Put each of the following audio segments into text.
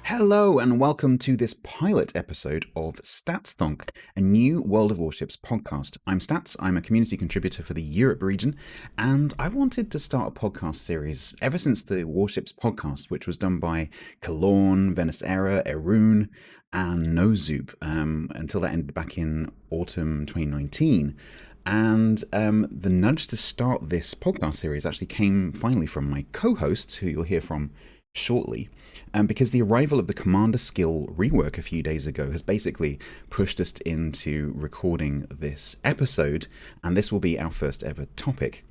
Hello and welcome to this pilot episode of StatsThonk, a new World of Warships podcast. I'm Stats, I'm a community contributor for the Europe region, and I wanted to start a podcast series ever since the Warships podcast, which was done by Kalorn, Venisera, Erun, and Nozub, until that ended back in autumn 2019. And the nudge to start this podcast series actually came finally from my co-hosts, who you'll hear from shortly, because the arrival of the Commander skill rework a few days ago has basically pushed us into recording this episode, and this will be our first ever topic.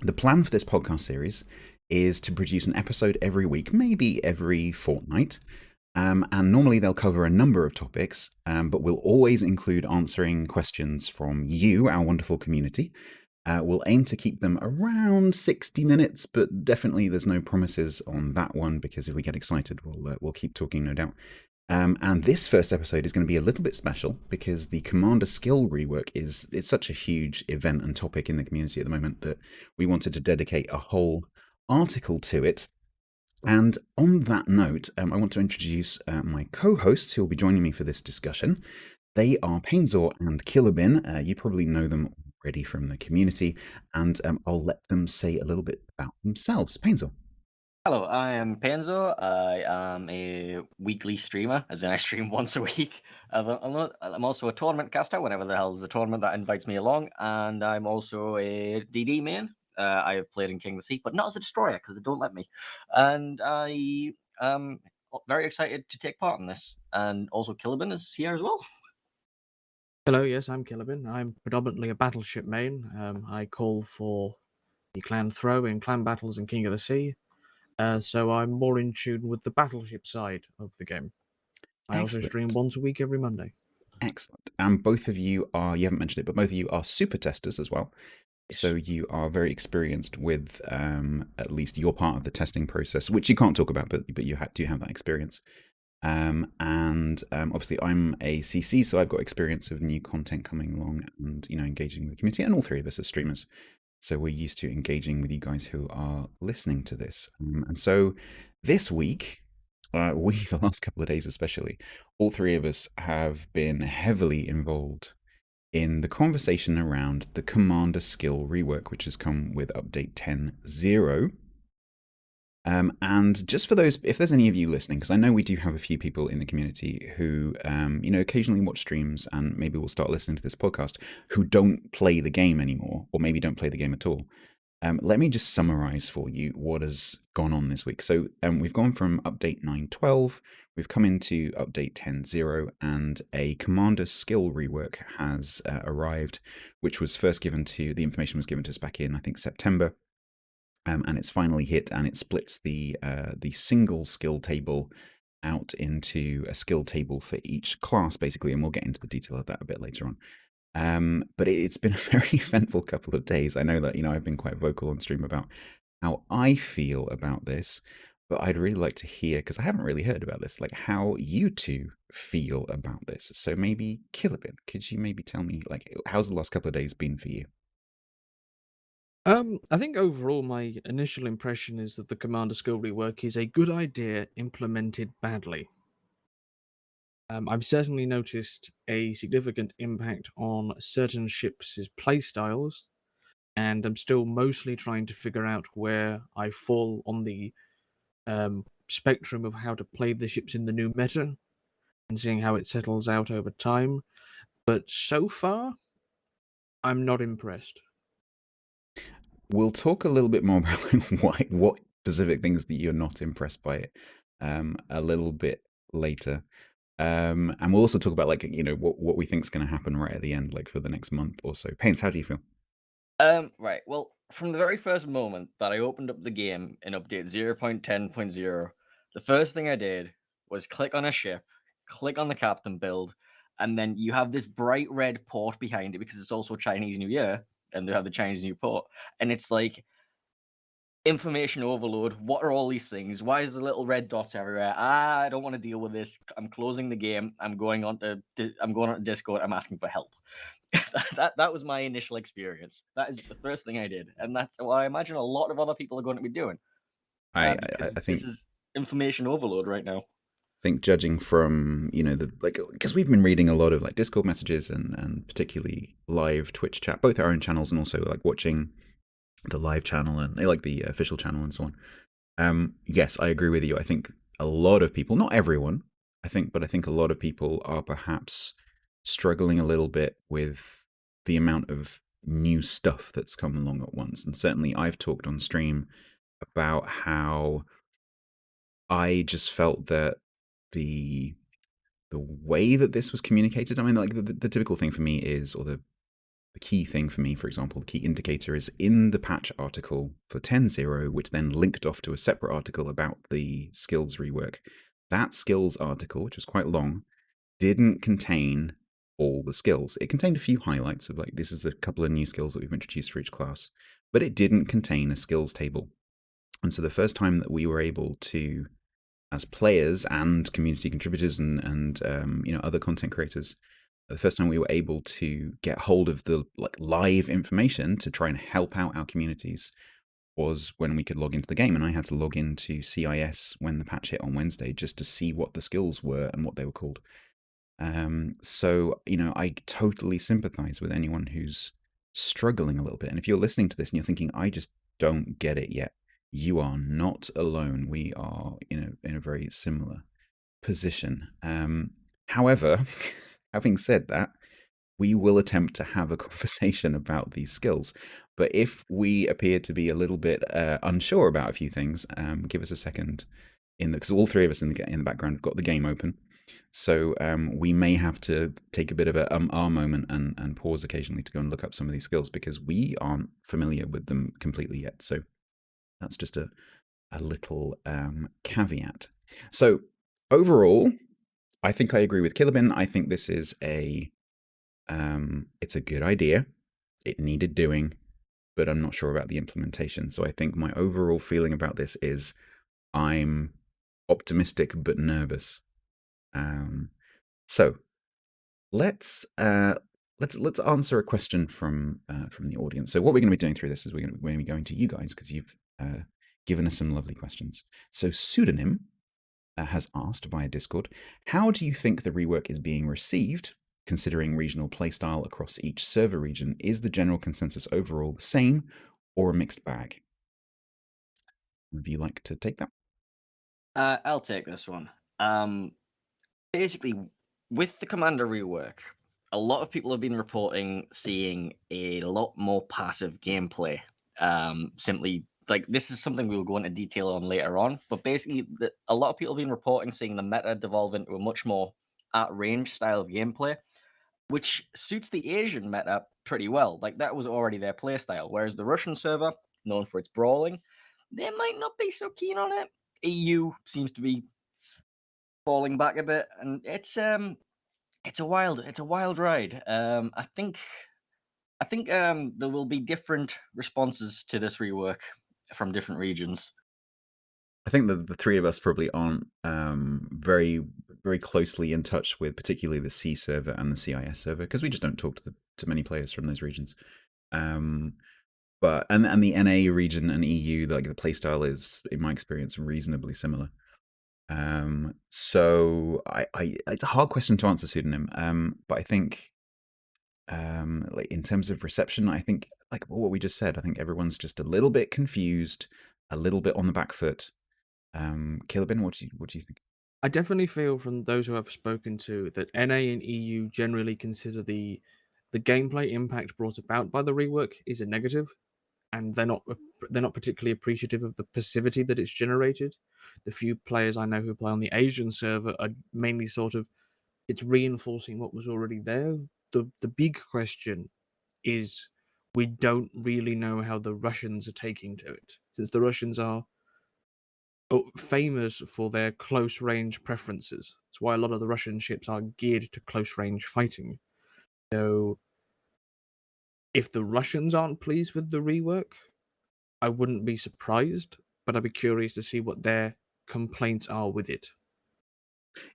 The plan for this podcast series is to produce an episode every week, maybe every fortnight, and normally they'll cover a number of topics, but we'll always include answering questions from you, our wonderful community. We'll aim to keep them around 60 minutes, but definitely there's no promises on that one, because if we get excited, we'll keep talking, no doubt. And this first episode is going to be a little bit special because the Commander skill rework it's such a huge event and topic in the community at the moment that we wanted to dedicate a whole article to it. And on that note, I want to introduce my co-hosts who will be joining me for this discussion. They are Painezor and Kilobin. You probably know them already from the community, and I'll let them say a little bit about themselves. Painezor. Hello, I am Painezor. I am a weekly streamer, as in I stream once a week. I'm also a tournament caster whenever the hell is a tournament that invites me along, and I'm also a DD main. I have played in King of the Sea, but not as a destroyer because they don't let me. And I am very excited to take part in this. And also Kilobin is here as well. Hello, yes, I'm Kilobin. I'm predominantly a battleship main. I call for the clan throw in clan battles in King of the Sea, so I'm more in tune with the battleship side of the game. I also stream once a week every Monday. Excellent. And both of you you haven't mentioned it, but both of you are super testers as well. Yes. So you are very experienced with at least your part of the testing process, which you can't talk about, but you do have that experience. And obviously I'm a CC, so I've got experience of new content coming along and, engaging with the community, and all three of us are streamers. So we're used to engaging with you guys who are listening to this. And so this week, the last couple of days especially, all three of us have been heavily involved in the conversation around the Commander skill rework, which has come with update 10.0. And just for those, if there's any of you listening, because I know we do have a few people in the community who, occasionally watch streams and maybe will start listening to this podcast, who don't play the game anymore, or maybe don't play the game at all. Let me just summarize for you what has gone on this week. So we've gone from update 9.12, we've come into update 10.0, and a Commander skill rework has arrived, which was first the information was given to us back in, I think, September. And it's finally hit, and it splits the single skill table out into a skill table for each class, basically, and we'll get into the detail of that a bit later on. But it's been a very eventful couple of days. I know that I've been quite vocal on stream about how I feel about this, but I'd really like to hear, because I haven't really heard about this, like how you two feel about this. So maybe Kilobin, could you maybe tell me, like, how's the last couple of days been for you? I think overall my initial impression is that the Commander skill rework is a good idea implemented badly. I've certainly noticed a significant impact on certain ships' playstyles, and I'm still mostly trying to figure out where I fall on the spectrum of how to play the ships in the new meta and seeing how it settles out over time. But so far, I'm not impressed. We'll talk a little bit more about what specific things that you're not impressed by it a little bit later. And we'll also talk about what we think is going to happen right at the end, like for the next month or so. Paints, how do you feel? Right. Well, from the very first moment that I opened up the game in update 0.10.0, the first thing I did was click on a ship, click on the captain build, and then you have this bright red port behind it because it's also Chinese New Year, and they have the Chinese New Port, and it's like information overload. What are all these things? Why is the little red dot everywhere? I don't want to deal with this. I'm closing the game. I'm going on to Discord. I'm asking for help. that was my initial experience. That is the first thing I did, and that's what I imagine a lot of other people are going to be doing. I Because think this is information overload right now. think judging from, because we've been reading a lot of like Discord messages and particularly live Twitch chat, both our own channels and also like watching the live channel and like the official channel and so on. Yes, I agree with you. I think a lot of people, not everyone, but I think a lot of people are perhaps struggling a little bit with the amount of new stuff that's come along at once. And certainly I've talked on stream about how I just felt that the way that this was communicated, I mean, like the typical thing for me is, or the key thing for me, for example, the key indicator is in the patch article for 10.0, which then linked off to a separate article about the skills rework. That skills article, which was quite long, didn't contain all the skills. It contained a few highlights of like, this is a couple of new skills that we've introduced for each class, but it didn't contain a skills table. And so the first time that we were able to, as players and community contributors and other content creators, the first time we were able to get hold of the like live information to try and help out our communities was when we could log into the game. And I had to log into CIS when the patch hit on Wednesday just to see what the skills were and what they were called. So I totally sympathize with anyone who's struggling a little bit. And if you're listening to this and you're thinking, I just don't get it yet, you are not alone. We are in a very similar position. However, having said that, we will attempt to have a conversation about these skills. But if we appear to be a little bit unsure about a few things, give us a second. Because all three of us in the background have got the game open. So we may have to take a bit of a moment and pause occasionally to go and look up some of these skills because we aren't familiar with them completely yet. So that's just a little caveat. So overall, I think I agree with Kilobin. I think this is it's a good idea. It needed doing, but I'm not sure about the implementation. So I think my overall feeling about this is I'm optimistic but nervous. So let's answer a question from the audience. So what we're going to be doing through this is we're going to be going to you guys because you've given us some lovely questions. So Pseudonym has asked via Discord, how do you think the rework is being received, considering regional playstyle across each server region? Is the general consensus overall the same or a mixed bag? Would you like to take that? I'll take this one. Basically, with the Commander rework, a lot of people have been reporting seeing a lot more passive gameplay. Simply, like, this is something we'll go into detail on later on, but basically, a lot of people have been reporting seeing the meta devolve into a much more at-range style of gameplay, which suits the Asian meta pretty well. Like, that was already their playstyle, whereas the Russian server, known for its brawling, they might not be so keen on it. EU seems to be falling back a bit, and it's a wild ride. I think there will be different responses to this rework from different regions. I think the three of us probably aren't very, very closely in touch with particularly the C server and the CIS server because we just don't talk to many players from those regions. But the NA region and EU, like the playstyle is, in my experience, reasonably similar. So I it's a hard question to answer, Pseudonym. But I think like in terms of reception, I think like what we just said, I think everyone's just a little bit confused, a little bit on the back foot. Kilobin, what do you think? I definitely feel from those who I've spoken to that NA and EU generally consider the gameplay impact brought about by the rework is a negative, and they're not particularly appreciative of the passivity that it's generated. The few players I know who play on the Asian server are mainly sort of it's reinforcing what was already there. The big question is we don't really know how the Russians are taking to it, since the Russians are famous for their close range preferences. That's why a lot of the Russian ships are geared to close range fighting. So if the Russians aren't pleased with the rework, I wouldn't be surprised, but I'd be curious to see what their complaints are with it.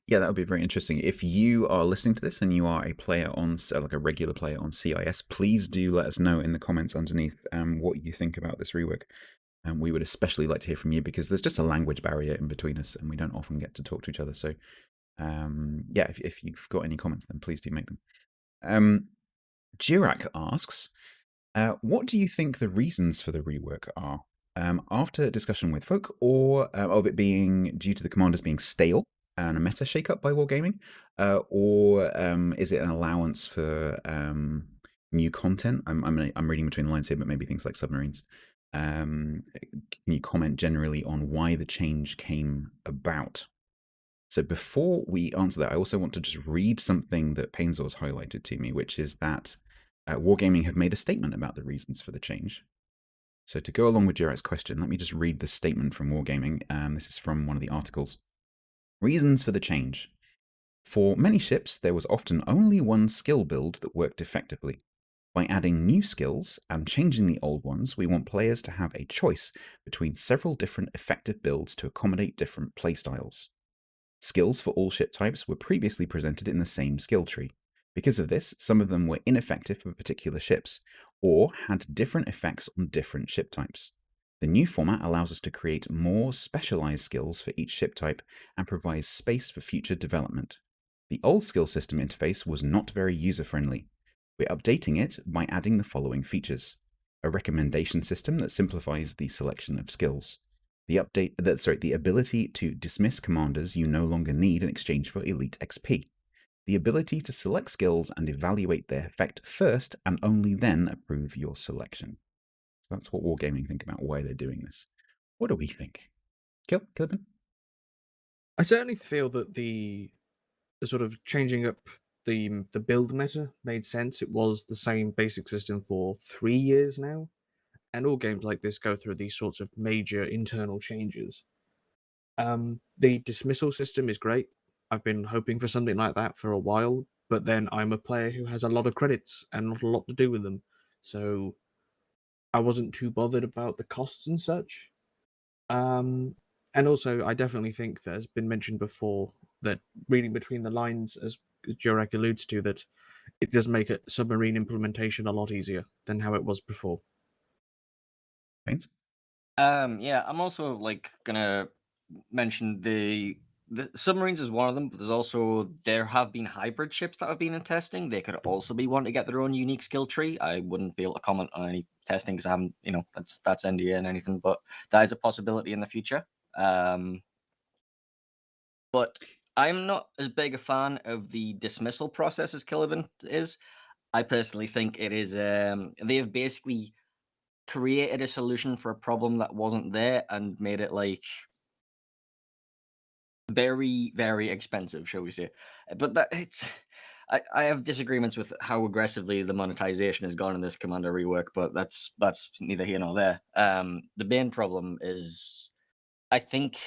Yeah, that would be very interesting. If you are listening to this and you are a player on, like a regular player on CIS, please do let us know in the comments underneath what you think about this rework. And we would especially like to hear from you because there's just a language barrier in between us and we don't often get to talk to each other. So, yeah, if you've got any comments, then please do make them. Jirak asks, what do you think the reasons for the rework are? After discussion with folk, or of it being due to the commanders being stale and a meta shakeup by Wargaming, or is it an allowance for new content? I'm reading between the lines here, but maybe things like submarines. Can you comment generally on why the change came about? So before we answer that, I also want to just read something that Painezor's highlighted to me, which is that Wargaming have made a statement about the reasons for the change. So to go along with Jarek's question, let me just read this statement from Wargaming. This is from one of the articles. Reasons for the change. For many ships, there was often only one skill build that worked effectively. By adding new skills and changing the old ones, we want players to have a choice between several different effective builds to accommodate different playstyles. Skills for all ship types were previously presented in the same skill tree. Because of this, some of them were ineffective for particular ships, or had different effects on different ship types. The new format allows us to create more specialized skills for each ship type and provides space for future development. The old skill system interface was not very user-friendly. We're updating it by adding the following features: a recommendation system that simplifies the selection of skills, the ability to dismiss commanders you no longer need in exchange for elite XP, the ability to select skills and evaluate their effect first and only then approve your selection. So that's what Wargaming think about why they're doing this. What do we think? Killipan? I certainly feel that the sort of changing up the build meta made sense. It was the same basic system for 3 years now, and all games like this go through these sorts of major internal changes. The dismissal system is great. I've been hoping for something like that for a while, but then I'm a player who has a lot of credits and not a lot to do with them, so I wasn't too bothered about the costs and such. And also, I definitely think that has been mentioned before that reading between the lines, as Jurek alludes to, that it does make a submarine implementation a lot easier than how it was before. Pains? Yeah, I'm also gonna mention the submarines is one of them, but there have been hybrid ships that have been in testing. They could also be one to get their own unique skill tree. I wouldn't be able to comment on any testing because I haven't, that's NDA and anything, but that is a possibility in the future. But I'm not as big a fan of the dismissal process as Killiban is. I personally think it is they have basically created a solution for a problem that wasn't there and made it very, very expensive, shall we say. But I have disagreements with how aggressively the monetization has gone in this Commander rework, but that's neither here nor there. The main problem is, I think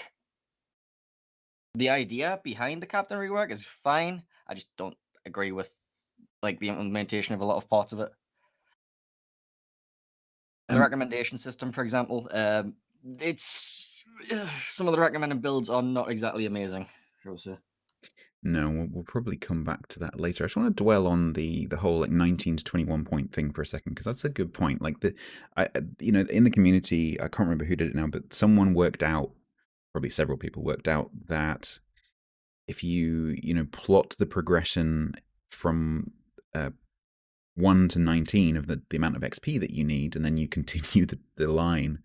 the idea behind the Captain rework is fine. I just don't agree with the implementation of a lot of parts of it. The recommendation system, for example, it's some of the recommended builds are not exactly amazing, shall we say. No, we'll probably come back to that later. I just want to dwell on the whole 19 to 21 point thing for a second, because that's a good point. In the community, I can't remember who did it now, but someone worked out, probably several people worked out, that if you plot the progression from 1 to 19 of the amount of XP that you need, and then you continue the line,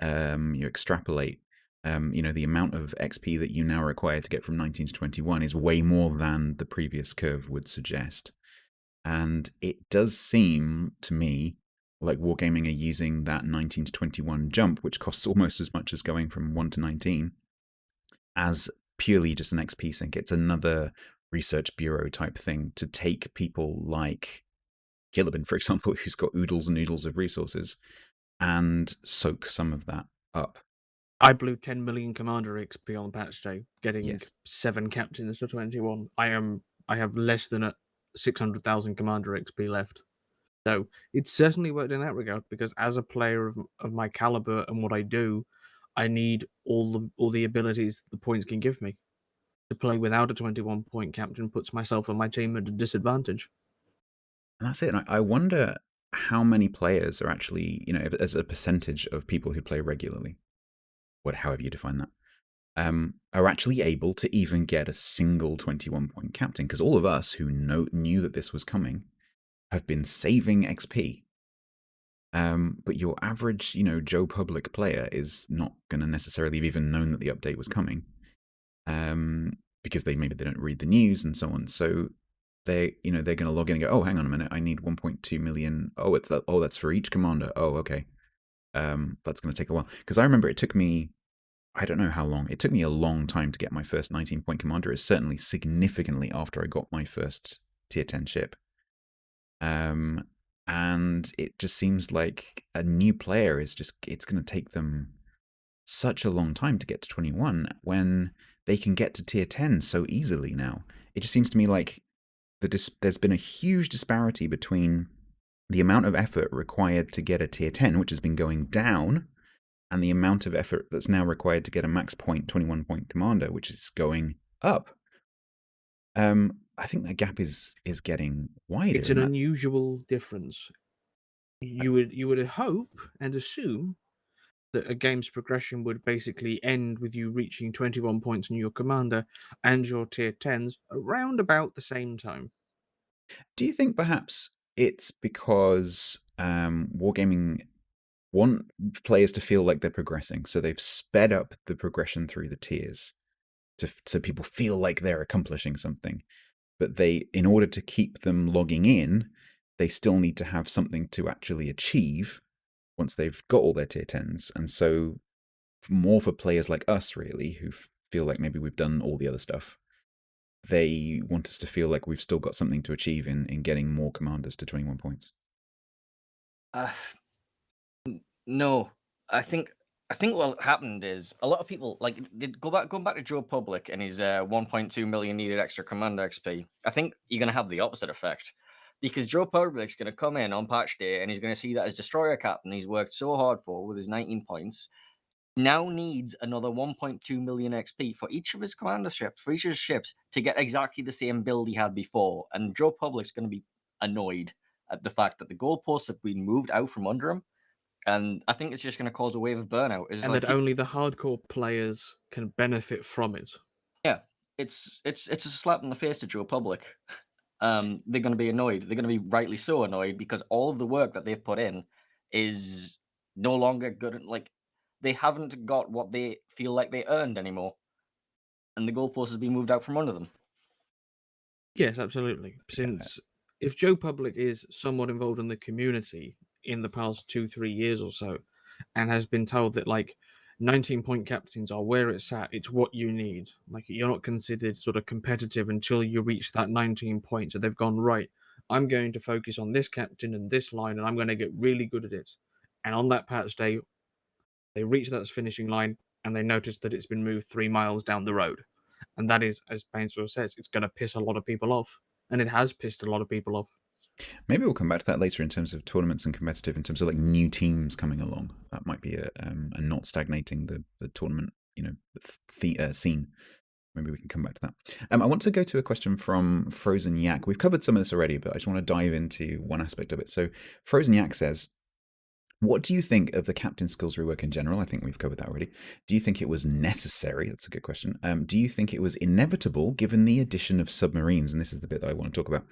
you extrapolate, the amount of XP that you now require to get from 19 to 21 is way more than the previous curve would suggest. And it does seem to me like Wargaming are using that 19 to 21 jump, which costs almost as much as going from 1 to 19, as purely just an XP sink. It's another research bureau type thing to take people like Killiban, for example, who's got oodles and oodles of resources, and soak some of that up. I blew 10 million Commander XP on patch day, getting Yes. 7 captains to 21. I have less than 600,000 Commander XP left. So it's certainly worked in that regard, because as a player of my caliber and what I do, I need all the abilities the points can give me. To play without a 21 point captain puts myself and my team at a disadvantage. And that's it. And I wonder, how many players are actually, as a percentage of people who play regularly, however you define that, are actually able to even get a single 21-point captain. Because all of us who knew that this was coming have been saving XP. But your average, Joe Public player is not going to necessarily have even known that the update was coming, because maybe they don't read the news and so on. So they're going to log in and go, oh, hang on a minute, I need 1.2 million. Oh, that's for each commander. Oh, okay. That's going to take a while. Because I remember it took me, I don't know how long. It took me a long time to get my first 19-point commander. It's certainly significantly after I got my first tier 10 ship. And it just seems like a new player it's going to take them such a long time to get to 21 when they can get to tier 10 so easily now. It just seems to me like there's been a huge disparity between the amount of effort required to get a tier 10, which has been going down, and the amount of effort that's now required to get a max point 21-point commander, which is going up. I think that gap is getting wider. It's an unusual difference. You would hope and assume that a game's progression would basically end with you reaching 21 points in your commander and your tier 10s around about the same time. Do you think perhaps it's because Wargaming want players to feel like they're progressing, so they've sped up the progression through the tiers so people feel like they're accomplishing something, but in order to keep them logging in, they still need to have something to actually achieve once they've got all their tier 10s. And so more for players like us, really, who feel like maybe we've done all the other stuff, they want us to feel like we've still got something to achieve in getting more commanders to 21 points. No, I think what happened is a lot of people going back to Joe Public and his 1.2 million needed extra commander XP. I think you're gonna have the opposite effect, because Joe Public's gonna come in on patch day and he's gonna see that his destroyer captain he's worked so hard for with his 19 points now needs another 1.2 million XP for each of his commander ships, for each of his ships, to get exactly the same build he had before. And Joe Public's gonna be annoyed at the fact that the goalposts have been moved out from under him. And I think it's just going to cause a wave of burnout. And that only the hardcore players can benefit from it. Yeah, it's a slap in the face to Joe Public. They're going to be annoyed. They're going to be rightly so annoyed, because all of the work that they've put in is no longer good. Like, they haven't got what they feel like they earned anymore, and the goalpost has been moved out from under them. Yes, absolutely. Since if Joe Public is somewhat involved in the community in the past 2-3 years or so, and has been told that 19-point captains are where it's at, it's what you need. Like, you're not considered sort of competitive until you reach that 19 points. So they've gone, right, I'm going to focus on this captain and this line, and I'm going to get really good at it. And on that patch day, they reach that finishing line and they notice that it's been moved 3 miles down the road. And that is, as Painezor says, it's going to piss a lot of people off. And it has pissed a lot of people off. Maybe we'll come back to that later in terms of tournaments and competitive, in terms of new teams coming along. That might be a not stagnating the tournament, scene. Maybe we can come back to that. I want to go to a question from Frozen Yak. We've covered some of this already, but I just want to dive into one aspect of it. So Frozen Yak says, what do you think of the captain skills rework in general? I think we've covered that already. Do you think it was necessary? That's a good question. Do you think it was inevitable given the addition of submarines? And this is the bit that I want to talk about.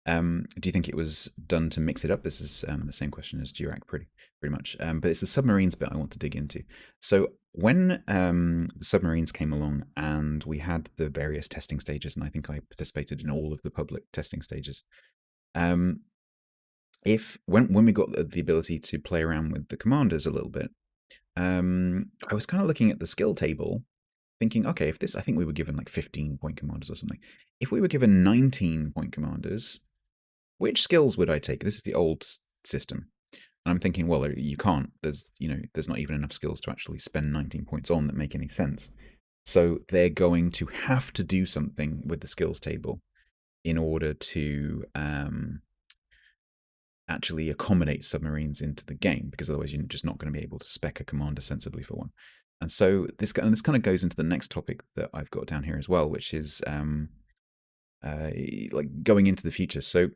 Do you think it was done to mix it up? This is the same question as Durac, pretty much. But it's the submarines bit I want to dig into. So when the submarines came along and we had the various testing stages, and I think I participated in all of the public testing stages, when we got the ability to play around with the commanders a little bit, I was kind of looking at the skill table, thinking, okay, I think we were given 15-point commanders or something. If we were given 19-point commanders, which skills would I take? This is the old system. And I'm thinking, well, you can't. There's not even enough skills to actually spend 19 points on that make any sense. So they're going to have to do something with the skills table in order to actually accommodate submarines into the game, because otherwise you're just not going to be able to spec a commander sensibly for one. And so this kind of goes into the next topic that I've got down here as well, which is going into the future. So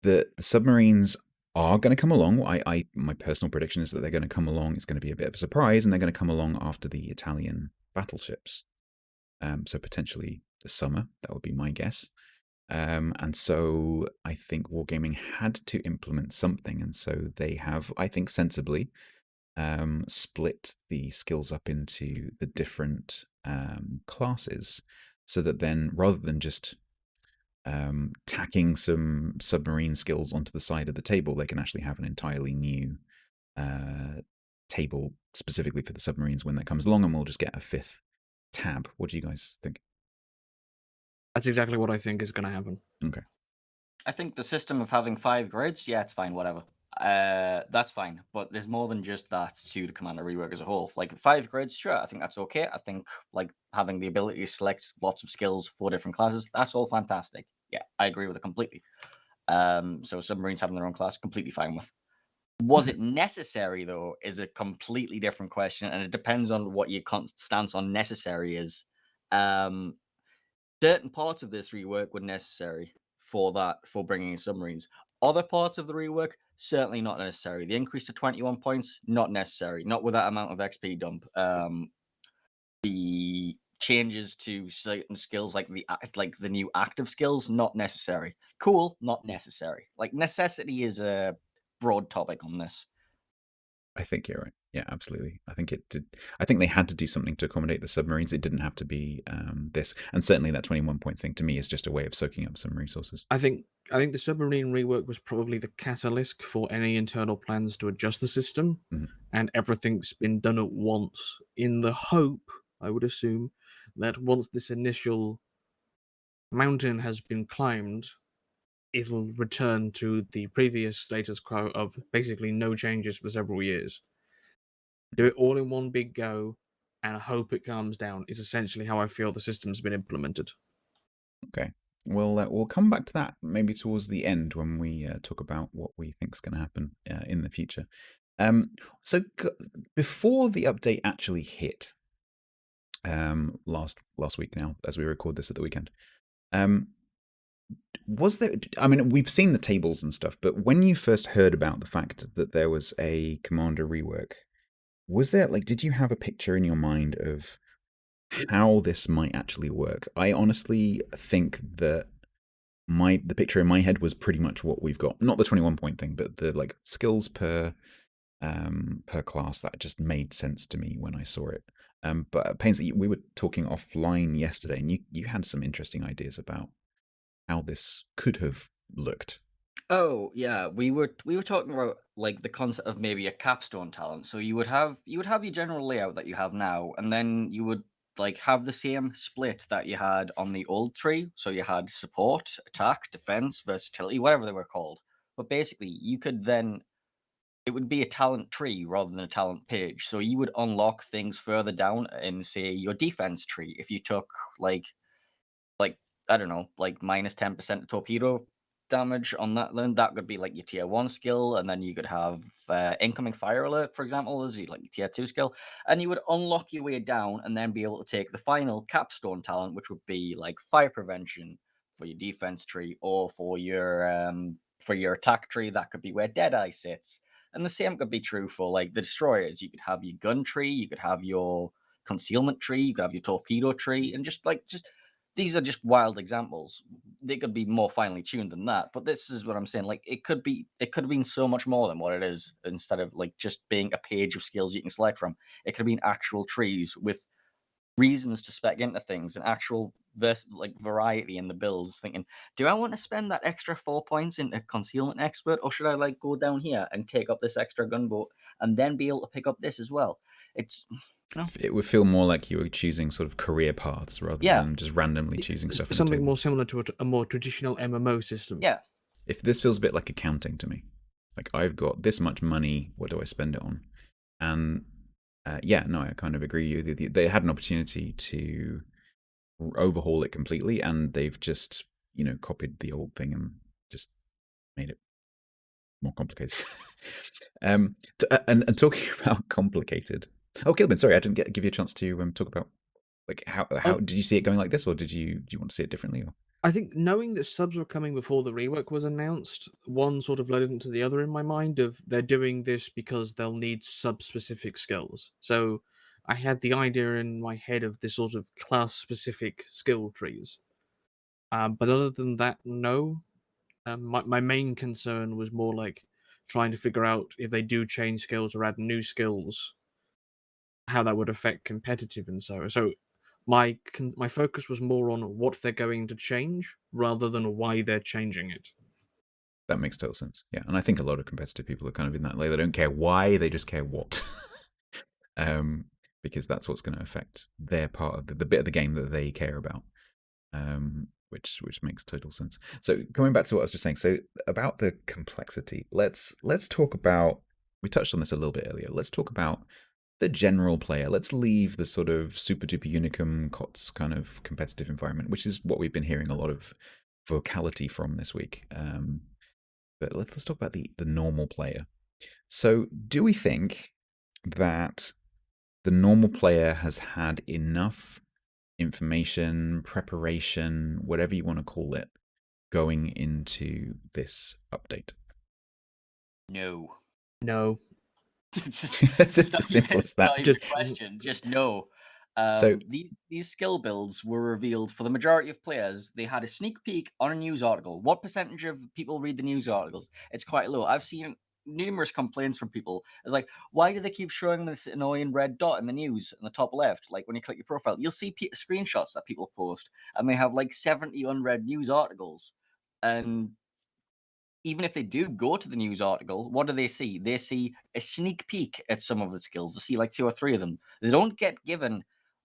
the submarines are going to come along. My personal prediction is that they're going to come along. It's going to be a bit of a surprise, and they're going to come along after the Italian battleships. So potentially this summer. That would be my guess. And so I think Wargaming had to implement something, and so they have, I think, sensibly split the skills up into the different classes, so that then rather than just tacking some submarine skills onto the side of the table, they can actually have an entirely new table specifically for the submarines when that comes along, and we'll just get a fifth tab. What do you guys think? That's exactly what I think is going to happen. Okay. I think the system of having 5 grids, yeah, it's fine, whatever. That's fine, but there's more than just that to the Commander rework as a whole. Like 5 grids, sure, I think that's okay. I think like having the ability to select lots of skills for different classes, that's all fantastic. Yeah, I agree with it completely. So submarines having their own class, completely fine with. Was it necessary though? Is a completely different question, and it depends on what your stance on necessary is. Certain parts of this rework were necessary for bringing in submarines. Other parts of the rework, certainly not necessary. The increase to 21 points, not necessary. Not with that amount of XP dump. The changes to certain skills, like the new active skills, not necessary. Cool, not necessary. Like necessity is a broad topic on this. I think you're right. Yeah, absolutely. I think it did. I think they had to do something to accommodate the submarines. It didn't have to be this, and certainly that 21 point thing to me is just a way of soaking up some resources. I think the submarine rework was probably the catalyst for any internal plans to adjust the system, and everything's been done at once in the hope, I would assume, that once this initial mountain has been climbed, it'll return to the previous status quo of basically no changes for several years. Do it all in one big go and hope it calms down is essentially how I feel the system's been implemented. Okay. We'll come back to that maybe towards the end when we talk about what we think is going to happen in the future. So before the update actually hit last week now, as we record this at the weekend, was there? I mean, we've seen the tables and stuff, but when you first heard about the fact that there was a Commander rework, was there did you have a picture in your mind of how this might actually work? I honestly think that the picture in my head was pretty much what we've got. Not the 21 point thing, but the skills per class. That just made sense to me when I saw it. But Painezor, we were talking offline yesterday, and you had some interesting ideas about how this could have looked. Oh yeah, we were talking about like the concept of maybe a capstone talent. So you would have your general layout that you have now, and then you would like have the same split that you had on the old tree. So you had support, attack, defense, versatility, whatever they were called. But basically, you could then it would be a talent tree rather than a talent page. So you would unlock things further down in say your defense tree if you took like I don't know, like minus 10% torpedo damage on that. Then that could be like your tier 1 skill, and then you could have incoming fire alert, for example, as like your tier 2 skill, and you would unlock your way down and then be able to take the final capstone talent, which would be like fire prevention for your defense tree, or for your attack tree. That could be where Deadeye sits. And the same could be true for like the destroyers. You could have your gun tree, you could have your concealment tree, you could have your torpedo tree, and just these are just wild examples. They could be more finely tuned than that, but this is what I'm saying. Like it could have been so much more than what it is. Instead of like just being a page of skills you can select from, it could have been actual trees with reasons to spec into things and actual variety in the builds. Thinking, do I want to spend that extra 4 points into concealment expert, or should I like go down here and take up this extra gunboat and then be able to pick up this as well? It would feel more like you were choosing sort of career paths rather than just randomly choosing stuff. Something more similar to a more traditional MMO system. Yeah. If this feels a bit like accounting to me, like I've got this much money, what do I spend it on? And I kind of agree. They had an opportunity to overhaul it completely, and they've just copied the old thing and just made it more complicated. And talking about complicated. Oh, Gilbin, sorry, I didn't give you a chance to talk about like how did you see it going like this, or do you want to see it differently? Or? I think knowing that subs were coming before the rework was announced, one sort of led into the other in my mind of they're doing this because they'll need sub-specific skills. So I had the idea in my head of this sort of class-specific skill trees. But other than that, no. My main concern was more like trying to figure out if they do change skills or add new skills, how that would affect competitive and so. So my focus was more on what they're going to change rather than why they're changing it. That makes total sense. Yeah, and I think a lot of competitive people are kind of in that way. They don't care why, they just care what. Because that's what's going to affect their part of the bit of the game that they care about. Which makes total sense. So coming back to what I was just saying, so about the complexity, let's talk about. We touched on this a little bit earlier. Let's talk about the general player. Let's leave the sort of super duper unicum KotS kind of competitive environment, which is what we've been hearing a lot of vocality from this week. But let's talk about the normal player. So do we think that the normal player has had enough information, preparation, whatever you want to call it, going into this update? No. No. It's It's just as simple as that. not even a question. Just no. So These skill builds were revealed for the majority of players. They had a sneak peek on a news article. What percentage of people read the news articles? It's quite low. I've seen numerous complaints from people. It's like, why do they keep showing this annoying red dot in the news in the top left? Like when you click your profile, you'll see screenshots that people post, and they have like 70 unread news articles. And even if they do go to the news article, what do they see? They see a sneak peek at some of the skills. They see like 2 or 3 of them. They don't get given,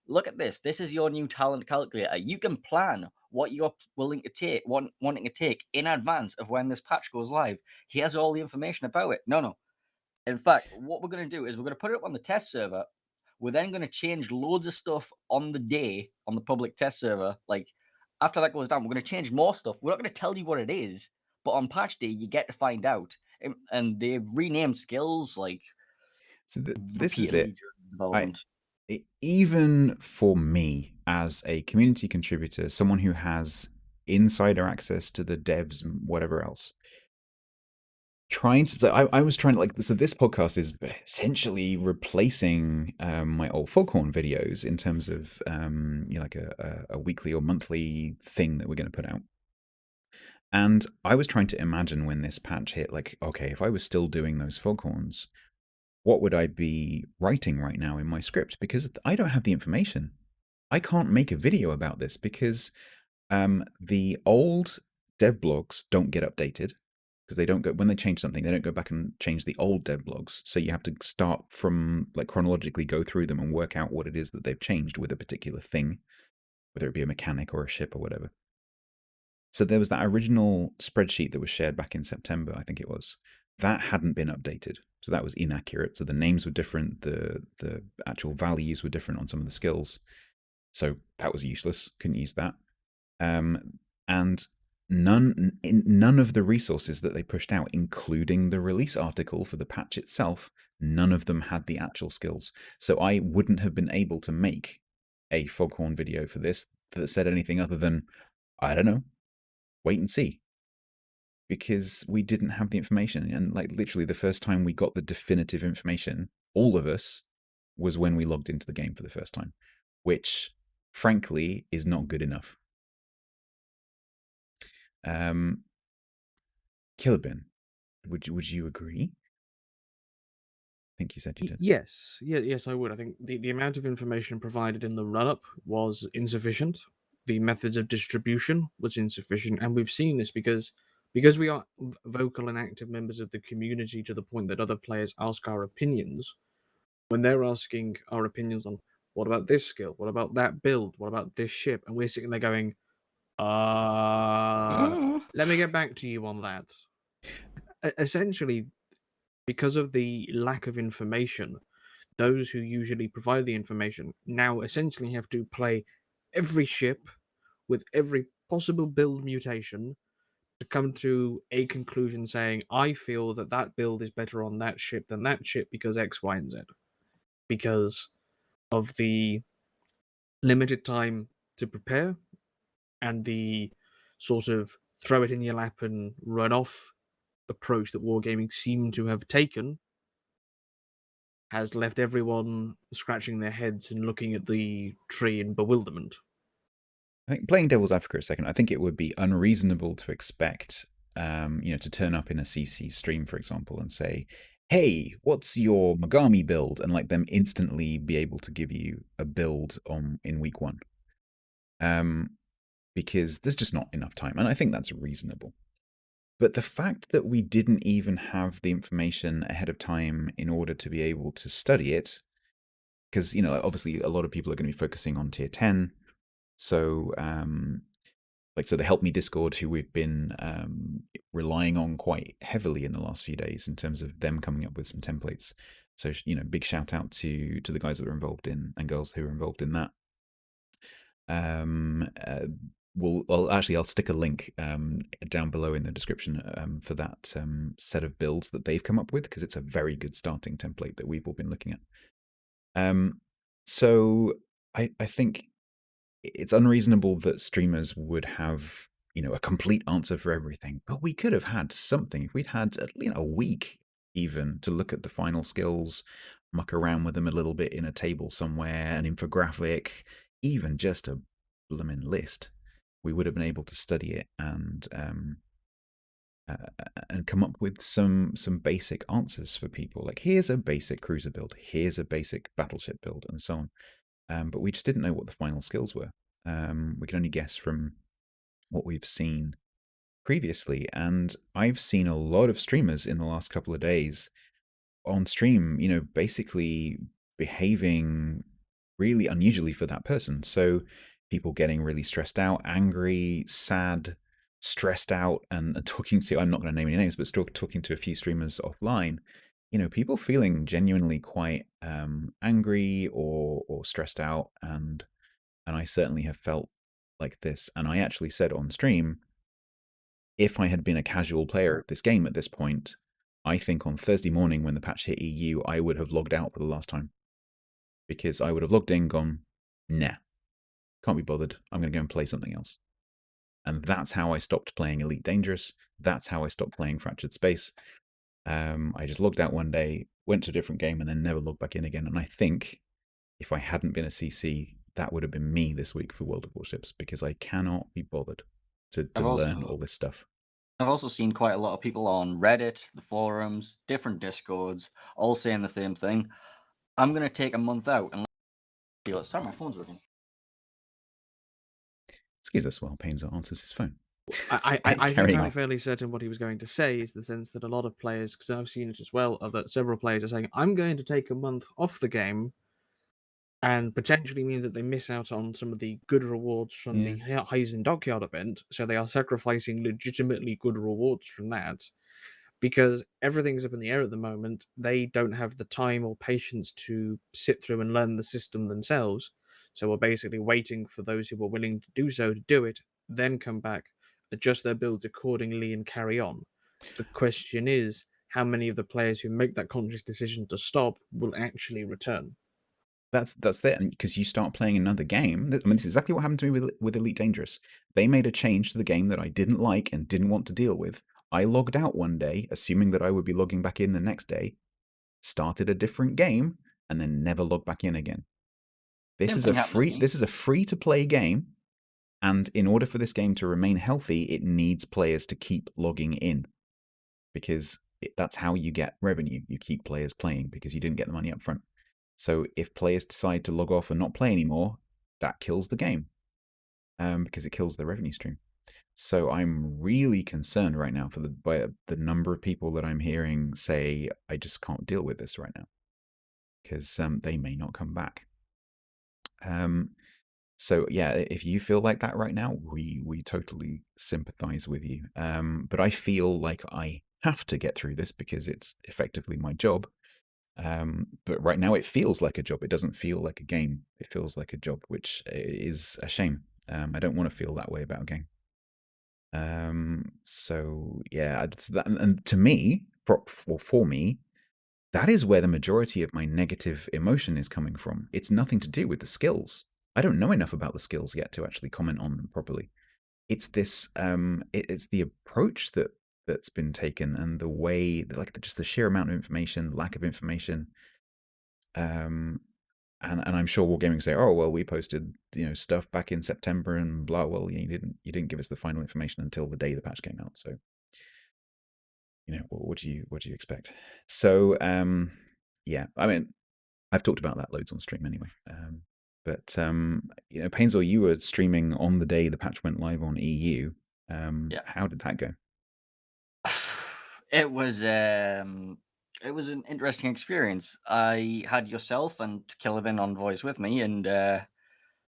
look at this. This is your new talent calculator. You can plan what you're willing to take, wanting to take in advance of when this patch goes live. Here's all the information about it. No. In fact, what we're going to do is we're going to put it up on the test server. We're then going to change loads of stuff on the day on the public test server. Like after that goes down, we're going to change more stuff. We're not going to tell you what it is, but on patch day, you get to find out. And they've renamed skills like so this is repeatedly it. during development. Even for me as a community contributor, someone who has insider access to the devs and whatever else, I was trying to so this podcast is essentially replacing my old Foghorn videos in terms of like a weekly or monthly thing that we're going to put out. And I was trying to imagine when this patch hit, like, okay, if I was still doing those Foghorns, what would I be writing right now in my script? Because I don't have the information. I can't make a video about this because the old dev blogs don't get updated because they don't go when they change something, they don't go back and change the old dev blogs. So you have to start from like chronologically go through them and work out what it is that they've changed with a particular thing, whether it be a mechanic or a ship or whatever. So there was that original spreadsheet that was shared back in September, I think it was. That hadn't been updated. So that was inaccurate. So the names were different, the actual values were different on some of the skills. So that was useless. Couldn't use that. And none of the resources that they pushed out, including the release article for the patch itself, none of them had the actual skills. So I wouldn't have been able to make a Foghorn video for this that said anything other than, I don't know, wait and see. Because we didn't have the information. And like literally the first time we got the definitive information, all of us, was when we logged into the game for the first time, which frankly is not good enough. Kilbin, would you agree? I think you said you did. Yes, I would. I think the amount of information provided in the run-up was insufficient. The methods of distribution was insufficient, and we've seen this because we are vocal and active members of the community to the point that other players ask our opinions. When they're asking our opinions on what about this skill, what about that build, what about this ship, and we're sitting there going, let me get back to you on that. Essentially, because of the lack of information, those who usually provide the information now essentially have to play every ship with every possible build mutation to come to a conclusion saying, I feel that that build is better on that ship than that ship because X, Y, and Z. Because of the limited time to prepare and the sort of throw it in your lap and run off approach that wargaming seemed to have taken has left everyone scratching their heads and looking at the tree in bewilderment. I think, playing devil's advocate for a second, I think it would be unreasonable to expect, to turn up in a CC stream, for example, and say, "Hey, what's your Megami build?" and like them instantly be able to give you a build in week one, because there's just not enough time, and I think that's reasonable. But the fact that we didn't even have the information ahead of time in order to be able to study it, because obviously a lot of people are going to be focusing on tier 10. So, so the Help Me Discord, who we've been relying on quite heavily in the last few days in terms of them coming up with some templates. So, big shout out to the guys that are involved in and girls who are involved in that. I'll stick a link down below in the description for that set of builds that they've come up with, because it's a very good starting template that we've all been looking at. So I think it's unreasonable that streamers would have a complete answer for everything, but we could have had something. If we'd had a week even to look at the final skills, muck around with them a little bit in a table somewhere, an infographic, even just a blooming list, we would have been able to study it and come up with some basic answers for people. Like, here's a basic cruiser build, here's a basic battleship build, and so on. But we just didn't know what the final skills were. We can only guess from what we've seen previously. And I've seen a lot of streamers in the last couple of days on stream, basically behaving really unusually for that person. So people getting really stressed out, angry, sad, stressed out, and talking to, I'm not going to name any names, but still talking to a few streamers offline, people feeling genuinely quite angry or stressed out. And I certainly have felt like this. And I actually said on stream, if I had been a casual player of this game at this point, I think on Thursday morning when the patch hit EU, I would have logged out for the last time. Because I would have logged in, gone, nah, can't be bothered, I'm going to go and play something else. And that's how I stopped playing Elite Dangerous. That's how I stopped playing Fractured Space. I just logged out one day, went to a different game, and then never logged back in again. And I think if I hadn't been a CC, that would have been me this week for World of Warships, because I cannot be bothered to learn all this stuff. I've also seen quite a lot of people on Reddit, the forums, different Discords, all saying the same thing. I'm going to take a month out and let's start. My phone's working. Excuse us while Painezor answers his phone. I think I'm fairly certain what he was going to say is the sense that a lot of players, because I've seen it as well, that several players are saying, I'm going to take a month off the game, and potentially mean that they miss out on some of the good rewards from the Heisen Dockyard event, so they are sacrificing legitimately good rewards from that. Because everything's up in the air at the moment, they don't have the time or patience to sit through and learn the system themselves. So we're basically waiting for those who are willing to do so to do it, then come back, adjust their builds accordingly, and carry on. The question is, how many of the players who make that conscious decision to stop will actually return? That's it, because you start playing another game. I mean, this is exactly what happened to me with Elite Dangerous. They made a change to the game that I didn't like and didn't want to deal with. I logged out one day, assuming that I would be logging back in the next day, started a different game, and then never logged back in again. This is a free to play game, and in order for this game to remain healthy, it needs players to keep logging in, because that's how you get revenue. You keep players playing because you didn't get the money up front. So if players decide to log off and not play anymore, that kills the game, because it kills the revenue stream. So I'm really concerned right now by the number of people that I'm hearing say, I just can't deal with this right now, because they may not come back. So yeah, if you feel like that right now, we totally sympathize with you. But I feel like I have to get through this because it's effectively my job. But right now it feels like a job. It doesn't feel like a game. It feels like a job, which is a shame. I don't want to feel that way about a game. So yeah, and to me, for me, that is where the majority of my negative emotion is coming from. It's nothing to do with the skills. I don't know enough about the skills yet to actually comment on them properly. it's this it's the approach that's been taken, and the way, like, just the sheer amount of information, lack of information. And I'm sure Wargaming say, oh well, we posted stuff back in September and blah. Well, you didn't give us the final information until the day the patch came out. So what do you expect? So yeah, I mean, I've talked about that loads on stream anyway. But Painezor, you were streaming on the day the patch went live on EU. Yeah. How did that go? It was an interesting experience. I had yourself and Killivan on voice with me, and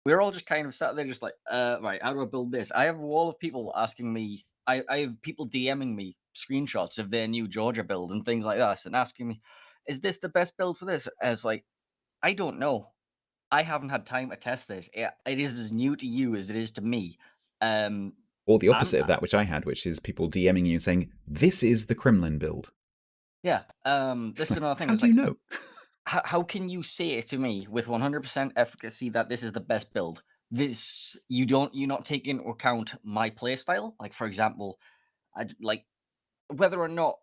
we were all just kind of sat there, just like, right, how do I build this? I have a wall of people asking me. I have people DMing me screenshots of their new Georgia build and things like that, and asking me, "Is this the best build for this?" As like, I don't know. I haven't had time to test this. It is as new to you as it is to me. Or the I'm opposite of that, which I had, which is people DMing you saying, "This is the Kremlin build." yeah. This is another thing. How It's do you like, know? how can you say it to me with 100% efficacy that this is the best build? You're not taking into account my playstyle. Like, for example, like whether or not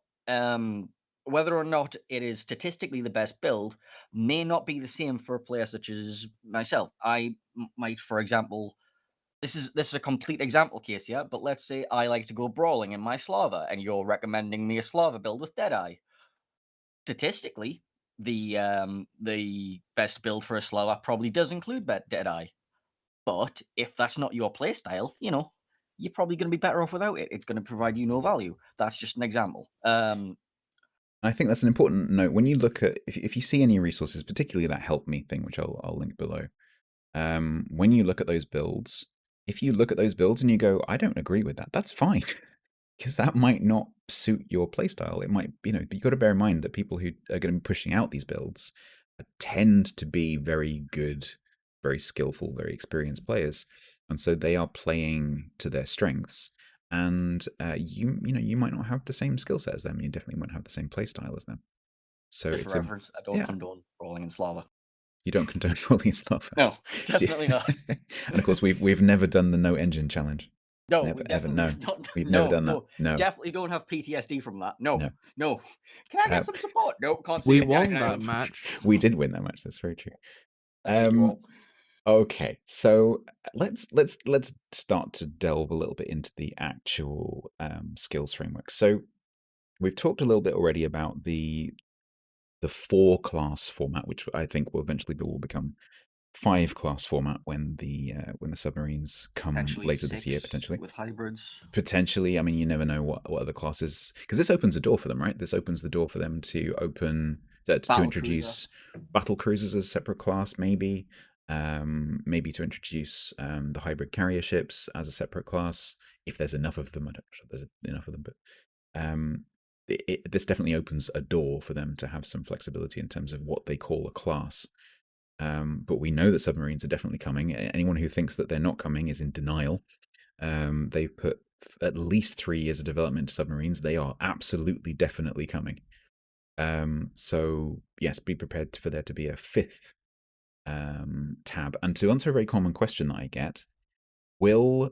it is statistically the best build may not be the same for a player such as myself. I might, for example, this is a complete example case, yeah. But let's say I like to go brawling in my Slava, and you're recommending me a Slava build with Deadeye. Statistically, the best build for a Slava probably does include Deadeye. But if that's not your playstyle, you're probably going to be better off without it. It's going to provide you no value. That's just an example. I think that's an important note. When you look at, if you see any resources, particularly that help me thing, which I'll link below, when you look at those builds, if you look at those builds and you go, I don't agree with that, that's fine. Because that might not suit your playstyle. It might, you've got to bear in mind that people who are going to be pushing out these builds tend to be very good, very skillful, very experienced players. And so they are playing to their strengths. And you might not have the same skill set as them. You definitely won't have the same playstyle as them. So just it's for reference, I don't condone brawling in Slava. You don't condone rolling stuff. No, definitely not. And of course, we've never done the no engine challenge. No, never, we definitely ever, no. not. We've never done that. No, definitely don't have PTSD from that. No, no. no. Can I get some support? No, can't see We it. won that match. We did win that match. That's very true. I hate you all. Okay, so let's start to delve a little bit into the actual skills framework. So we've talked a little bit already about the 4-class format, which I think will eventually become 5-class format when the submarines come later this year, potentially. With hybrids. Potentially, I mean, you never know what other classes, because this opens a door for them, right? This opens the door for them to introduce battle cruisers as a separate class, maybe to introduce the hybrid carrier ships as a separate class, if there's enough of them. I'm not sure there's enough of them, but this definitely opens a door for them to have some flexibility in terms of what they call a class. But we know that submarines are definitely coming. Anyone who thinks that they're not coming is in denial. They've put at least 3 years of development into submarines. They are absolutely, definitely coming. So yes, be prepared for there to be a 5th tab. And to answer a very common question that I get, will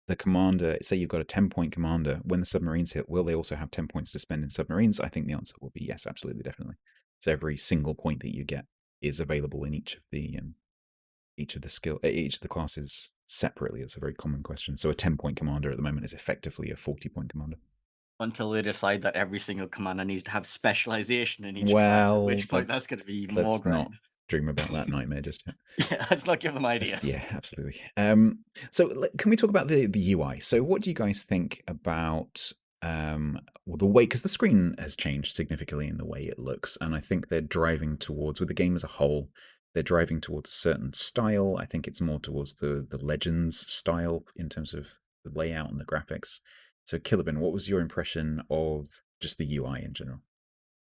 the commander, say you've got a 10-point commander, when the submarines hit, will they also have 10 points to spend in submarines? I think the answer will be yes, absolutely, definitely. So every single point that you get is available in each of the classes separately. It's a very common question. So a 10-point commander at the moment is effectively a 40-point commander. Until they decide that every single commander needs to have specialization in each class, at which point that's going to be more grind. Let's not dream about that nightmare just yet. Yeah, let's not give them ideas. Yeah, absolutely. So can we talk about the UI? So what do you guys think about the way, because the screen has changed significantly in the way it looks, and I think they're driving towards, with the game as a whole, they're driving towards a certain style. I think it's more towards the Legends style in terms of the layout and the graphics. So Killiban, what was your impression of just the UI in general?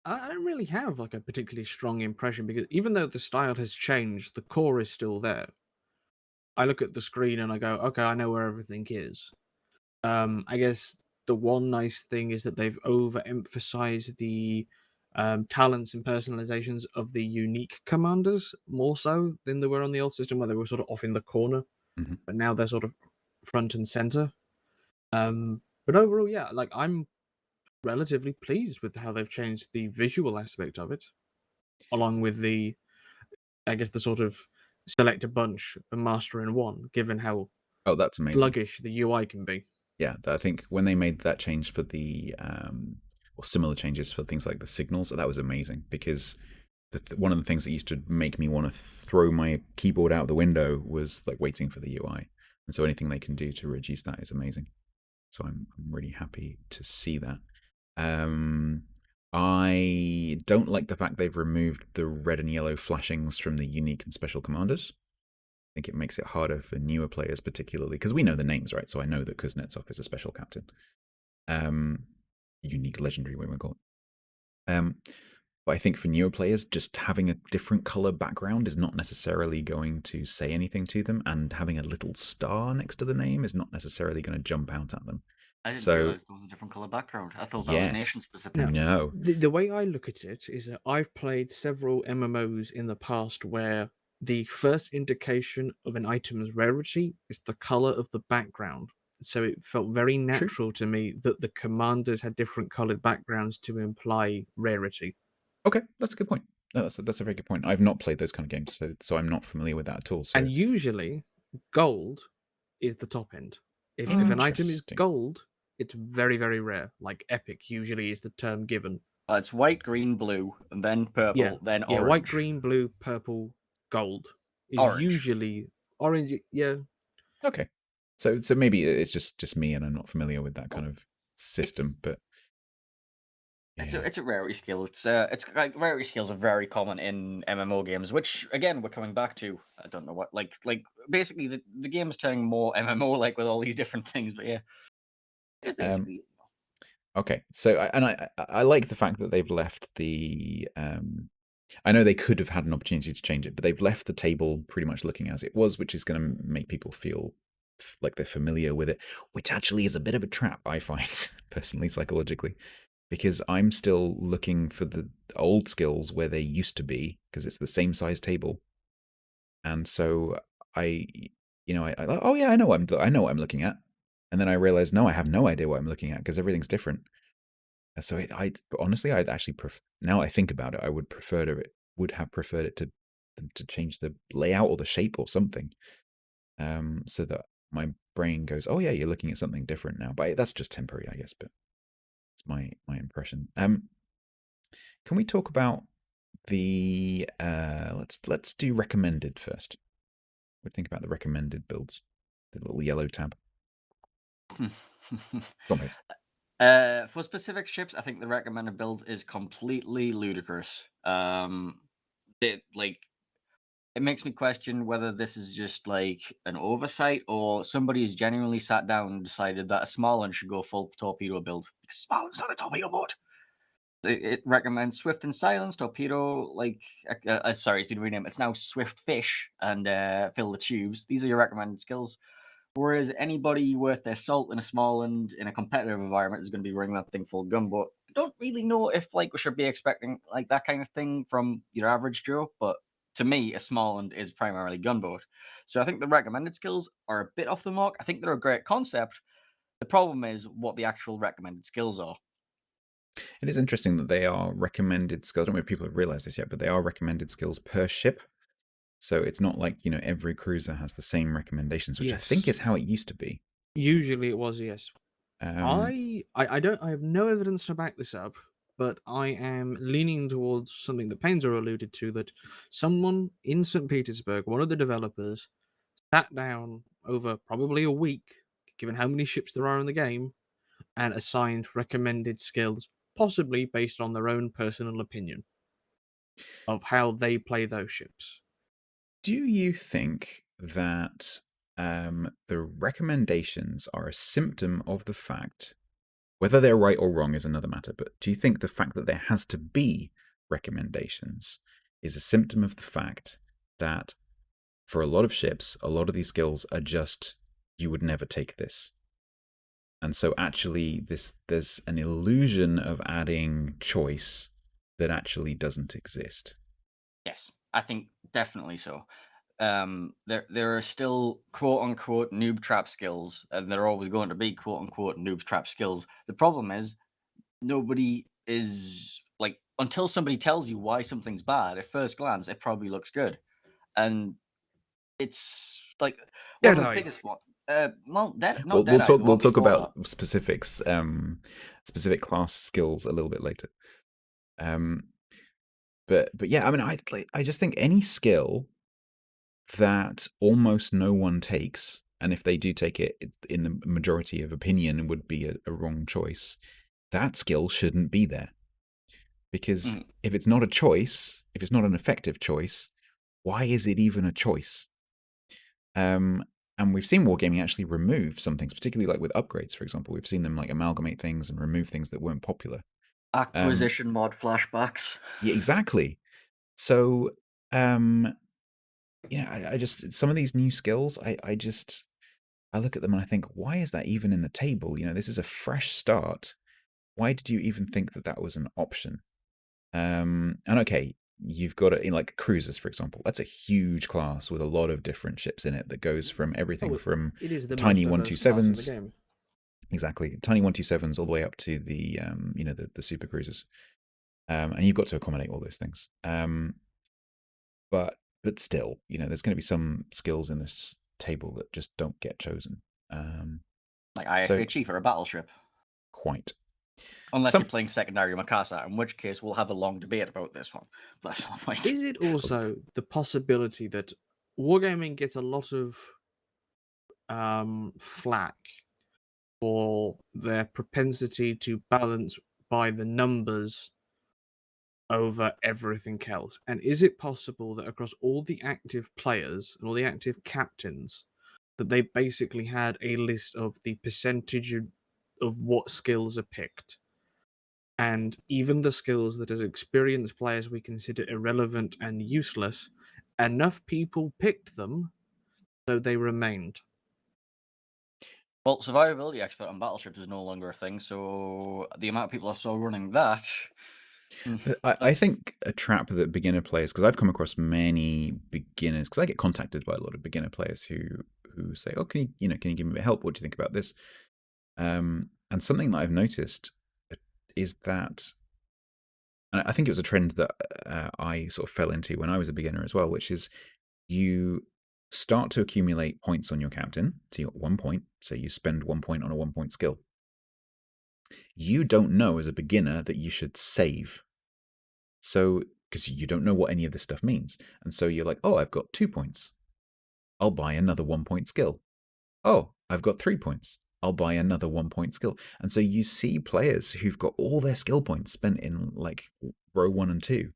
I don't really have like a particularly strong impression, because even though the style has changed, the core is still there. I look at the screen and I go, okay, I know where everything is. I guess the one nice thing is that they've overemphasized the talents and personalizations of the unique commanders more so than they were on the old system, where they were sort of off in the corner. Mm-hmm. But now they're sort of front and center. But overall, yeah, like I'm relatively pleased with how they've changed the visual aspect of it, along with the, I guess, the sort of select a bunch and master in one, given how Oh, that's amazing. sluggish the UI can be. Yeah, I think when they made that change for the or similar changes for things like the signals, that was amazing, because one of the things that used to make me want to throw my keyboard out the window was like waiting for the UI, and so anything they can do to reduce that is amazing. So I'm really happy to see that. I don't like the fact they've removed the red and yellow flashings from the unique and special commanders. I think it makes it harder for newer players, particularly because we know the names, right? So I know that Kuznetsov is a special captain, unique, legendary, we would call it. But I think for newer players, just having a different color background is not necessarily going to say anything to them, and having a little star next to the name is not necessarily going to jump out at them. I didn't So realize there was a different color background. I thought that was nation yes, specific. Now, no, the way I look at it is that I've played several MMOs in the past where the first indication of an item's rarity is the color of the background. So it felt very natural to me that the commanders had different colored backgrounds to imply rarity. okay, that's a good point. No, that's a very good point. I've not played those kind of games, so I'm not familiar with that at all. So And usually, gold is the top end. If an item is interesting. gold, it's very, very rare. Like epic usually is the term given. It's white, green, blue, and then purple, then Yeah, orange. white, green, blue, purple, gold is Orange. usually orange. Yeah, Okay, so maybe it's just me, and I'm not familiar with that kind of system. But yeah. It's a rarity skill. It's like rarity skills are very common in MMO games, which again we're coming back to. I don't know what like basically the game is turning more MMO like with all these different things, but yeah, it's basically. Okay, so I like the fact that they've left the. I know they could have had an opportunity to change it, but they've left the table pretty much looking as it was, which is going to make people feel like they're familiar with it, which actually is a bit of a trap, I find, personally, psychologically, because I'm still looking for the old skills where they used to be, because it's the same size table. And so I, oh yeah, I know what I'm looking at. And then I realize, no, I have no idea what I'm looking at because everything's different. So honestly, I'd actually now I think about it, I would have preferred it to change the layout or the shape or something, so that my brain goes, oh yeah, you're looking at something different now. But that's just temporary, I guess. But it's my impression. Can we talk about the let's do recommended first? What do you think about the recommended builds? The little yellow tab. For specific ships, I think the recommended build is completely ludicrous. It makes me question whether this is just like an oversight or somebody has genuinely sat down and decided that a small one should go full torpedo build. Because small one's not a torpedo boat. It recommends Swift and Silence, Torpedo, sorry, it's been renamed. It's now Swift Fish and Fill the Tubes. These are your recommended skills. Whereas anybody worth their salt in a small and in a competitive environment is going to be running that thing full gunboat. I don't really know if we should be expecting like that kind of thing from your average Joe, but to me, a small and is primarily gunboat. So I think the recommended skills are a bit off the mark. I think they're a great concept. The problem is what the actual recommended skills are. It is interesting that they are recommended skills. I don't know if people have realized this yet, but they are recommended skills per ship. So it's not like, every cruiser has the same recommendations, which I think is how it used to be. Usually it was, yes. I have no evidence to back this up, but I am leaning towards something that Painezor alluded to, that someone in St. Petersburg, one of the developers, sat down over probably a week, given how many ships there are in the game, and assigned recommended skills, possibly based on their own personal opinion of how they play those ships. Do you think that the recommendations are a symptom of the fact, whether they're right or wrong is another matter, but do you think the fact that there has to be recommendations is a symptom of the fact that for a lot of ships, a lot of these skills are just, you would never take this? And so actually there's an illusion of adding choice that actually doesn't exist. Yes, I think definitely so. there are still quote unquote noob trap skills, and there are always going to be quote unquote noob trap skills. The problem is nobody is like, until somebody tells you why something's bad, at first glance it probably looks good, and it's like one of the Deadeye. biggest one. Well, not We'll Deadeye, the one talk before about that. specifics, specific class skills a little bit later. But yeah, I mean, I just think any skill that almost no one takes, and if they do take it, it's in the majority of opinion would be a wrong choice. That skill shouldn't be there, because if it's not a choice, if it's not an effective choice, why is it even a choice? And we've seen wargaming actually remove some things, particularly like with upgrades, for example. We've seen them like amalgamate things and remove things that weren't popular. Acquisition mod flashbacks. Yeah, exactly. So, I just, some of these new skills, I look at them and I think, why is that even in the table? This is a fresh start. Why did you even think that that was an option? And okay, you've got it in like cruisers, for example. That's a huge class with a lot of different ships in it that goes from everything from It is the tiny most diverse class in the 127s, game. exactly, tiny 127s, all the way up to the the super cruisers, and you've got to accommodate all those things. But still, there's going to be some skills in this table that just don't get chosen. Like So IFA Chief or a battleship. quite. Unless you're playing secondary Mikasa, in which case we'll have a long debate about this one. That's not my... Is it also the possibility that wargaming gets a lot of flack for their propensity to balance by the numbers over everything else? And is it possible that across all the active players and all the active captains, that they basically had a list of the percentage of what skills are picked? And even the skills that as experienced players we consider irrelevant and useless, enough people picked them, so they remained. Well, survivability expert on battleships is no longer a thing, so the amount of people are still running that... I think a trap that beginner players, because I've come across many beginners, because I get contacted by a lot of beginner players who say, "Oh, can you give me a bit of help? What do you think about this?" And something that I've noticed is that, and I think it was a trend that I sort of fell into when I was a beginner as well, which is you start to accumulate points on your captain. So you got 1 point. So you spend 1 point on a 1 point skill. You don't know as a beginner that you should save. So, because you don't know what any of this stuff means. And so you're like, oh, I've got 2 points. I'll buy another 1 point skill. Oh, I've got 3 points. I'll buy another 1 point skill. And so you see players who've got all their skill points spent in like row 1 and 2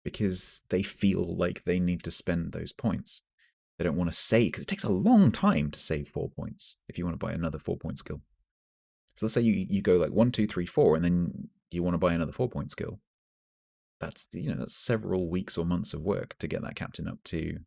because they feel like they need to spend those points. They don't want to save, because it takes a long time to save 4 points if you want to buy another 4 point skill. So let's say you go like 1, 2, 3, 4, and then you want to buy another 4 point skill. That's that's several weeks or months of work to get that captain up to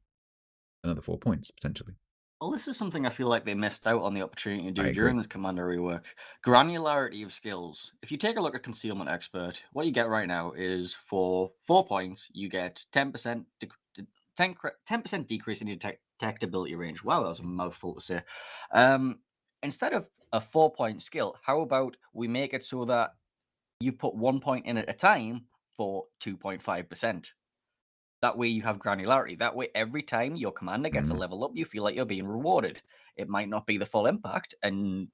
another 4 points potentially. Well, this is something I feel like they missed out on the opportunity to do during this Commander rework. Granularity of skills. If you take a look at Concealment Expert, what you get right now is for 4 points, you get 10% 10% decrease in your detectability range. Wow, that was a mouthful to say. Instead of a 4-point skill, how about we make it so that you put 1 point in at a time for 2.5%? That way you have granularity. That way, every time your commander gets a level up, you feel like you're being rewarded. It might not be the full impact, and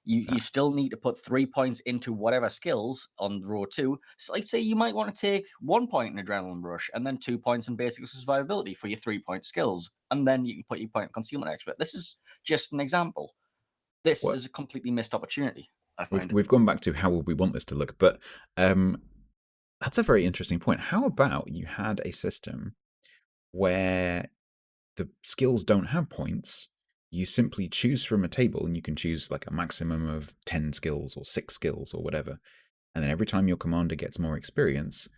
you still need to put 3 points into whatever skills on row 2. So, like, say you might want to take 1 point in Adrenaline Rush, and then 2 points in Basic Survivability for your 3-point skills, and then you can put your point in Concealment Expert. This is just an example. This is a completely missed opportunity, I find. We've gone back to how would we want this to look, but that's a very interesting point. How about you had a system where the skills don't have points? You simply choose from a table, and you can choose like a maximum of 10 skills or 6 skills or whatever. And then every time your commander gets more experience,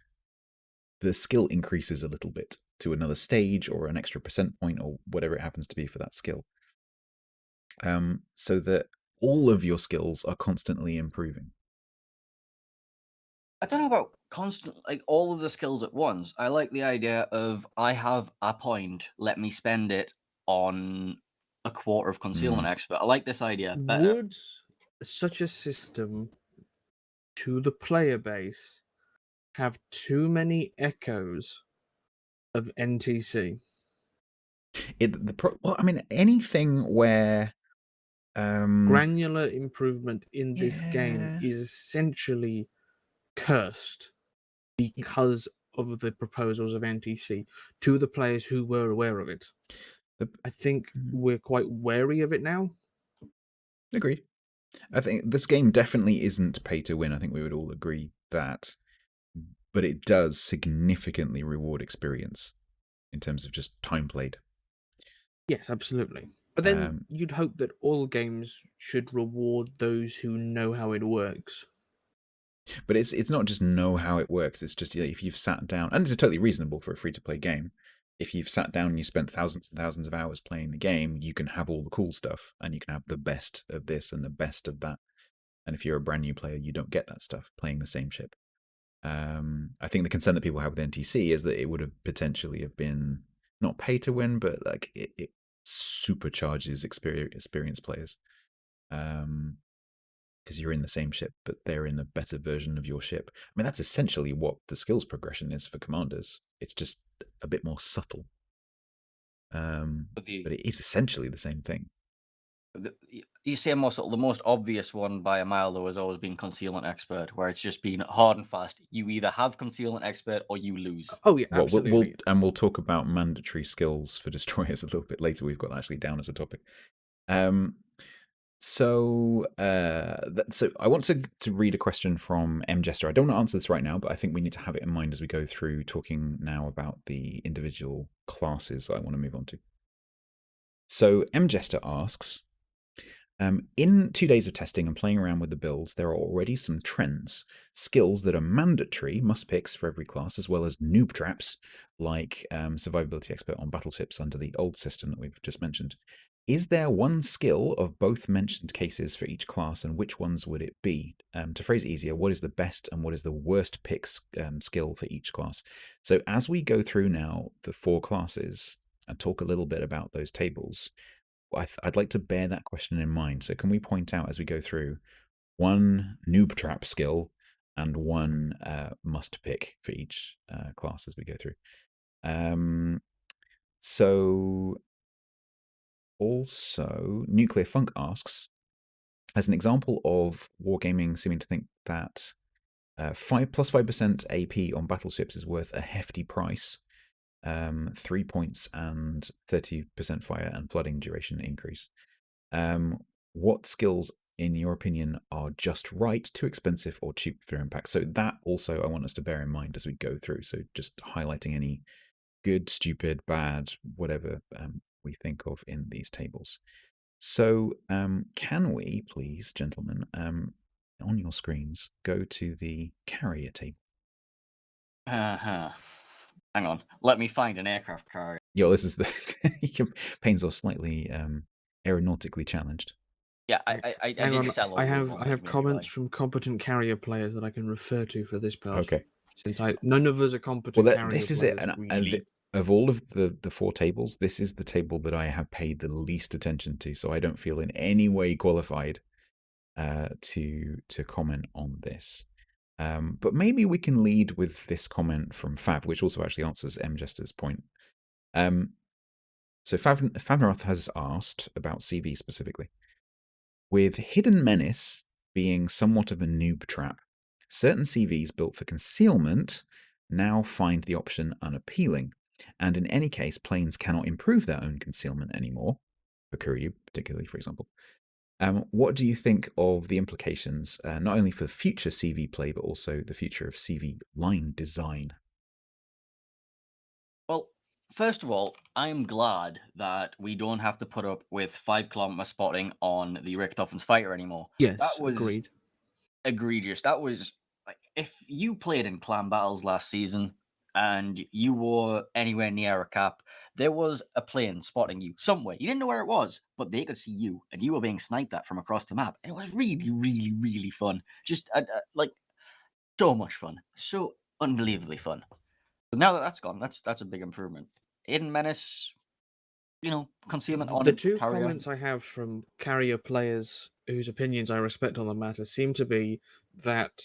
the skill increases a little bit to another stage or an extra percent point or whatever it happens to be for that skill. So that all of your skills are constantly improving. I don't know about constant, like all of the skills at once. I like the idea of I have a point, let me spend it on a quarter of concealment expert. I like this idea better. Would such a system to the player base have too many echoes of NTC? Well, I mean, anything where, Granular improvement in this game yeah, is essentially cursed because of the proposals of NTC to the players who were aware of it. the, I think we're quite wary of it now. agreed. I think this game definitely isn't pay to win. I think we would all agree that, but it does significantly reward experience in terms of just time played. Yes, absolutely. But then you'd hope that all games should reward those who know how it works. But it's not just know how it works. It's just, if you've sat down, and it's totally reasonable for a free to play game. If you've sat down and you spent thousands and thousands of hours playing the game, you can have all the cool stuff, and you can have the best of this and the best of that. And if you're a brand new player, you don't get that stuff playing the same ship. I think the concern that people have with NTC is that it would have potentially have been not pay to win, but like it supercharges experienced players. Because you're in the same ship, but they're in a better version of your ship. I mean, that's essentially what the skills progression is for commanders. It's just a bit more subtle. But it is essentially the same thing. You see, the most obvious one by a mile, though, has always been concealment expert, where it's just been hard and fast. You either have concealment expert or you lose. Oh yeah, Well, absolutely. we'll talk about mandatory skills for destroyers a little bit later. We've got that actually down as a topic. So I want to read a question from M Jester. I don't want to answer this right now, but I think we need to have it in mind as we go through talking now about the individual classes I want to move on to. So M Jester asks, in 2 days of testing and playing around with the builds, there are already some trends, skills that are mandatory must picks for every class, as well as noob traps like survivability expert on battleships under the old system that we've just mentioned. Is there one skill of both mentioned cases for each class, and which ones would it be? To phrase it easier, what is the best and what is the worst pick skill for each class? So as we go through now the 4 classes and talk a little bit about those tables, I'd like to bear that question in mind. So can we point out as we go through one noob trap skill and one must pick for each class as we go through? So also, Nuclear Funk asks, as an example of wargaming seeming to think that 5% AP on battleships is worth a hefty price, 3 points and 30% fire and flooding duration increase. What skills, in your opinion, are just right, too expensive, or cheap for impact? So that also I want us to bear in mind as we go through. So just highlighting any good, stupid, bad, whatever we think of in these tables. So can we, please, gentlemen, on your screens, go to the carrier table? Hang on. Let me find an aircraft carrier. Yo, this is the Painezor slightly aeronautically challenged. Yeah, I did sell. I have comments from competent carrier players that I can refer to for this part. Okay. Since none of us are competent carrier this is players. it. Really. Of all of the 4 tables, this is the table that I have paid the least attention to, so I don't feel in any way qualified to comment on this. But maybe we can lead with this comment from Fav, which also actually answers M Jester's point. So Favnaroth has asked about CV specifically. With Hidden Menace being somewhat of a noob trap, certain CVs built for concealment now find the option unappealing, and in any case, planes cannot improve their own concealment anymore, for Kuryu particularly, for example. What do you think of the implications, not only for future CV play, but also the future of CV line design? Well, first of all, I'm glad that we don't have to put up with 5-kilometer spotting on the Richthofen's fighter anymore. Yes, that was agreed. Egregious. That was like, if you played in clan battles last season and you were anywhere near a cap, there was a plane spotting you somewhere. You didn't know where it was, but they could see you, and you were being sniped at from across the map. And it was really, really, really fun. Just like so much fun, so unbelievably fun. But now that that's gone, that's a big improvement. Aiden Menace, concealment The on two carrier. comments I have from carrier players whose opinions I respect on the matter seem to be that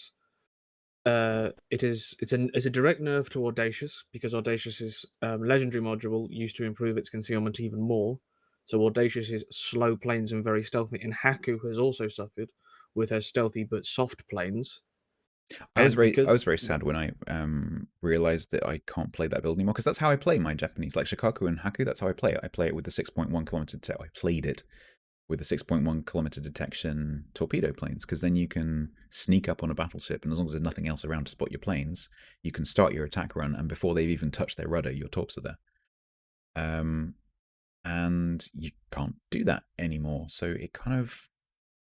it's a direct nerf to Audacious, because Audacious's legendary module used to improve its concealment even more. So Audacious is slow planes and very stealthy, and Haku has also suffered with her stealthy but soft planes. I was And because very sad when I realized that I can't play that build anymore, because that's how I play my Japanese, like Shikaku and Haku. That's how I play it. I play it with the 6.1 kilometer. I played it with the 6.1 kilometer detection torpedo planes, because then you can sneak up on a battleship, and as long as there's nothing else around to spot your planes, you can start your attack run, and before they've even touched their rudder, your torps are there. And you can't do that anymore, so it kind of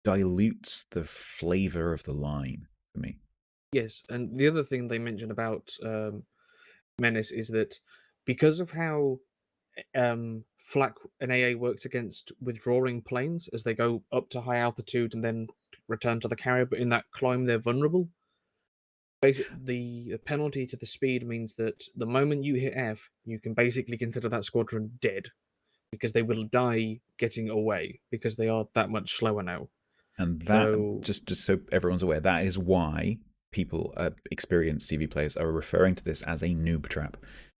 dilutes the flavor of the line for me. yes, and the other thing they mentioned about Menace is that because of how flak an AA works against withdrawing planes as they go up to high altitude and then return to the carrier, but in that climb they're vulnerable. Basically, the penalty to the speed means that the moment you hit F, you can basically consider that squadron dead, because they will die getting away because they are that much slower now. And that, So just so everyone's aware, that is why people, experienced TV players, are referring to this as a noob trap.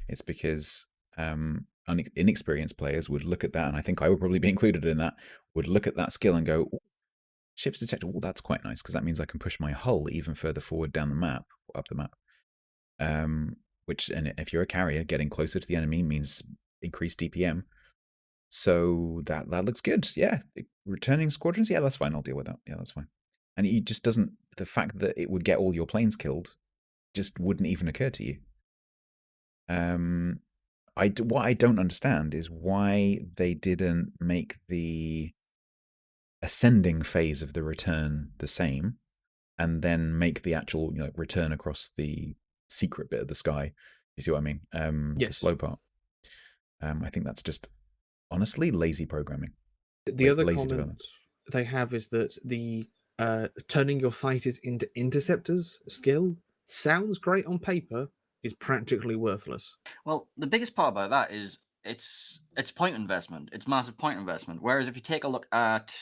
It's because inexperienced players would look at that, and I think I would probably be included in that, would look at that skill and go, ships detected, oh, that's quite nice, because that means I can push my hull even further forward down the map, or up the map. Which, and if you're a carrier, getting closer to the enemy means increased DPM. So that looks good. Yeah, returning squadrons. Yeah, that's fine. I'll deal with that. Yeah, that's fine. And it just doesn't. The fact that it would get all your planes killed just wouldn't even occur to you. What I don't understand is why they didn't make the ascending phase of the return the same, and then make the actual return across the secret bit of the sky. You see what I mean? The yes, slow part. I think that's just honestly lazy programming. the other Lazy comment development. they have is that the turning your fighters into interceptors skill sounds great on paper, is practically worthless. Well, the biggest part about that is it's point investment. It's massive point investment. Whereas if you take a look at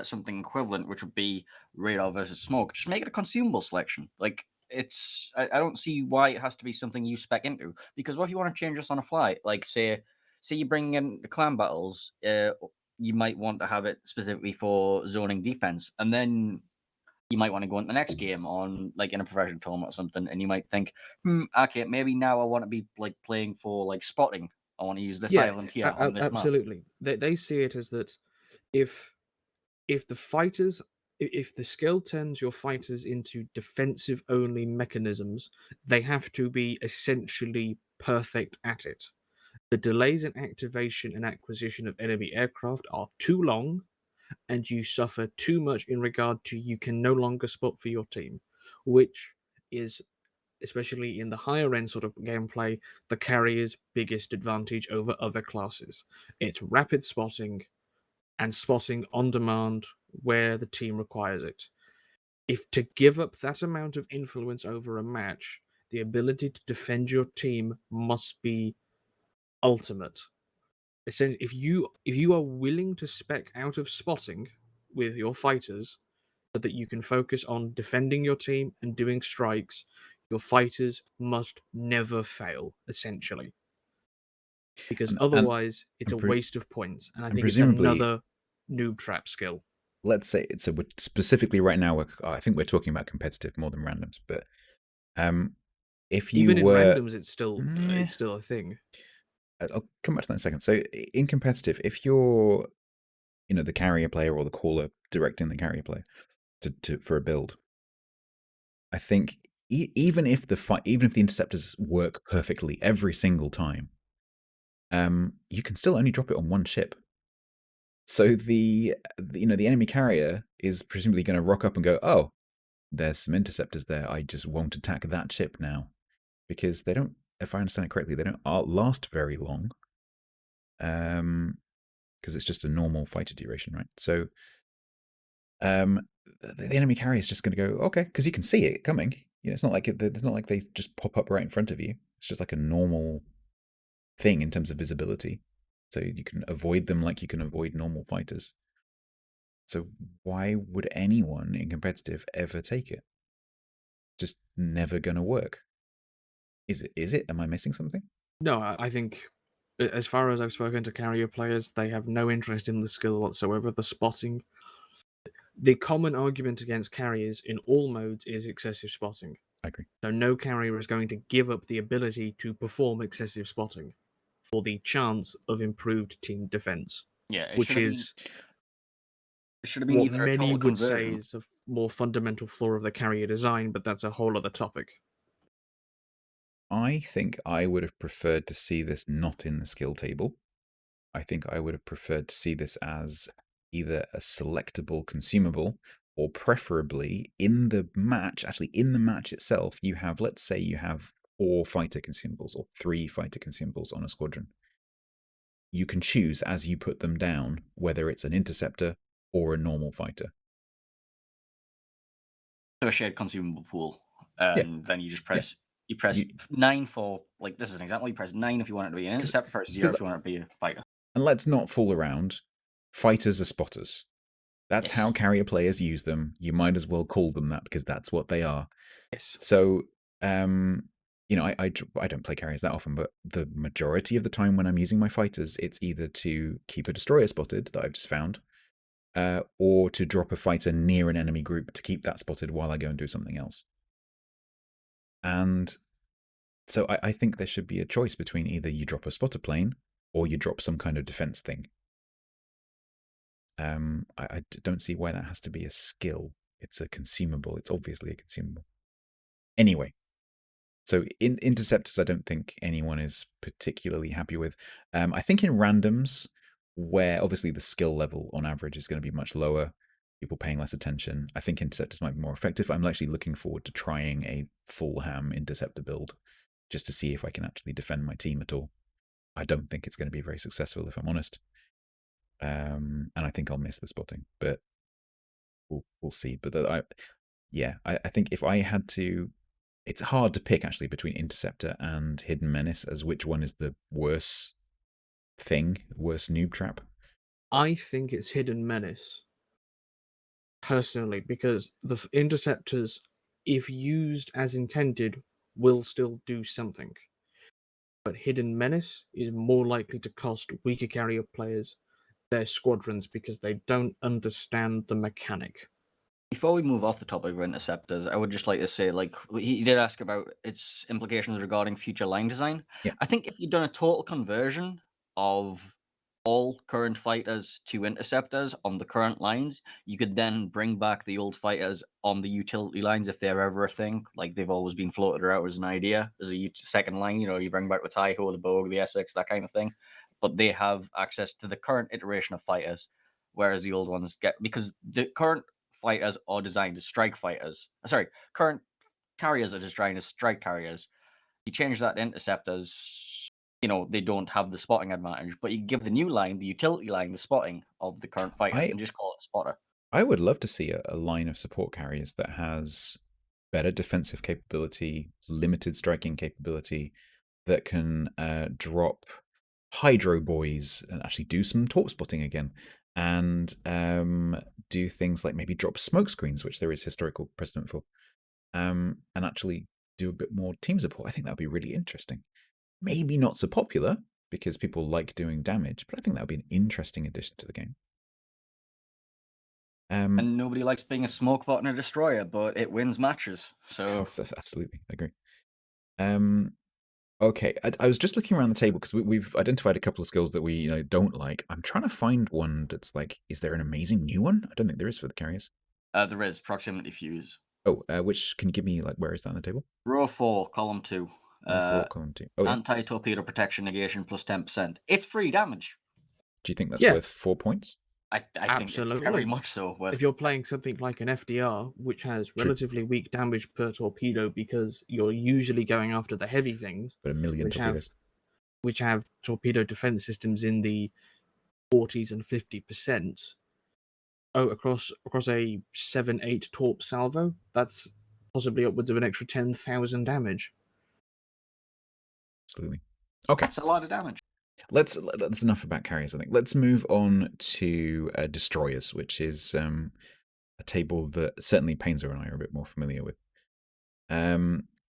something equivalent, which would be radar versus smoke, just make it a consumable selection. Like I don't see why it has to be something you spec into. Because what if you want to change this on a fly? Like say you bring in the clan battles, you might want to have it specifically for zoning defense, and then you might want to go into the next game on like in a professional tournament or something, and you might think, okay, maybe now I want to be like playing for like spotting. I want to use this Yeah, island here on this map. absolutely. They see it as that if the fighters, if the skill turns your fighters into defensive only mechanisms, they have to be essentially perfect at it. The delays in activation and acquisition of enemy aircraft are too long, and you suffer too much in regard to you can no longer spot for your team, which is, especially in the higher end sort of gameplay, the carrier's biggest advantage over other classes. It's rapid spotting and spotting on demand where the team requires it. If to give up that amount of influence over a match, the ability to defend your team must be ultimate. Essentially, if you are willing to spec out of spotting with your fighters so that you can focus on defending your team and doing strikes, your fighters must never fail, essentially. Because And otherwise, it's a and, pre- waste of points. And I and think it's presumably, another noob trap skill. let's say, so we're specifically right now, I think we're talking about competitive more than randoms, but if you Even in were, randoms, eh, it's still a thing. I'll come back to that in a second. So in competitive, if you're the carrier player or the caller directing the carrier player for a build, I think even if the interceptors work perfectly every single time, you can still only drop it on one ship. So the enemy carrier is presumably going to rock up and go, oh, there's some interceptors there. I just won't attack that ship now, because they don't. If I understand it correctly, they don't last very long. Because it's just a normal fighter duration, right? So, the enemy carrier is just going to go, okay, because you can see it coming. it's not like it's not like they just pop up right in front of you. It's just like a normal thing in terms of visibility. So you can avoid them like you can avoid normal fighters. So why would anyone in competitive ever take it? Just never gonna work. Is it? Is it? Am I missing something? No, I think, as far as I've spoken to carrier players, they have no interest in the skill whatsoever. The spotting. The common argument against carriers in all modes is excessive spotting. I agree. So no carrier is going to give up the ability to perform excessive spotting for the chance of improved team defense, Yeah, it which should have been. is It should have been what either a many total would say conversion. is a more fundamental flaw of the carrier design, but that's a whole other topic. I think I would have preferred to see this not in the skill table. I think I would have preferred to see this as either a selectable consumable or preferably in the match, actually in the match itself, you have, let's say you have 4 fighter consumables or 3 fighter consumables on a squadron. You can choose as you put them down whether it's an interceptor or a normal fighter. So a shared consumable pool, Yeah. and then you just press. You press You- 9 for, like, this is an example. You press 9 if you want it to be an interceptor. Press 0 if you want it to be a fighter. And let's not fool around. Fighters are spotters. That's Yes. how carrier players use them. You might as well call them that because that's what they are. Yes. So, I don't play carriers that often, but the majority of the time when I'm using my fighters, it's either to keep a destroyer spotted that I've just found, or to drop a fighter near an enemy group to keep that spotted while I go and do something else. And so I think there should be a choice between either you drop a spotter plane or you drop some kind of defense thing. I don't see why that has to be a skill. It's a consumable. It's obviously a consumable. Anyway, so in interceptors, I don't think anyone is particularly happy with. I think in randoms, where obviously the skill level on average is going to be much lower, people paying less attention, I think interceptors might be more effective. I'm actually looking forward to trying a full ham interceptor build just to see if I can actually defend my team at all. I don't think it's going to be very successful, if I'm honest. And I think I'll miss the spotting, but we'll see. But I think if I had to, it's hard to pick actually between Interceptor and Hidden Menace as which one is the worse thing, worse noob trap. I think it's Hidden Menace, personally, because the interceptors, if used as intended, will still do something. But Hidden Menace is more likely to cost weaker carrier players their squadrons because they don't understand the mechanic. Before we move off the topic of interceptors, I would just like to say, like, he did ask about its implications regarding future line design. Yeah. I think if you'd done a total conversion of all current fighters to interceptors on the current lines, you could then bring back the old fighters on the utility lines if they're ever a thing. Like, they've always been floated out as an idea as a second line. You bring back the Taiho, the Bogue, the Essex, that kind of thing. But they have access to the current iteration of fighters, whereas the old ones get, because the current fighters are designed as strike fighters. Sorry, current carriers are designed as strike carriers. You change that to interceptors, they don't have the spotting advantage, but you give the new line, the utility line, the spotting of the current fighters and just call it spotter. I would love to see a line of support carriers that has better defensive capability, limited striking capability, that can drop Hydro Boys and actually do some torp spotting again, and do things like maybe drop smoke screens, which there is historical precedent for, and actually do a bit more team support. I think that would be really interesting. Maybe not so popular because people like doing damage, but I think that would be an interesting addition to the game. And nobody likes being a smoke bot and a destroyer, but it wins matches. So Absolutely, I agree. Okay, I was just looking around the table because we've identified a couple of skills that we don't like. I'm trying to find one that's like, is there an amazing new one? I don't think there is for the carriers. there is proximity fuse. Oh, which can you give me, like, where is that on the table? Row 4, column 2. Row 4, column 2. Oh, yeah. Anti-torpedo protection negation plus 10%. It's free damage. Do you think that's Yeah. worth 4 points? I think it's very Absolutely. much so. If you're playing something like an FDR, which has True. relatively weak damage per torpedo because you're usually going after the heavy things, But 1 million torpedoes. which have torpedo defense systems in the 40s and 50%. Oh, across a 7-8 torp salvo, that's possibly upwards of an extra 10,000 damage. Absolutely. Okay. That's a lot of damage. That's enough about carriers, I think. Let's move on to destroyers, which is a table that certainly Painezor and I are a bit more familiar with.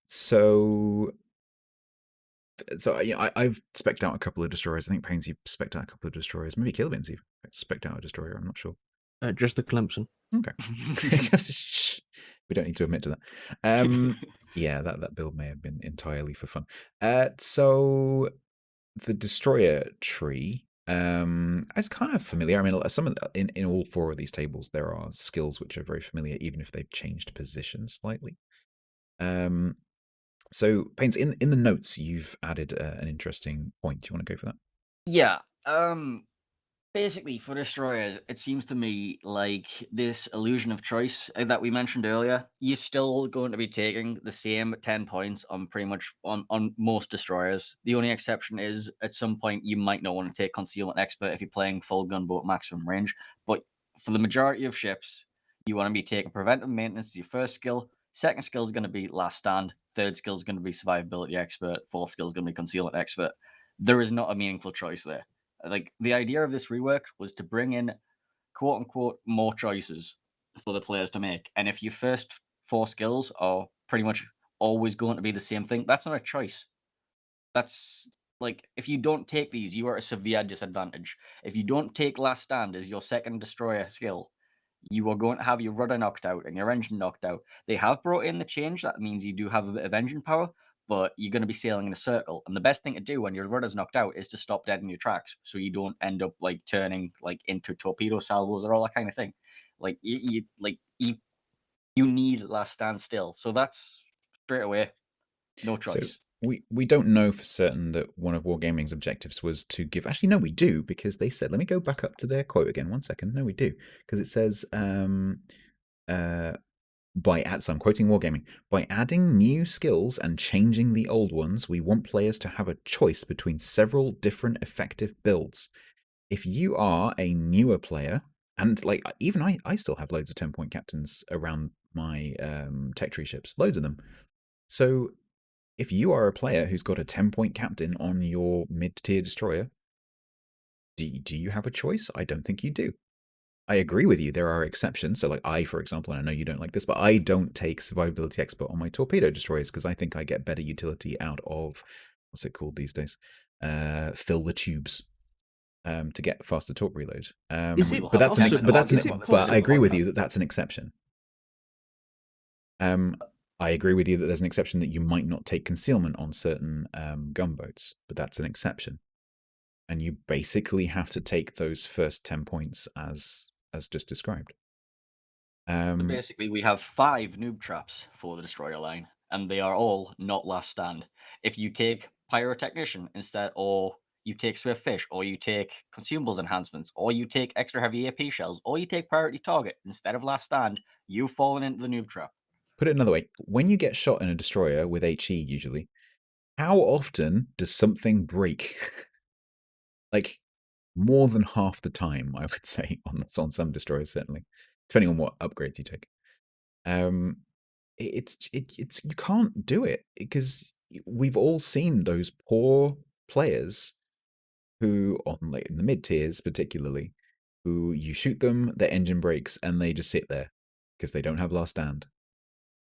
So I've spec'd out a couple of destroyers. I think Pains, you've spec'd out a couple of destroyers. Maybe Killbins, you've spec'd out a destroyer. I'm not sure. Just the Clemson. Okay. We don't need to admit to that. Yeah, that build may have been entirely for fun. So the destroyer tree is kind of familiar. I mean, some of in all four of these tables, there are skills which are very familiar, even if they've changed position slightly. So, Pains, in the notes, you've added an interesting point. Do you want to go for that? Yeah. Basically, for destroyers, it seems to me like this illusion of choice that we mentioned earlier. You're still going to be taking the same 10 points on pretty much on most destroyers. The only exception is at some point you might not want to take Concealment Expert if you're playing full gunboat maximum range. But for the majority of ships, you want to be taking Preventive Maintenance as your first skill. Second skill is going to be Last Stand. Third skill is going to be Survivability Expert. Fourth skill is going to be Concealment Expert. There is not a meaningful choice there. Like, the idea of this rework was to bring in quote unquote more choices for the players to make. And if your first four skills are pretty much always going to be the same thing, that's not a choice. That's like, if you don't take these, you are at a severe disadvantage. If you don't take Last Stand as your second destroyer skill, you are going to have your rudder knocked out and your engine knocked out. They have brought in the change. That means you do have a bit of engine power, but you're going to be sailing in a circle. And the best thing to do when your rudder's knocked out is to stop dead in your tracks, so you don't end up like turning like into torpedo salvos or all that kind of thing. Like you need Last Stand still. So that's straight away no choice. So we don't know for certain that one of Wargaming's objectives was to give. Actually, no, we do, because they said. Let me go back up to their quote again. 1 second. No, we do, because it says. So I'm quoting Wargaming, by adding new skills and changing the old ones, we want players to have a choice between several different effective builds. If you are a newer player, and like even I still have loads of 10-point captains around my tech tree ships, loads of them. So if you are a player who's got a 10-point captain on your mid-tier destroyer, do you have a choice? I don't think you do. I agree with you. There are exceptions. So, like I, for example, and I know you don't like this, but I don't take Survivability Expert on my torpedo destroyers because I think I get better utility out of, what's it called these days? Fill the tubes to get faster torp reload. But I agree with you that that's an exception. I agree with you that there's an exception that you might not take concealment on certain gunboats, but that's an exception. And you basically have to take those first 10 points as just described. So basically, we have 5 noob traps for the destroyer line, and they are all not Last Stand. If you take Pyrotechnician instead, or you take Swift Fish, or you take Consumables Enhancements, or you take Extra Heavy AP Shells, or you take Priority Target instead of Last Stand, you've fallen into the noob trap. Put it another way, when you get shot in a destroyer with HE usually, how often does something break? Like, more than half the time, I would say, on some destroyers, certainly, depending on what upgrades you take. It's you can't do it because we've all seen those poor players who, on like in the mid tiers particularly, who you shoot them, their engine breaks, and they just sit there because they don't have Last Stand.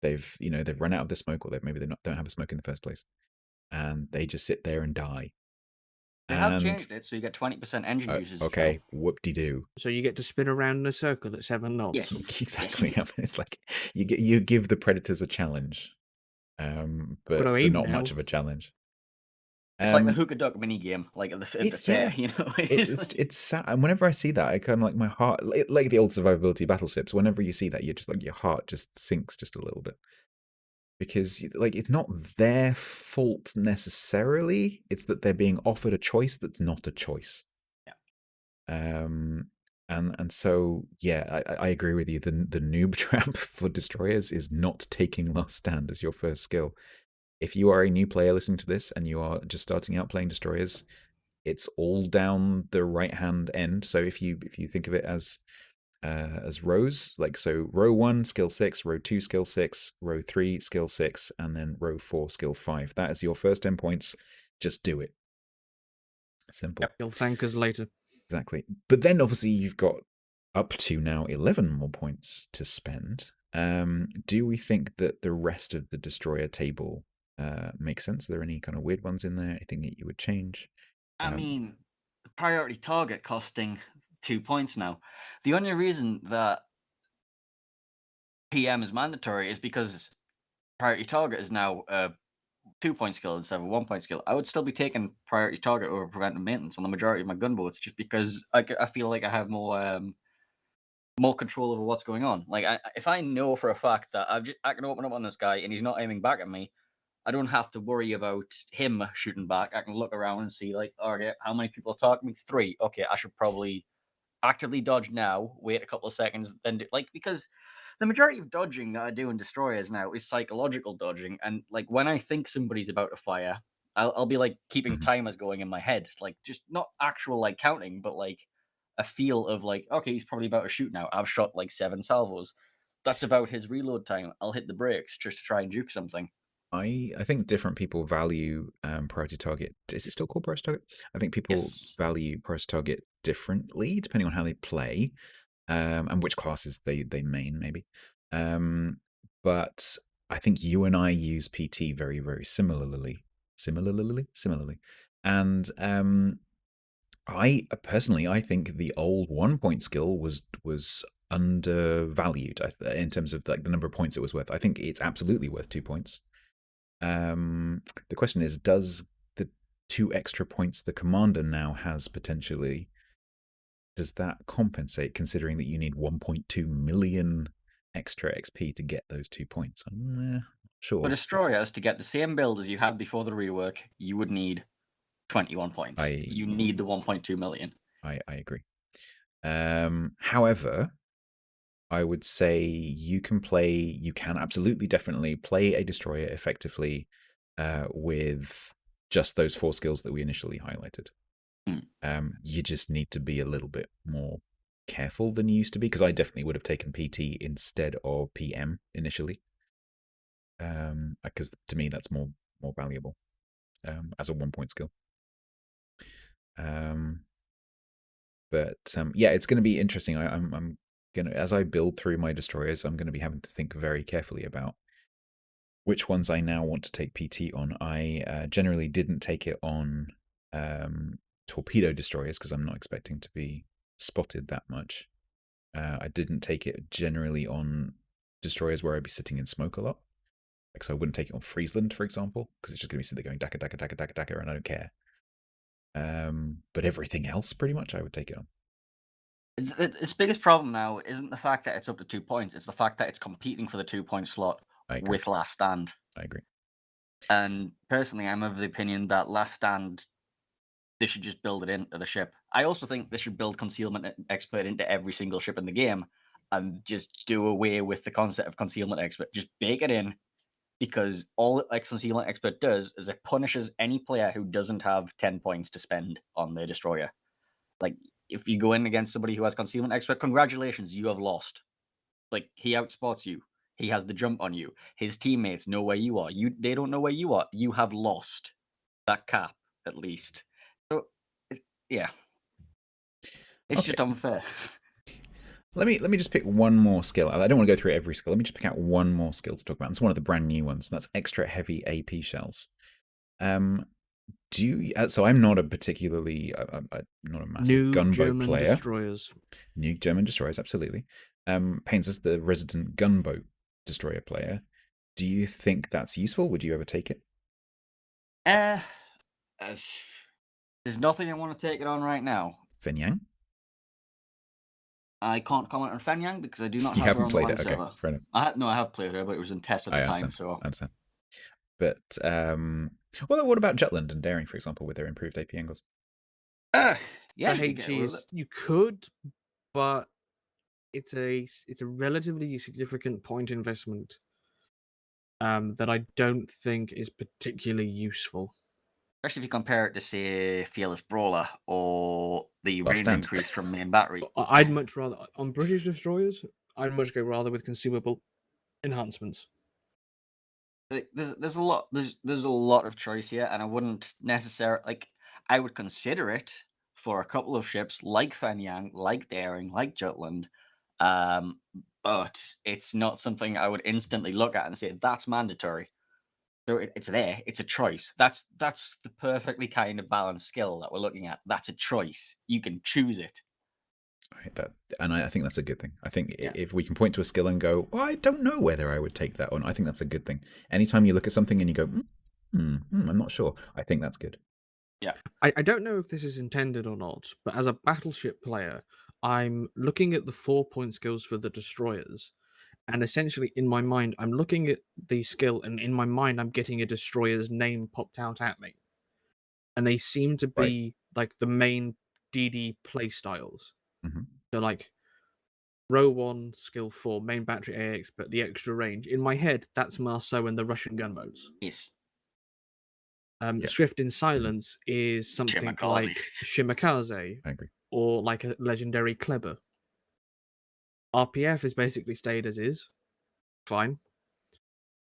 They've run out of the smoke, or maybe they don't have a smoke in the first place, and they just sit there and die. They have changed it, so you get 20% engine usage. Okay, whoop-de-doo. So you get to spin around in a circle at 7 knots. Yes, exactly. I mean, it's like you give the predators a challenge, but not much of a challenge. It's like the hookah duck mini game, like at the fair, you know. It's sad. And whenever I see that, I kind of like my heart, like the old survivability battleships. Whenever you see that, you're just like your heart just sinks just a little bit. Because like it's not their fault necessarily. It's that they're being offered a choice that's not a choice. Yeah. And so yeah, I agree with you. The noob trap for destroyers is not taking Last Stand as your first skill. If you are a new player listening to this and you are just starting out playing destroyers, it's all down the right hand end. So if you think of it as as rows. Like, so row 1, skill 6, row 2, skill 6, row 3, skill 6, and then row 4, skill 5. That is your first 10 points. Just do it. Simple. You'll thank us later. Exactly. But then obviously you've got up to now 11 more points to spend. Do we think that the rest of the destroyer table makes sense? Are there any kind of weird ones in there? Anything that you would change? I mean, priority target costing 2 points now. The only reason that PM is mandatory is because priority target is now a 2-point skill instead of a 1-point skill. I would still be taking priority target over preventive maintenance on the majority of my gunboats, just because I feel like I have more control over what's going on. Like, if I know for a fact that I can open up on this guy and he's not aiming back at me, I don't have to worry about him shooting back. I can look around and see, like, okay, how many people are targeting me? 3. Okay, I should probably actively dodge now, wait a couple of seconds, then do, like, because the majority of dodging that I do in destroyers now is psychological dodging, and like when I think somebody's about to fire, I'll be like keeping timers going in my head, like just not actual like counting, but like a feel of like, okay, he's probably about to shoot now. I've shot like 7 salvos. That's about his reload time. I'll hit the brakes just to try and juke something. I think different people value priority target. Is it still called priority target? I think people Yes. value priority target differently depending on how they play and which classes they main maybe. But I think you and I use PT very, very similarly. And I personally, I think the old 1-point skill was undervalued in terms of like the number of points it was worth. I think it's absolutely worth 2 points. The question is, does the 2 extra points the commander now has potentially, does that compensate, considering that you need 1.2 million extra XP to get those 2 points? I'm not sure. For destroyers, to get the same build as you had before the rework, you would need 21 points. You need the 1.2 million. I agree. However, I would say you can absolutely definitely play a destroyer effectively with just those 4 skills that we initially highlighted. You just need to be a little bit more careful than you used to be, because I definitely would have taken PT instead of PM initially, because to me that's more valuable as a 1-point skill. But yeah, it's going to be interesting. I'm gonna, as I build through my destroyers, I'm going to be having to think very carefully about which ones I now want to take PT on. I generally didn't take it on torpedo destroyers because I'm not expecting to be spotted that much. I didn't take it generally on destroyers where I'd be sitting in smoke a lot. Like, so I wouldn't take it on Friesland, for example, because it's just going to be sitting there going daka, daka, daka, daka, daka, and I don't care. But everything else, pretty much, I would take it on. Its biggest problem now isn't the fact that it's up to 2 points. It's the fact that it's competing for the 2-point slot with Last Stand. I agree. And personally, I'm of the opinion that Last Stand, they should just build it into the ship. I also think they should build Concealment Expert into every single ship in the game and just do away with the concept of Concealment Expert. Just bake it in, because all Concealment Expert does is it punishes any player who doesn't have 10 points to spend on their destroyer. Like, if you go in against somebody who has Concealment Expert, congratulations, you have lost. Like, he outspots you. He has the jump on you. His teammates know where you are. They don't know where you are. You have lost that cap, at least. So, yeah. It's just unfair. Let me just pick one more skill. I don't want to go through every skill. Let me just pick out one more skill to talk about. It's one of the brand new ones. That's extra heavy AP shells. So I'm not a particularly not a massive New gunboat German player. destroyers. New German destroyers, absolutely. Paints as the resident gunboat destroyer player. Do you think that's useful? Would you ever take it? There's nothing I want to take it on right now. Fenyang? I can't comment on Fenyang because I do not You have her haven't on the played live it. Okay, server. fair enough. I have played her, but it was in test at the time. So I understand. But well, what about Jutland and Daring, for example, with their improved AP angles? yeah, The HEs, you could, but it's a relatively significant point investment that I don't think is particularly useful. Especially if you compare it to, say, Fearless Brawler or the Well, range stand. increase from main battery. I'd much rather on British destroyers. I'd much go rather with consumable enhancements. There's a lot of choice here, and I wouldn't necessarily I would consider it for a couple of ships like Fenyang, like Daring, like Jutland, but it's not something I would instantly look at and say that's mandatory. So it's there. It's a choice. That's the perfectly kind of balanced skill that we're looking at. That's a choice. You can choose it. Right, I think that's a good thing. I think Yeah. if we can point to a skill and go, well, I don't know whether I would take that on, I think that's a good thing. Anytime you look at something and you go, I'm not sure, I think that's good. Yeah. I don't know if this is intended or not, but as a battleship player, I'm looking at the 4-point skills for the destroyers, and essentially in my mind, I'm looking at the skill, and in my mind, I'm getting a destroyer's name popped out at me, and they seem to Right. be like the main DD play styles. Mm-hmm. So like row 1, skill 4, main battery AX, but the extra range. In my head, that's Marceau and the Russian gunboats. Yes. Yeah. Swift in Silence is something Shimakaze. like Shimakaze I agree. or like a legendary Kleber. RPF is basically stayed as is. Fine.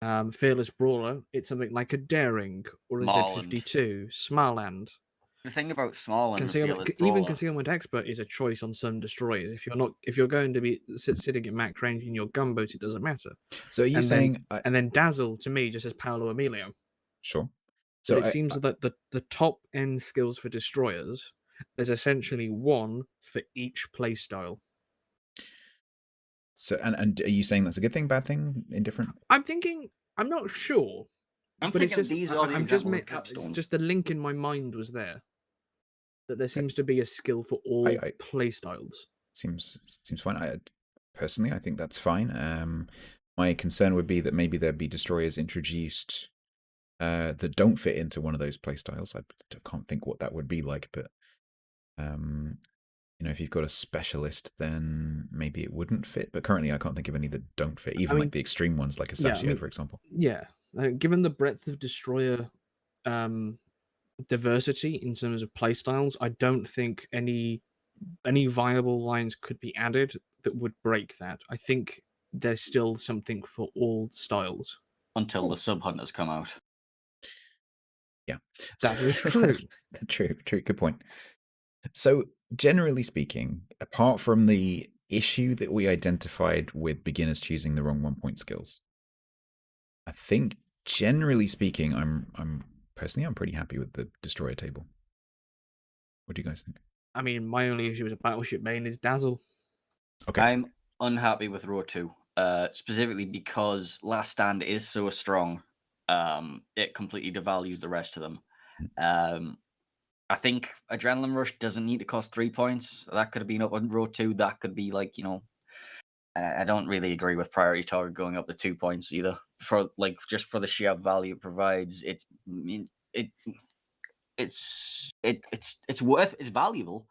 Fearless Brawler, it's something like a Daring or a Smalland. Z52, Smarland. The thing about Smalland with Concealment, Fearless even Brawler, Concealment Expert is a choice on some destroyers. If you're going to be sitting at max range in your gunboat, it doesn't matter. So are you And saying... then Dazzle to me just says Paolo Emilio. Sure. But So it seems that the top end skills for destroyers, there's essentially one for each playstyle. So and are you saying that's a good thing, bad thing, indifferent? I'm not sure, I'm but it's thinking just these are the I'm just examples of capstones. just the link in my mind was there that there seems to be a skill for all playstyles. Seems fine. Personally, I think that's fine. My concern would be that maybe there'd be destroyers introduced that don't fit into one of those playstyles. I can't think what that would be like, but if you've got a specialist, then maybe it wouldn't fit. But currently, I can't think of any that don't fit, even like the extreme ones, like a Satya, for example. Yeah, given the breadth of destroyer diversity in terms of playstyles, I don't think any viable lines could be added that would break that. I think there's still something for all styles. Until the sub-hunters come out. Yeah. That is true. True. Good point. So, generally speaking, apart from the issue that we identified with beginners choosing the wrong 1-point skills, I think generally speaking, I'm pretty happy with the destroyer table. What do you guys think? I mean, my only issue as a battleship main is Dazzle. Okay. I'm unhappy with row 2, specifically because Last Stand is so strong. It completely devalues the rest of them. I think Adrenaline Rush doesn't need to cost 3 points. That could have been up on row 2. That could be like, I don't really agree with Priority Target going up to 2 points either. For just for the sheer value it provides, it's valuable,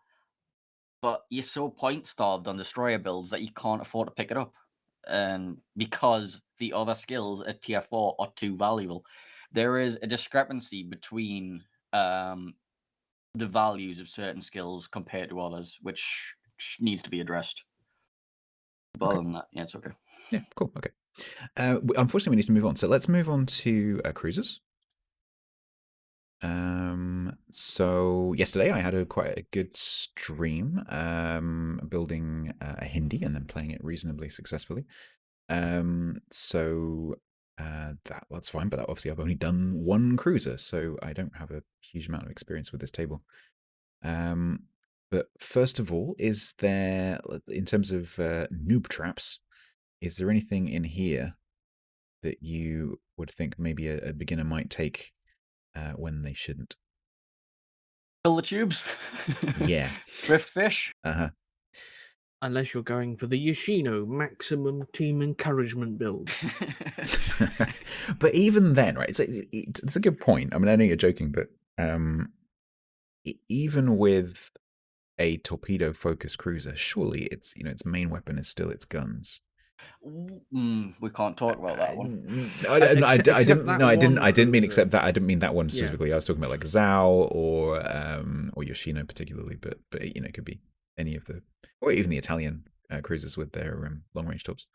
but you're so point starved on destroyer builds that you can't afford to pick it up. And because the other skills at tier 4 are too valuable, there is a discrepancy between the values of certain skills compared to others, which needs to be addressed. But other than that, yeah, it's okay. Yeah, cool. Okay. Unfortunately, we need to move on. So let's move on to cruisers. So yesterday I had quite a good stream building a Hindi and then playing it reasonably successfully. So that's fine, but obviously I've only done one cruiser, so I don't have a huge amount of experience with this table. But first of all, is there, in terms of noob traps, is there anything in here that you would think maybe a beginner might take when they shouldn't? Fill the tubes. Yeah. Swift fish. Uh-huh. Unless you're going for the Yoshino maximum team encouragement build. But even then, right, it's a good point. I mean, I know you're joking, but even with a torpedo-focused cruiser, surely its main weapon is still its guns. We can't talk about that one. I Except didn't. that No, I didn't. one I didn't mean cruiser. except that. I didn't mean that one Yeah. specifically. I was talking about like Zhao or Yoshino particularly, but it could be any of the, or even the Italian cruisers with their long range tops.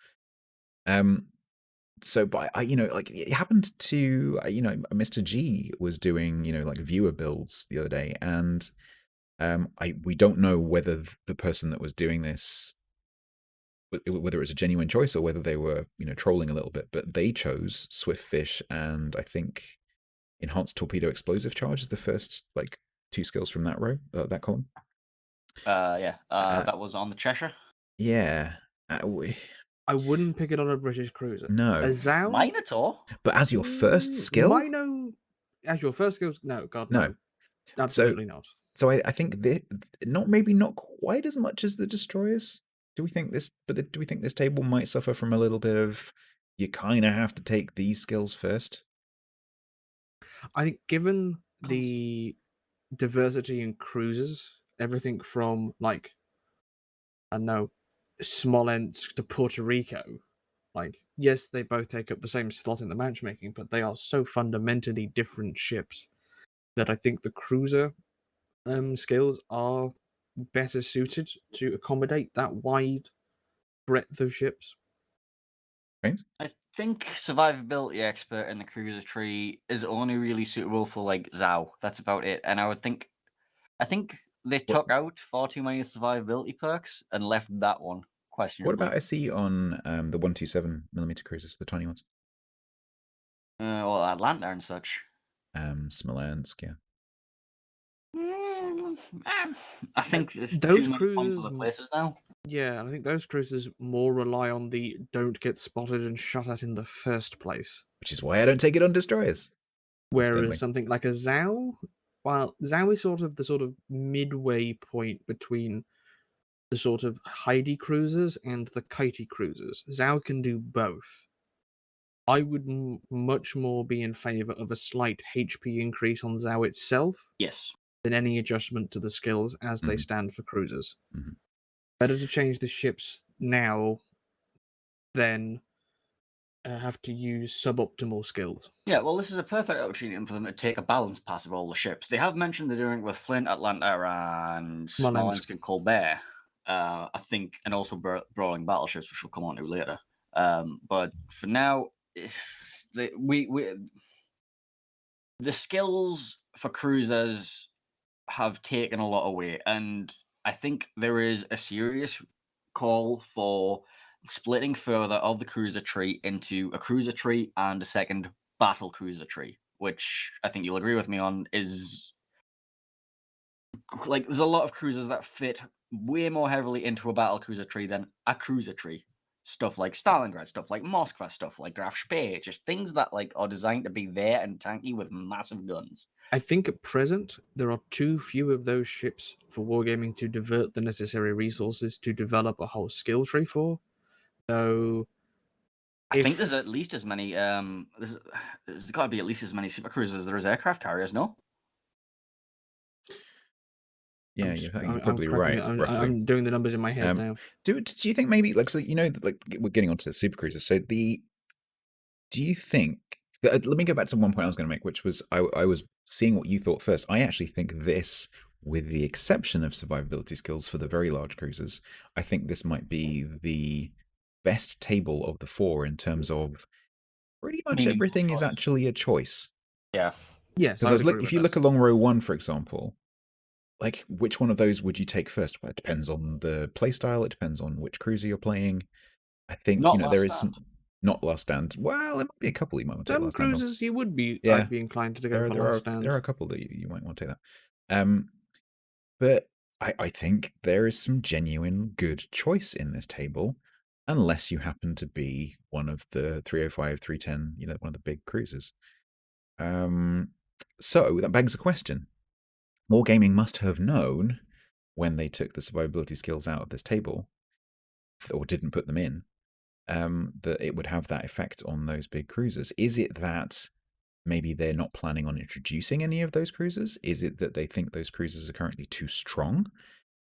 So, but like it happened to Mr. G was doing like viewer builds the other day, and we don't know whether the person that was doing this, whether it was a genuine choice or whether they were trolling a little bit, but they chose Swiftfish and I think Enhanced Torpedo Explosive Charge as the first like 2 skills from that row, that column. That was on the Cheshire. Yeah. I wouldn't pick it on a British cruiser. No. A Zhao? Minotaur? But as your first skill? Mino, as your first skill? No, God, no. Absolutely not. So I think maybe not quite as much as the destroyers. Do we think this? But do we think this table might suffer from a little bit of you kind of have to take these skills first? I think given the diversity in cruisers, everything from like I don't know, Smolensk to Puerto Rico, like yes, they both take up the same slot in the matchmaking, but they are so fundamentally different ships that I think the cruiser skills are better suited to accommodate that wide breadth of ships. Right? I think survivability expert in the cruiser tree is only really suitable for like Zhao. That's about it. And I think they took out far too many survivability perks and left that one questionably. What about SE on the 127mm cruisers, the tiny ones? Well, Atlanta and such. Smolensk, yeah. I think it's those too many cruisers other places now. Yeah, I think those cruisers more rely on the don't get spotted and shot at in the first place. Which is why I don't take it on destroyers. Whereas something like a Zhao, while Zhao is sort of the midway point between the sort of Heidi cruisers and the kitey cruisers. Zhao can do both. I would much more be in favor of a slight HP increase on Zhao itself. Yes. Than any adjustment to the skills as they stand for cruisers. Mm-hmm. Better to change the ships now than have to use suboptimal skills. Yeah, well, this is a perfect opportunity for them to take a balanced pass of all the ships. They have mentioned they're doing it with Flint, Atlanta, and Smolensk and Colbert. I think, and also brawling battleships, which we'll come on to later. But for now, the skills for cruisers have taken a lot away, and I think there is a serious call for splitting further of the cruiser tree into a cruiser tree and a second battle cruiser tree, which I think you'll agree with me on is like there's a lot of cruisers that fit way more heavily into a battle cruiser tree than a cruiser tree. Stuff like Stalingrad, stuff like Moskva, stuff like Graf Spee, just things that like are designed to be there and tanky with massive guns. I think at present there are too few of those ships for wargaming to divert the necessary resources to develop a whole skill tree for. So I think there's at least as many. There's got to be at least as many supercruisers as there is aircraft carriers. No. Yeah, you're probably right. I'm doing the numbers in my head now. Do you think maybe like like we're getting onto supercruisers? So do you think? Let me go back to one point I was going to make, which was I was seeing what you thought first. I actually think this, with the exception of survivability skills for the very large cruisers, I think this might be the best table of the 4 in terms of pretty much everything is actually a choice. Yeah. Yes. Because if you look along row 1, for example, like which one of those would you take first? Well, it depends on the playstyle. It depends on which cruiser you're playing. I think there is some. Not last stand. Well, it might be a couple you might want to take last stand. Some cruisers you would be I'd be inclined to go for last stand. There are a couple that you might want to take that. But I think there is some genuine good choice in this table, unless you happen to be one of the 305, 310, one of the big cruisers. So that begs a question. Wargaming must have known when they took the survivability skills out of this table, or didn't put them in, that it would have that effect on those big cruisers. Is it that maybe they're not planning on introducing any of those cruisers? Is it that they think those cruisers are currently too strong?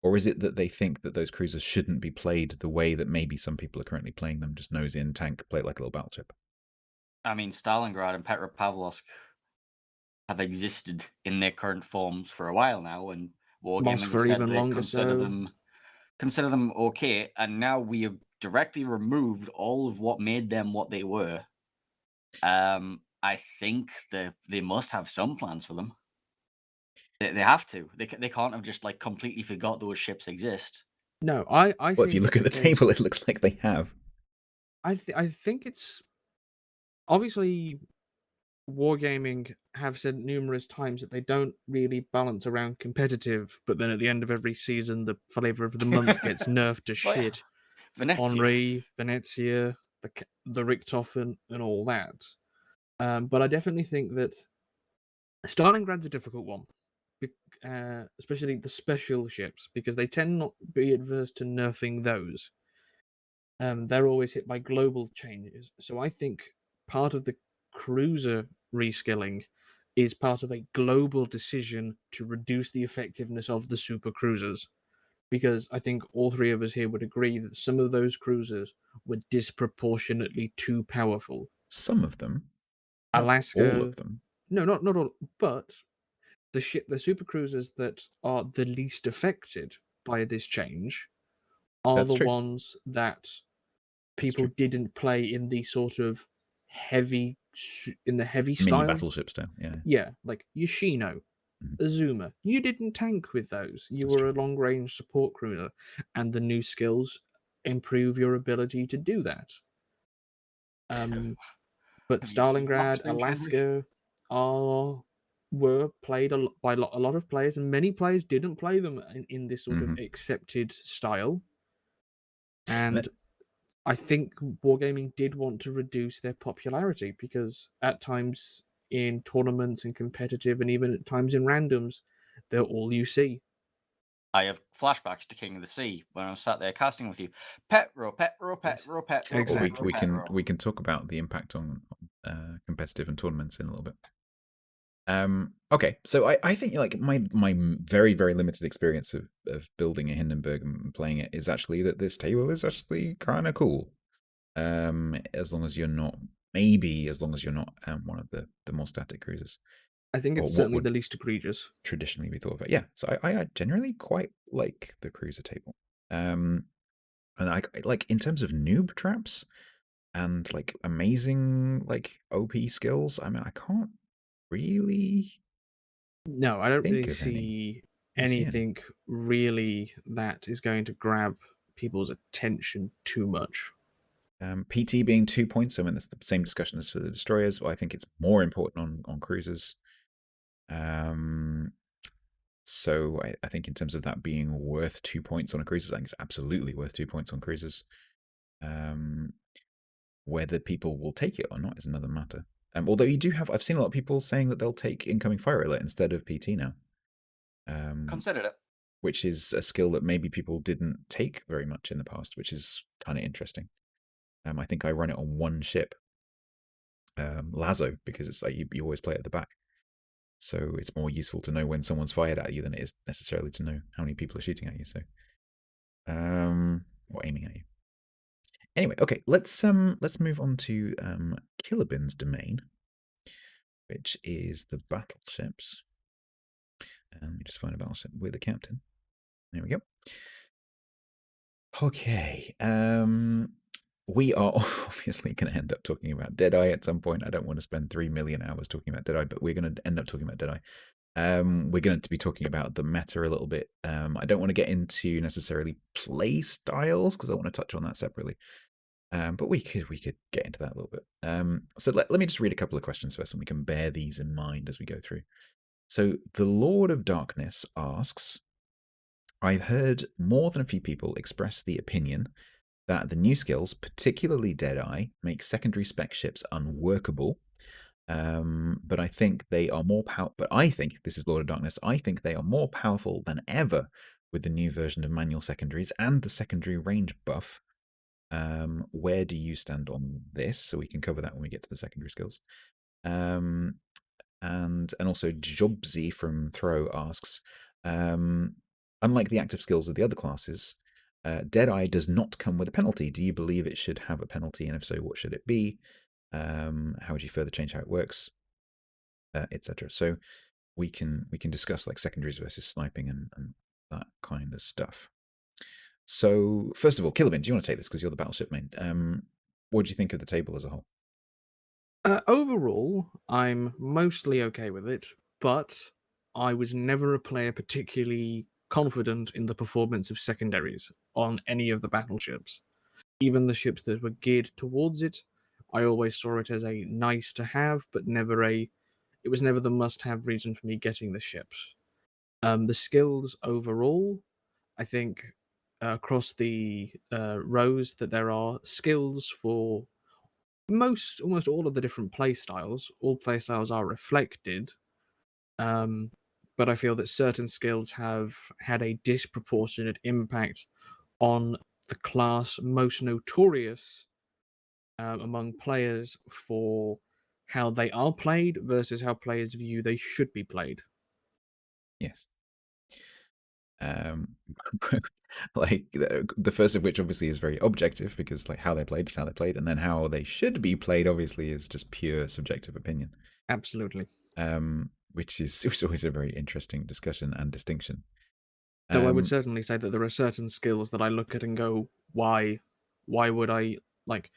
Or is it that they think that those cruisers shouldn't be played the way that maybe some people are currently playing them, just nose in, tank, play it like a little battleship? I mean, Stalingrad and Petropavlovsk have existed in their current forms for a while now, and Wargaming Moss have for said even they longer consider them okay, and now we have directly removed all of what made them what they were. I think they must have some plans for them. They have to. They can't have just like completely forgot those ships exist. No, I Well, think if you look it's at the a case- table, it looks like they have. I think it's obviously Wargaming have said numerous times that they don't really balance around competitive, but then at the end of every season, the flavor of the month gets nerfed to Oh, yeah. shit. Venezia. Henri, Venezia, the Richthofen, and all that. But I definitely think that Stalingrad's a difficult one, especially the special ships, because they tend not to be adverse to nerfing those. They're always hit by global changes. So I think part of the cruiser reskilling is part of a global decision to reduce the effectiveness of the super cruisers. Because I think all three of us here would agree that some of those cruisers were disproportionately too powerful. Some of them. Alaska. All of them. No, not all. But the super cruisers that are the least affected by this change are That's the true. ones that people true. didn't play in the sort of heavy Mini style. battleship style, yeah. Yeah, like Yoshino, Azuma. You didn't tank with those. You That's were true. a long range support cruiser, and the new skills improve your ability to do that. But Have you seen Max Stalingrad, Bench, Henry? Alaska were played by a lot of players, and many players didn't play them in this sort of accepted style. And I think Wargaming did want to reduce their popularity because at times in tournaments and competitive, and even at times in randoms, they're all you see. I have flashbacks to King of the Sea when I was sat there casting with you. Petro. Exactly. We can talk about the impact on competitive and tournaments in a little bit. Okay, so I think like my very very limited experience of building a Hindenburg and playing it is actually that this table is actually kind of cool. As long as you're not one of the more static cruisers. I think it's certainly the least egregious. Traditionally be thought of it. Yeah, so I generally quite like the cruiser table. And I like in terms of noob traps and like amazing like OP skills. I mean, I can't really. No, I don't really Think of see any. anything really that is going to grab people's attention too much. PT being 2 points. I mean, that's the same discussion as for the destroyers, but I think it's more important on cruisers. So I think in terms of that being worth 2 points on a cruiser, I think it's absolutely worth 2 points on cruisers. Whether people will take it or not is another matter. Although I've seen a lot of people saying that they'll take incoming fire alert instead of PT now. Considered it. Which is a skill that maybe people didn't take very much in the past, which is kind of interesting. I think I run it on one ship, Lazo, because it's like you always play at the back. So it's more useful to know when someone's fired at you than it is necessarily to know how many people are shooting at you. So, or aiming at you. Anyway, okay, let's move on to Kilobin's domain, which is the battleships. Let me just find a battleship with a captain. There we go. Okay. We are obviously going to end up talking about Deadeye at some point. I don't want to spend 3 million hours talking about Deadeye, but we're going to end up talking about Deadeye. We're going to be talking about the meta a little bit. I don't want to get into necessarily play styles because I want to touch on that separately. But we could get into that a little bit. So let me just read a couple of questions first, and we can bear these in mind as we go through. So the Lord of Darkness asks, I've heard more than a few people express the opinion that the new skills, particularly Deadeye, make secondary spec ships unworkable. But I think they are more powerful. But I think, this is Lord of Darkness, I think they are more powerful than ever with the new version of manual secondaries and the secondary range buff. Where do you stand on this? So we can cover that when we get to the secondary skills. And also Jobsy from Throw asks, unlike the active skills of the other classes, Deadeye does not come with a penalty. Do you believe it should have a penalty, and if so, what should it be? How would you further change how it works, etc. So we can discuss like secondaries versus sniping and that kind of stuff. So first of all, Killerman, do you want to take this because you're the battleship main? What do you think of the table as a whole? Overall, I'm mostly okay with it, but I was never a player particularly confident in the performance of secondaries on any of the battleships. Even the ships that were geared towards it, I always saw it as a nice to have, but it was never the must have reason for me getting the ships. The skills overall, I think across the rows that there are skills for almost all of the different playstyles. All playstyles are reflected, um, but I feel that certain skills have had a disproportionate impact on the class most notorious among players for how they are played versus how players view they should be played. Yes. Like the first of which obviously is very objective because like how they played is how they played, and then how they should be played obviously is just pure subjective opinion. Absolutely. Which is always a very interesting discussion and distinction. Though I would certainly say that there are certain skills that I look at and go, why would I like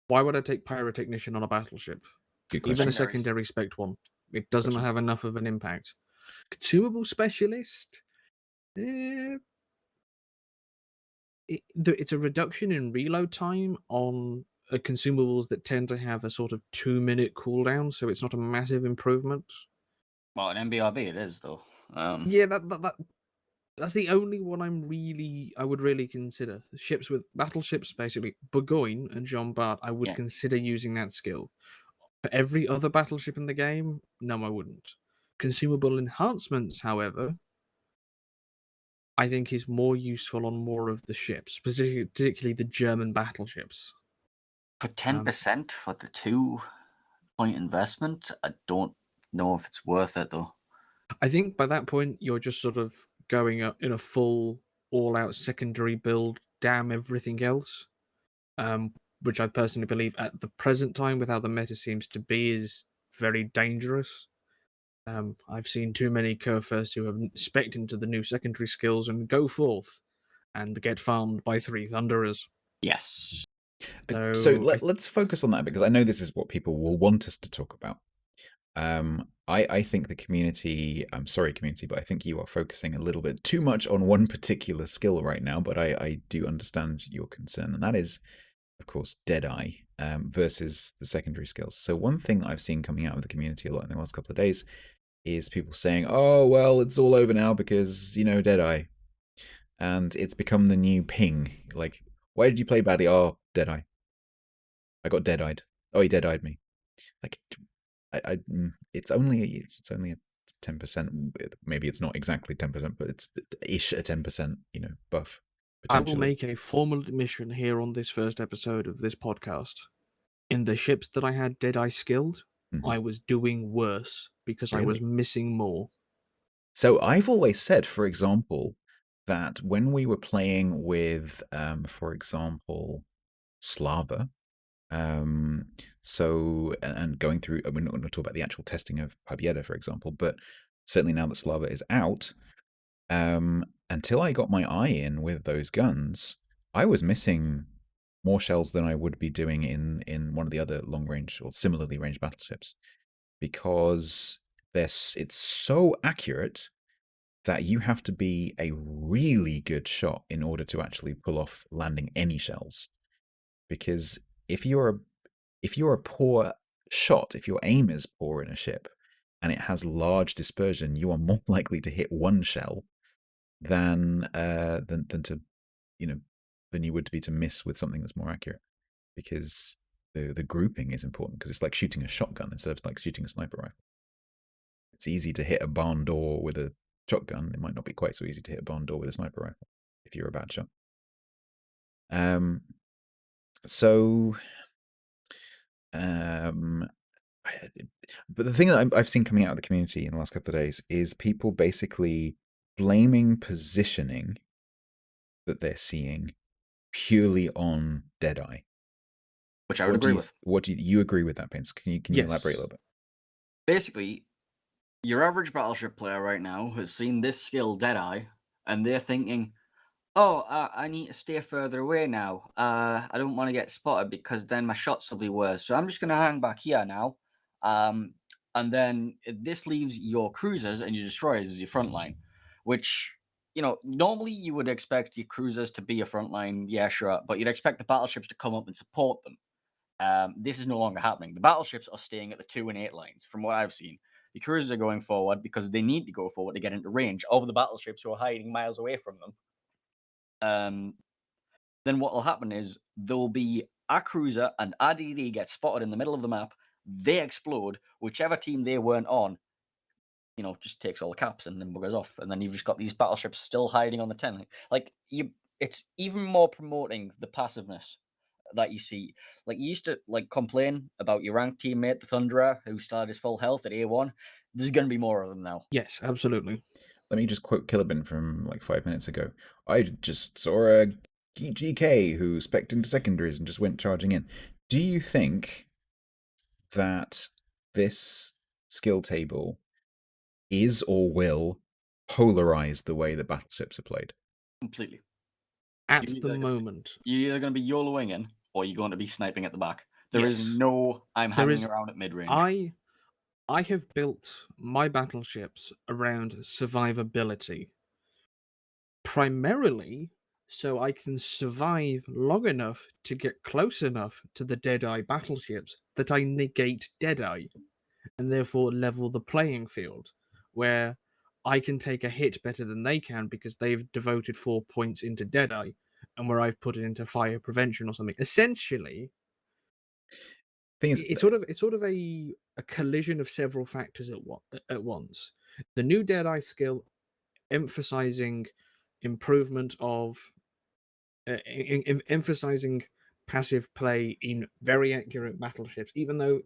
why would I take pyrotechnician on a battleship? Good Even a question. Secondaries. secondary spec one. It doesn't Question. have enough of an impact. Consumable specialist, eh, it's a reduction in reload time on consumables that tend to have a sort of 2-minute cooldown, so it's not a massive improvement. Well, an MBRB it is though. Yeah, that's the only one I would really consider. Ships with battleships, basically Burgoyne and Jean Bart, I would Yeah. consider using that skill. For every other battleship in the game, no, I wouldn't. Consumable enhancements, however, I think is more useful on more of the ships, particularly the German battleships. For 10% for the 2-point investment, I don't know if it's worth it though. I think by that point you're just sort of going up in a full all-out secondary build, damn everything else. Which I personally believe at the present time, with how the meta seems to be, is very dangerous. I've seen too many KotS who have spec'd into the new secondary skills and go forth and get farmed by 3 Thunderers. Yes. So So let's focus on that because I know this is what people will want us to talk about. I think the community, I'm sorry, community, but I think you are focusing a little bit too much on one particular skill right now, but I do understand your concern, and that is, of course, Deadeye versus the secondary skills. So one thing I've seen coming out of the community a lot in the last couple of days is people saying, oh, well, it's all over now because, Deadeye. And it's become the new ping. Like, why did you play badly? Oh, Deadeye. I got dead-eyed. Oh, he dead-eyed me. Like, it's only a 10%. Maybe it's not exactly 10%, but it's ish a 10%, buff. I will Potentially. make a formal admission here on this first episode of this podcast. In the ships that I had Deadeye skilled, I was doing worse because I was Really? missing more. So I've always said, for example, that when we were playing with, for example, Slava, and going through, we're not going to talk about the actual testing of Pabieda, for example, but certainly now that Slava is out, until I got my eye in with those guns, I was missing more shells than I would be doing in one of the other long range or similarly ranged battleships, because it's so accurate that you have to be a really good shot in order to actually pull off landing any shells. Because if you're a poor shot, if your aim is poor in a ship and it has large dispersion, you are more likely to hit one shell than to than you would be to miss with something that's more accurate. Because the grouping is important, because it's like shooting a shotgun instead of like shooting a sniper rifle. It's easy to hit a barn door with a shotgun. It might not be quite so easy to hit a barn door with a sniper rifle if you're a bad shot. So, but the thing that I've seen coming out of the community in the last couple of days is people basically blaming positioning that they're seeing purely on Deadeye. Which I would agree with. What do you agree with that, Painz? Can you elaborate a little bit? Basically, your average Battleship player right now has seen this skill Deadeye, and they're thinking, oh, I need to stay further away now. I don't want to get spotted because then my shots will be worse. So I'm just going to hang back here now. And then this leaves your cruisers and your destroyers as your front line, which, normally you would expect your cruisers to be a front line, yeah, sure, but you'd expect the battleships to come up and support them. This is no longer happening. The battleships are staying at the 2 and 8 lines, from what I've seen. The cruisers are going forward because they need to go forward to get into range of the battleships who are hiding miles away from them. Then what will happen is there'll be a cruiser and a DD get spotted in the middle of the map. They explode. Whichever team they weren't on, just takes all the caps and then buggers off. And then you've just got these battleships still hiding on the 10. It's even more promoting the passiveness that you see. Like, you used to complain about your ranked teammate, the Thunderer, who started his full health at A1. There's going to be more of them now. Yes, absolutely. Let me just quote Killabin from 5 minutes ago. I just saw a GK who spec'd into secondaries and just went charging in. Do you think that this skill table is or will polarize the way that battleships are played? Completely. At the moment. You're either going to be YOLOing in or you're going to be sniping at the back. There is no hanging around at mid-range. I have built my battleships around survivability. Primarily so I can survive long enough to get close enough to the Deadeye battleships that I negate Deadeye, and therefore level the playing field, where I can take a hit better than they can because they've devoted 4 points into Deadeye, and where I've put it into fire prevention or something. Essentially, it's sort of a collision of several factors at once. The new Deadeye skill emphasizing improvement of emphasizing passive play in very accurate battleships, even though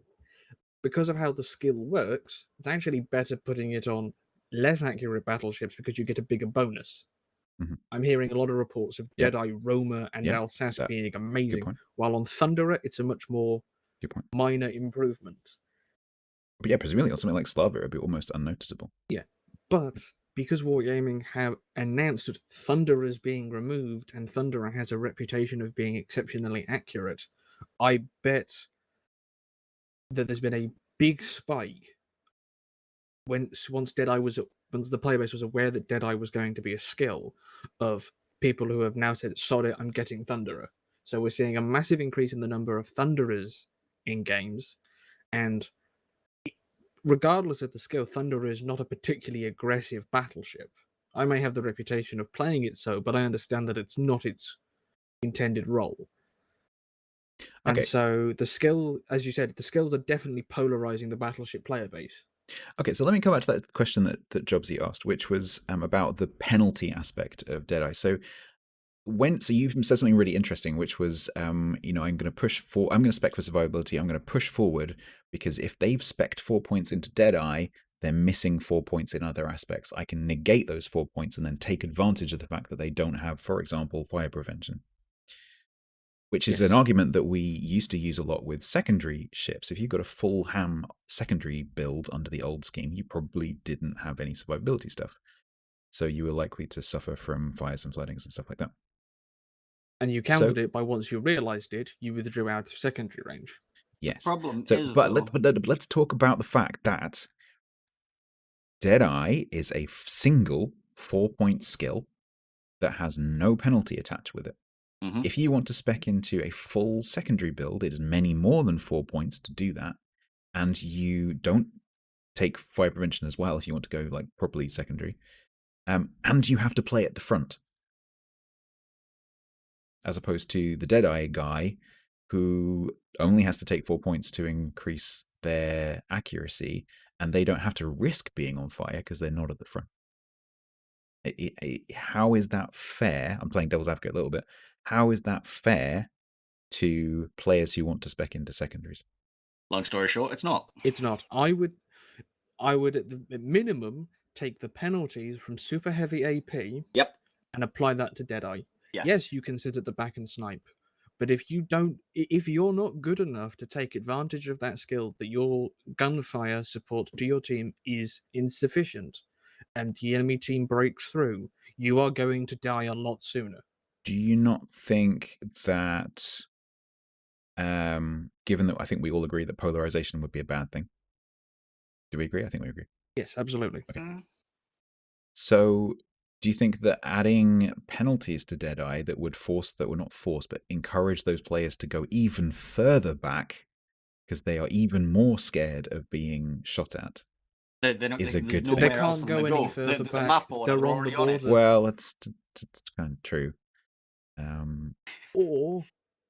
because of how the skill works, it's actually better putting it on less accurate battleships because you get a bigger bonus. Mm-hmm. I'm hearing a lot of reports of Deadeye, Roma, and Alsace being amazing, while on Thunderer it's a much more minor improvement. But yeah, presumably on something like Slava, it'd be almost unnoticeable. Yeah, but because Wargaming have announced that Thunderer is being removed and Thunderer has a reputation of being exceptionally accurate, I bet that there's been a big spike once the playerbase was aware that Deadeye was going to be a skill, of people who have now said, "Sorry, I'm getting Thunderer." So we're seeing a massive increase in the number of Thunderers in games, and regardless of the skill, Thunderer is not a particularly aggressive battleship. I may have the reputation of playing it so, but I understand that it's not its intended role. And so the skill, as you said, the skills are definitely polarizing the battleship player base. Okay, so let me come back to that question that Jobsy asked, which was about the penalty aspect of Deadeye. So you said something really interesting, which was, I'm going to spec for survivability. I'm going to push forward because if they've spec'd 4 points into Deadeye, they're missing 4 points in other aspects. I can negate those 4 points and then take advantage of the fact that they don't have, for example, fire prevention. Which is an argument that we used to use a lot with secondary ships. If you've got a full ham secondary build under the old scheme, you probably didn't have any survivability stuff. So you were likely to suffer from fires and floodings and stuff like that. And you countered it by, once you realized it, you withdrew out of secondary range. Yes. The problem let's talk about the fact that Deadeye is a single 4-point skill that has no penalty attached with it. Mm-hmm. If you want to spec into a full secondary build, it is many more than 4 points to do that. And you don't take fire prevention as well if you want to go properly secondary. And you have to play at the front. As opposed to the Deadeye guy who only has to take 4 points to increase their accuracy, and they don't have to risk being on fire because they're not at the front. How is that fair? I'm playing devil's advocate a little bit. How is that fair to players who want to spec into secondaries? Long story short, it's not. It's not. I would at the minimum take the penalties from super heavy AP Yep. and apply that to Deadeye. Yes. Yes, you can sit at the back and snipe, but if you're not good enough to take advantage of that skill, that your gunfire support to your team is insufficient, and the enemy team breaks through, you are going to die a lot sooner. Do you not think that, given that I think we all agree that polarization would be a bad thing? Do we agree? I think we agree. Yes, absolutely. Mm. So, do you think that adding penalties to Deadeye that would not force, but encourage those players to go even further back because they are even more scared of being shot at is a good They thing? nowhere else can't for go them to any go. further There's a back. map border. They're They're on the already on it. border. Well, it's kind of true. Or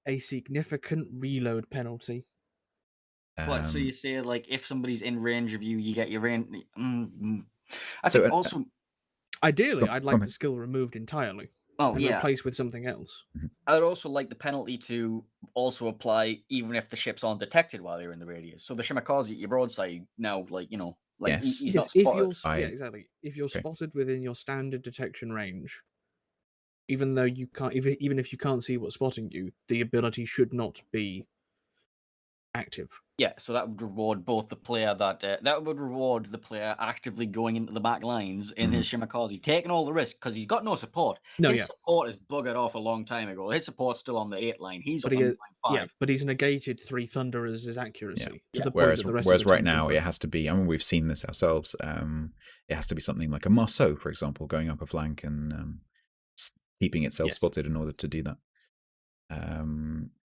a significant reload penalty. What? So you say like if somebody's in range of you, you get your range. I So, think also. Ideally, I'd like ahead. the skill removed entirely Oh and yeah. replaced with something else. I'd also like the penalty to also apply even if the ships aren't detected while they're in the radius. So the Shimakaze at your broadside now, like Yes. he's Yes, not if spotted. you're exactly. If you're Okay. spotted within your standard detection range, even though you can't, even if you can't see what's spotting you, the ability should not be active. Yeah, so that would reward both the player that would reward the player actively going into the back lines in his Shimakaze, taking all the risk because he's got no support. No, His yeah. support is buggered off a long time ago. His support's still on the 8 line. He's But up on line 5. yeah, but he's negated 3 Thunderers' accuracy to the point that the rest Whereas of the right team now can it push. has to be. I mean, we've seen this ourselves. It has to be something like a Marceau, for example, going up a flank and keeping itself spotted in order to do that.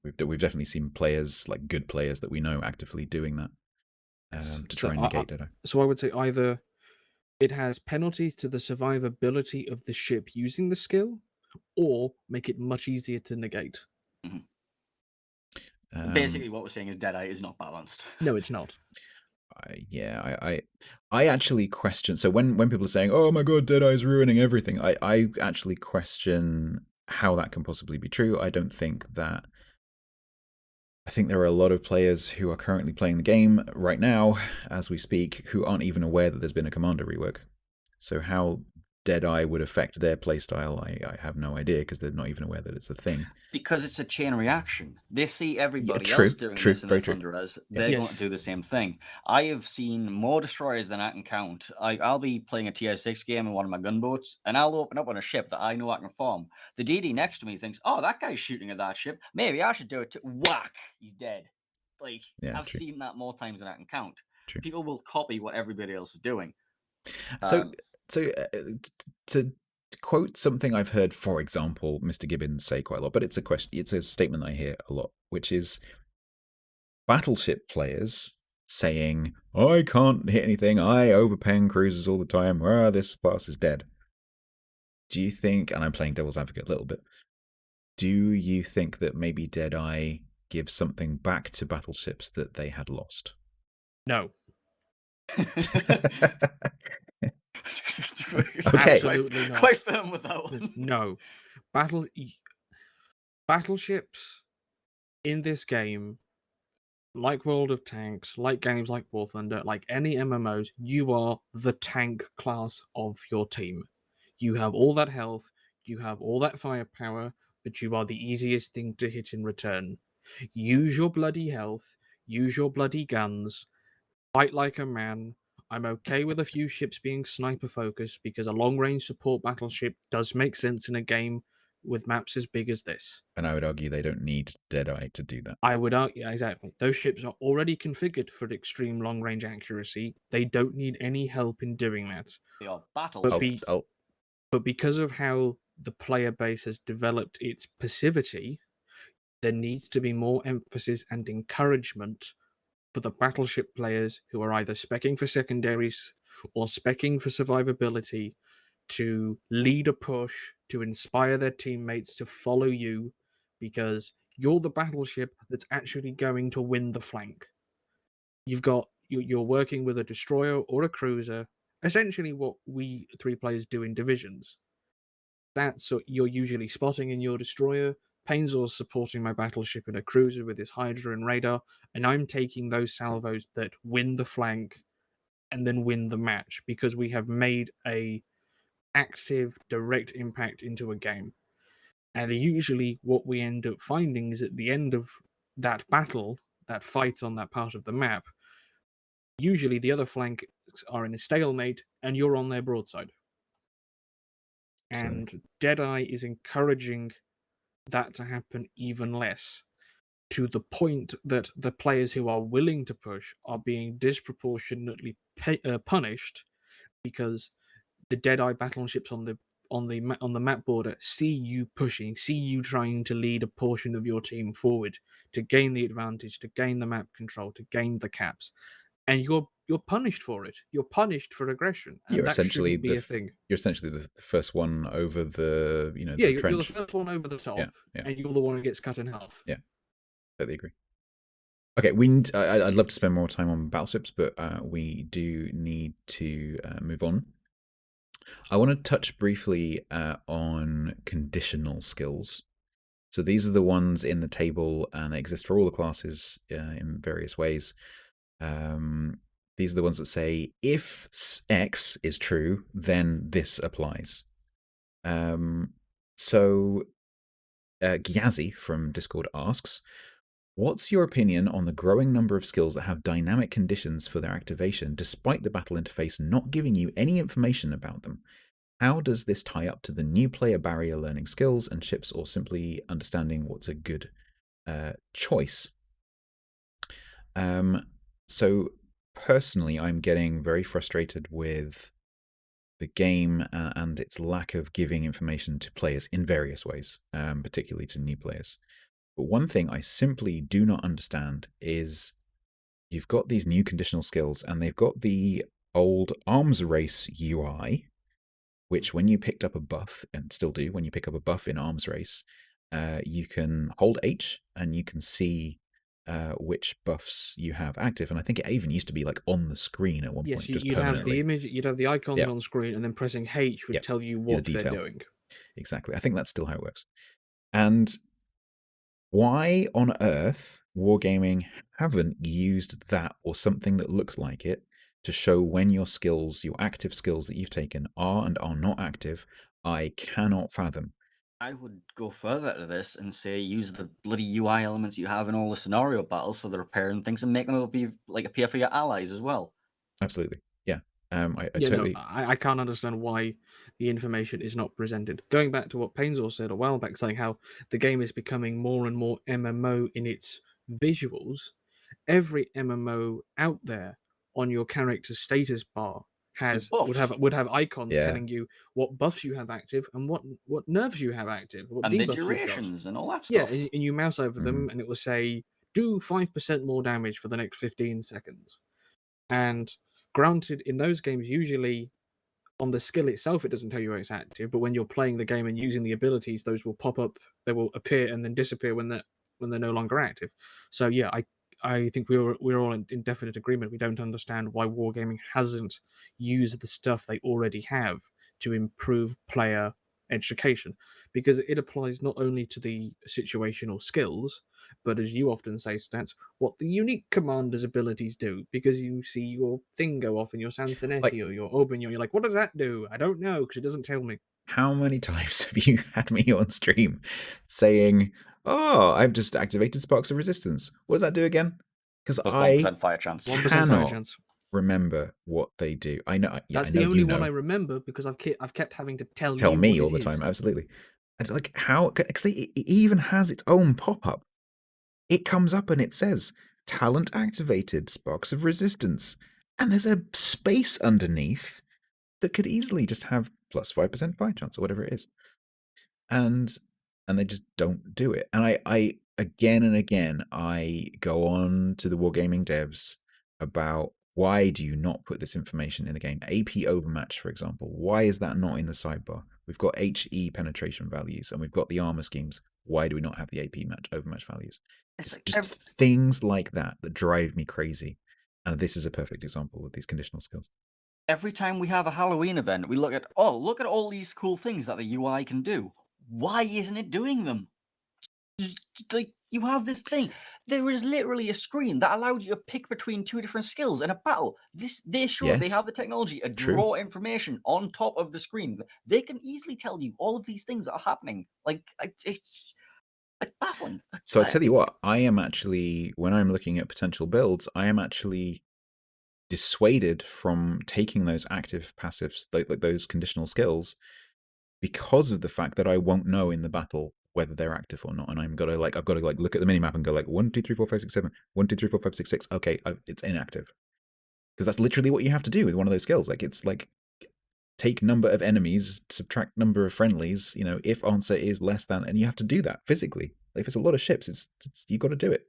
We've definitely seen players, like good players that we know, actively doing that to try and negate Deadeye. So I would say either it has penalties to the survivability of the ship using the skill, or make it much easier to negate. Basically, what we're saying is Deadeye is not balanced. No, it's not. I actually question. So when people are saying, "Oh my god, Deadeye's ruining everything," I actually question how that can possibly be true. I don't think that. I think there are a lot of players who are currently playing the game right now, as we speak, who aren't even aware that there's been a commander rework. So how Deadeye would affect their playstyle, I have no idea because they're not even aware that it's a thing. Because it's a chain reaction. They see everybody true, else doing true, this in very the true. Thunderers. They're going to do the same thing. I have seen more destroyers than I can count. I'll be playing a tier 6 game in one of my gunboats, and I'll open up on a ship that I know I can farm. The DD next to me thinks, oh, that guy's shooting at that ship. Maybe I should do it too. Whack! He's dead. Like, Yeah, I've true. seen that more times than I can count. True. People will copy what everybody else is doing. So to quote something I've heard, for example, Mr. Gibbons say quite a lot, but it's a question. It's a statement I hear a lot, which is battleship players saying, "I can't hit anything. I overpeng cruisers all the time. This class is dead." Do you think? And I'm playing devil's advocate a little bit. Do you think that maybe Deadeye gives something back to battleships that they had lost? No. Okay. Absolutely not. Quite firm with that one. No. Battleships in this game, like World of Tanks, like games like War Thunder, like any MMOs, you are the tank class of your team. You have all that health, you have all that firepower, but you are the easiest thing to hit in return. Use your bloody health, use your bloody guns, fight like a man. I'm okay with a few ships being sniper focused because a long range support battleship does make sense in a game with maps as big as this. And I would argue they don't need Deadeye to do that. I would argue, exactly. Those ships are already configured for extreme long range accuracy. They don't need any help in doing that. They are battleships. But because of how the player base has developed its passivity, there needs to be more emphasis and encouragement for the battleship players who are either speccing for secondaries or speccing for survivability to lead a push, to inspire their teammates to follow you, because you're the battleship that's actually going to win the flank. You're working with a destroyer or a cruiser, essentially what we 3 players do in divisions. That's you're usually spotting in your destroyer. Painezor's supporting my battleship in a cruiser with his Hydra and radar, and I'm taking those salvos that win the flank and then win the match because we have made a active, direct impact into a game. And usually what we end up finding is at the end of that battle, that fight on that part of the map, usually the other flank are in a stalemate and you're on their broadside. Absolutely. And Deadeye is encouraging that to happen even less, to the point that the players who are willing to push are being disproportionately punished because the Deadeye battleships on the map border see you pushing, see you trying to lead a portion of your team forward to gain the advantage, to gain the map control, to gain the caps, and you're punished for it. You're punished for aggression, and You're that essentially shouldn't be a thing. you're essentially the first one over the Yeah, the you're the trench. first one over the top, Yeah. and you're the one who gets cut in half. Yeah, totally agree. Okay, I'd love to spend more time on battleships, but we do need to move on. I want to touch briefly on conditional skills. So these are the ones in the table, and they exist for all the classes in various ways. These are the ones that say, if X is true, then this applies. So Gyazi from Discord asks, what's your opinion on the growing number of skills that have dynamic conditions for their activation, despite the battle interface not giving you any information about them? How does this tie up to the new player barrier learning skills and ships, or simply understanding what's a good choice? So personally, I'm getting very frustrated with the game and its lack of giving information to players in various ways, particularly to new players. But one thing I simply do not understand is you've got these new conditional skills and they've got the old arms race UI, which when you picked up a buff, and still do, when you pick up a buff in arms race, you can hold H and you can see which buffs you have active. And I think it even used to be like on the screen at one point, just You'd have the permanently. image, you'd have the icons on screen, and then pressing H would tell you what they're doing. Exactly. I think that's still how it works. And why on earth Wargaming haven't used that or something that looks like it to show when your skills, your active skills that you've taken, are and are not active, I cannot fathom. I would go further to this and say use the bloody UI elements you have in all the scenario battles for the repair and things, and make them be like appear for your allies as well. Absolutely. Yeah. I Yeah, totally. no, I can't understand why the information is not presented. Going back to what Painezor said a while back, saying how the game is becoming more and more MMO in its visuals, every MMO out there on your character's status bar would have icons telling you what buffs you have active and what nerfs you have active, what and the debuffs durations and all that you've got. stuff. Yeah, and you mouse over them, and it will say do 5% more damage for the next 15 seconds. And granted, in those games, usually on the skill itself, it doesn't tell you it's active, but when you're playing the game and using the abilities, those will pop up, they will appear and then disappear when they're no longer active. So yeah, I think we're all in definite agreement. We don't understand why Wargaming hasn't used the stuff they already have to improve player education, because it applies not only to the situational skills, but as you often say, Stats, what the unique commander's abilities do, because you see your thing go off in your Sansonetti or your Aubignon, you're like, what does that do? I don't know, because it doesn't tell me. How many times have you had me on stream saying, oh, I've just activated Sparks of Resistance? What does that do again? Because I 1% fire chance. 1% fire chance. Remember what they do. I know. Yeah, that's I know the only you know. one I remember, because I've kept having to tell me all the time. Absolutely. And like how? Because it even has its own pop-up. It comes up and it says talent activated, Sparks of Resistance, and there's a space underneath that could easily just have plus 5% fire chance or whatever it is, and they just don't do it. And I again and again I go on to the Wargaming devs about, why do you not put this information in the game? AP overmatch, for example. Why is that not in the sidebar? We've got HE penetration values and we've got the armor schemes. Why do we not have the AP overmatch values? It's like just things like that drive me crazy. And this is a perfect example of these conditional skills. Every time we have a Halloween event, we look at all these cool things that the UI can do. Why isn't it doing them? Like, you have this thing. There is literally a screen that allowed you to pick between 2 different skills in a battle. They Yes, have the technology to true. draw information on top of the screen. They can easily tell you all of these things that are happening. Like, it's baffling. So I tell you what, I am actually, when I'm looking at potential builds, I am actually dissuaded from taking those active passives, like those conditional skills, because of the fact that I won't know in the battle whether they're active or not, and I've got to look at the minimap and go like 1, 2, 3, 4, 5, 6, 7, 1, 2, 3, 4, 5, 6, 6. Okay, it's inactive, because that's literally what you have to do with one of those skills. Like, it's like take number of enemies, subtract number of friendlies. If answer is less than, and you have to do that physically. Like, if it's a lot of ships, it's you got to do it.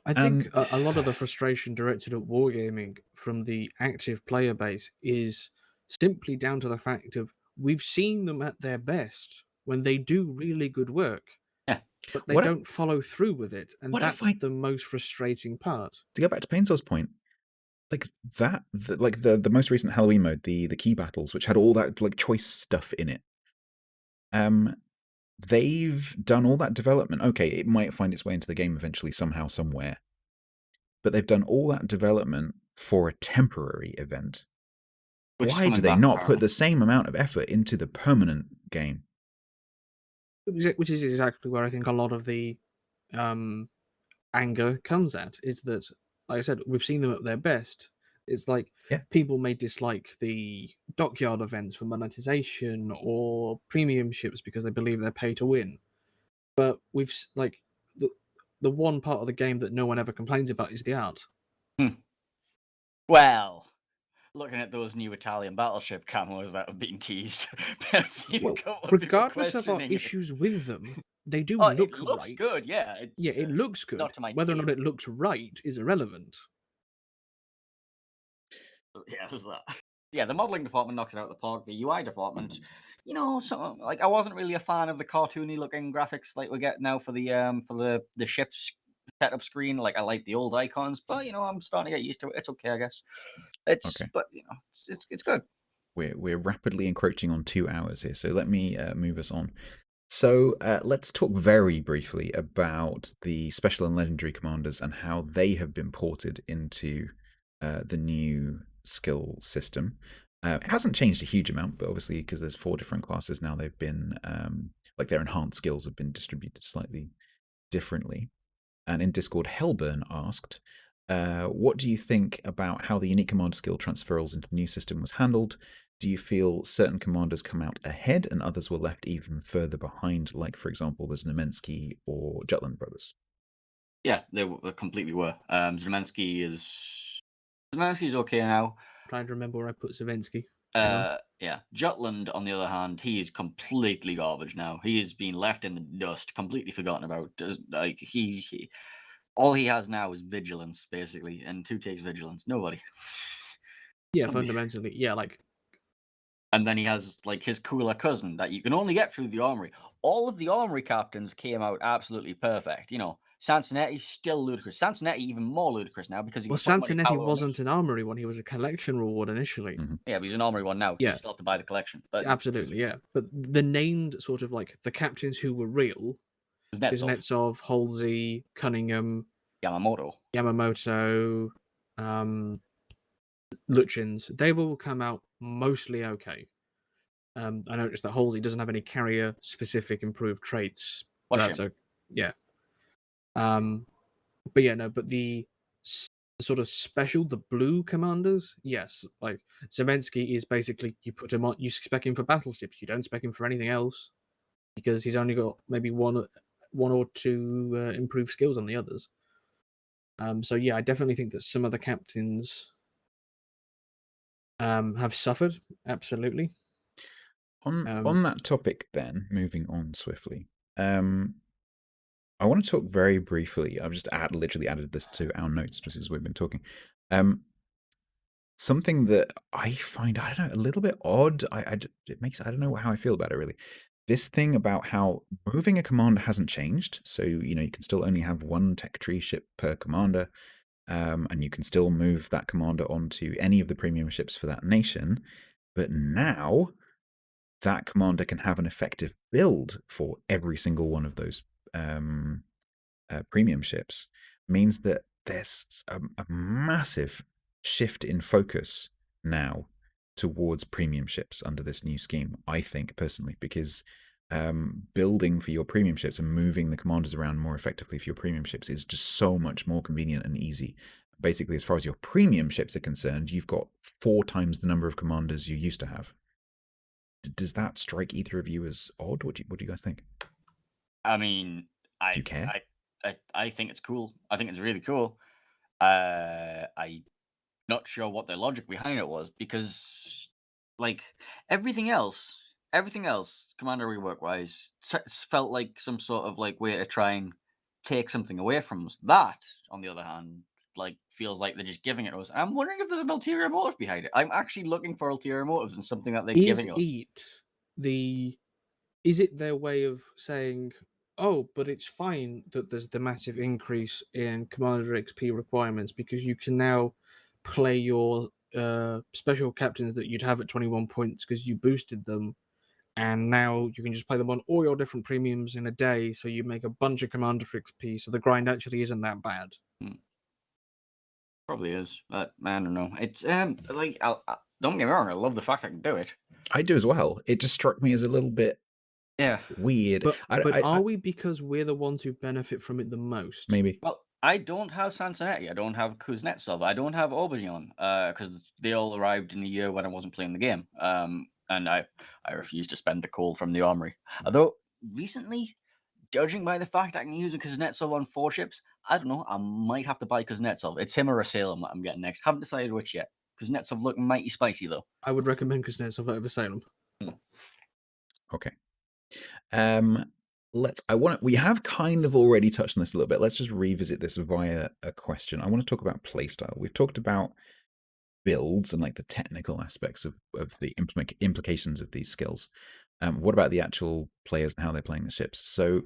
I think a lot of the frustration directed at wargaming from the active player base is simply down to the fact of we've seen them at their best when they do really good work, but they don't follow through with it, and that's the most frustrating part. To go back to Painezor's point, like that, the most recent Halloween mode, the key battles, which had all that like choice stuff in it. They've done all that development. Okay, it might find its way into the game eventually somehow, somewhere. But they've done all that development for a temporary event. Why do they not put the same amount of effort into the permanent game? Which is exactly where I think a lot of the anger comes at, is that, like I said, we've seen them at their best. It's like people may dislike the dockyard events for monetization or premium ships because they believe they're pay to win. But we've like the one part of the game that no one ever complains about is the art. Well, looking at those new Italian battleship camos that have been teased, well, regardless of our issues with them, they do look it looks right. good, yeah. It looks good. Not to my Whether or not it looks right is irrelevant. Yeah, there's that. Yeah, the modeling department knocks it out of the park. The UI department, I wasn't really a fan of the cartoony looking graphics like we get now for the ship's setup screen. Like, I like the old icons, but I'm starting to get used to it. It's okay, I guess. But it's good. We're rapidly encroaching on 2 hours here, so let me move us on. So let's talk very briefly about the special and legendary commanders and how they have been ported into the new skill system. It hasn't changed a huge amount, but obviously because there's 4 different classes now, they've been their enhanced skills have been distributed slightly differently. And in Discord, Hellburn asked, what do you think about how the unique commander skill transferals into the new system was handled? Do you feel certain commanders come out ahead and others were left even further behind, like, for example, there's Znamensky or Jutland brothers? Yeah, they completely were. Znamensky is okay now. I'm trying to remember where I put Zawensky. Yeah. Jutland, on the other hand, he is completely garbage now. He has been left in the dust, completely forgotten about. Like, all he has now is vigilance, basically, and who takes vigilance? Nobody. Yeah, fundamentally, yeah, like. And then he has like his cooler cousin that you can only get through the armory. All of the armory captains came out absolutely perfect. Sansonetti still ludicrous. Sansonetti even more ludicrous now because Sansonetti wasn't an armory one; he was a collection reward initially. Mm-hmm. Yeah, but he's an armory one now. Yeah, you still have to buy the collection. But absolutely, yeah. But the named sort of like the captains who were real is Netsov, Halsey, Cunningham, Yamamoto, Lutyens. They've all come out mostly okay. I noticed that Halsey doesn't have any carrier-specific improved traits. But the sort of special, the blue commanders, yes. Like, Zemensky is basically, you put him on, you spec him for battleships, you don't spec him for anything else, because he's only got maybe one or two improved skills on the others. So yeah, I definitely think that some of the captains have suffered, absolutely. On that topic then, moving on swiftly, I want to talk very briefly. I've just literally added this to our notes just as we've been talking. Something that I find, I don't know, a little bit odd. I don't know how I feel about it really. This thing about how moving a commander hasn't changed. So, you can still only have 1 tech tree ship per commander. And you can still move that commander onto any of the premium ships for that nation. But now that commander can have an effective build for every single one of those premium ships means that there's a massive shift in focus now towards premium ships under this new scheme, I think, personally, because building for your premium ships and moving the commanders around more effectively for your premium ships is just so much more convenient and easy. Basically, as far as your premium ships are concerned, you've got 4 times the number of commanders you used to have. Does that strike either of you as odd? What do you guys think? I mean, Do you care? I think it's cool. I think it's really cool. I'm not sure what the logic behind it was, because like everything else, Commander Rework wise, felt like some sort of like way to try and take something away from us. That, on the other hand, like feels like they're just giving it to us. I'm wondering if there's an ulterior motive behind it. I'm actually looking for ulterior motives in something that they're Is giving us. it their way of saying, oh, but it's fine that there's the massive increase in Commander XP requirements because you can now play your special captains that you'd have at 21 points because you boosted them, and now you can just play them on all your different premiums in a day, so you make a bunch of Commander XP, so the grind actually isn't that bad. Probably is, but I don't know. It's like don't get me wrong, I love the fact I can do it. I do as well. It just struck me as a little bit weird. But I are we, because we're the ones who benefit from it the most? maybe. Well, I don't have Sansonetti, I don't have Kuznetsov, I don't have Aubergnon, because they all arrived in the year when I wasn't playing the game. And I refused to spend the coal from the armory. Although recently, judging by the fact I can use a Kuznetsov on 4 ships, I don't know, I might have to buy Kuznetsov. It's him or a Salem that I'm getting next. Haven't decided which yet. Kuznetsov looking mighty spicy though. I would recommend Kuznetsov over Salem. Okay. We have kind of already touched on this a little bit. Let's just revisit this via a question. I want to talk about playstyle. We've talked about builds and like the technical aspects of the implications of these skills. What about the actual players and how they're playing the ships? So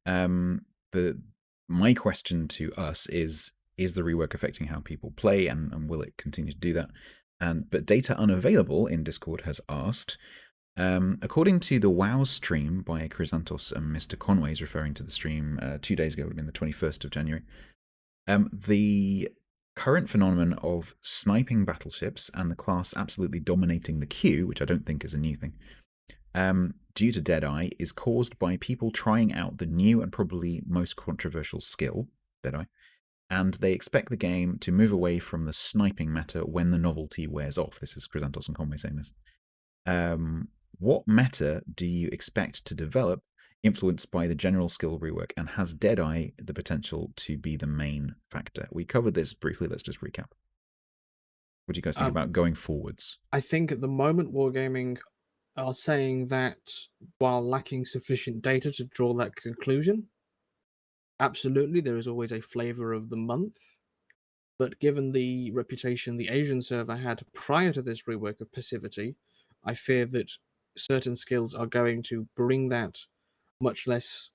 my question to us is the rework affecting how people play, and will it continue to do that? But data unavailable in Discord has asked, according to the WoW stream by Chrysanthos and Mr. Conway's referring to the stream 2 days ago, it would have been the 21st of January, the current phenomenon of sniping battleships and the class absolutely dominating the queue, which I don't think is a new thing, due to Deadeye, is caused by people trying out the new and probably most controversial skill, Deadeye, and they expect the game to move away from the sniping meta when the novelty wears off. This is Chrysanthos and Conway saying this. What meta do you expect to develop influenced by the general skill rework, and has Deadeye the potential to be the main factor? We covered this briefly. Let's just recap. What do you guys think about going forwards? I think at the moment Wargaming are saying that while lacking sufficient data to draw that conclusion, absolutely there is always a flavor of the month. But given the reputation the Asian server had prior to this rework of passivity, I fear that certain skills are going to bring that much less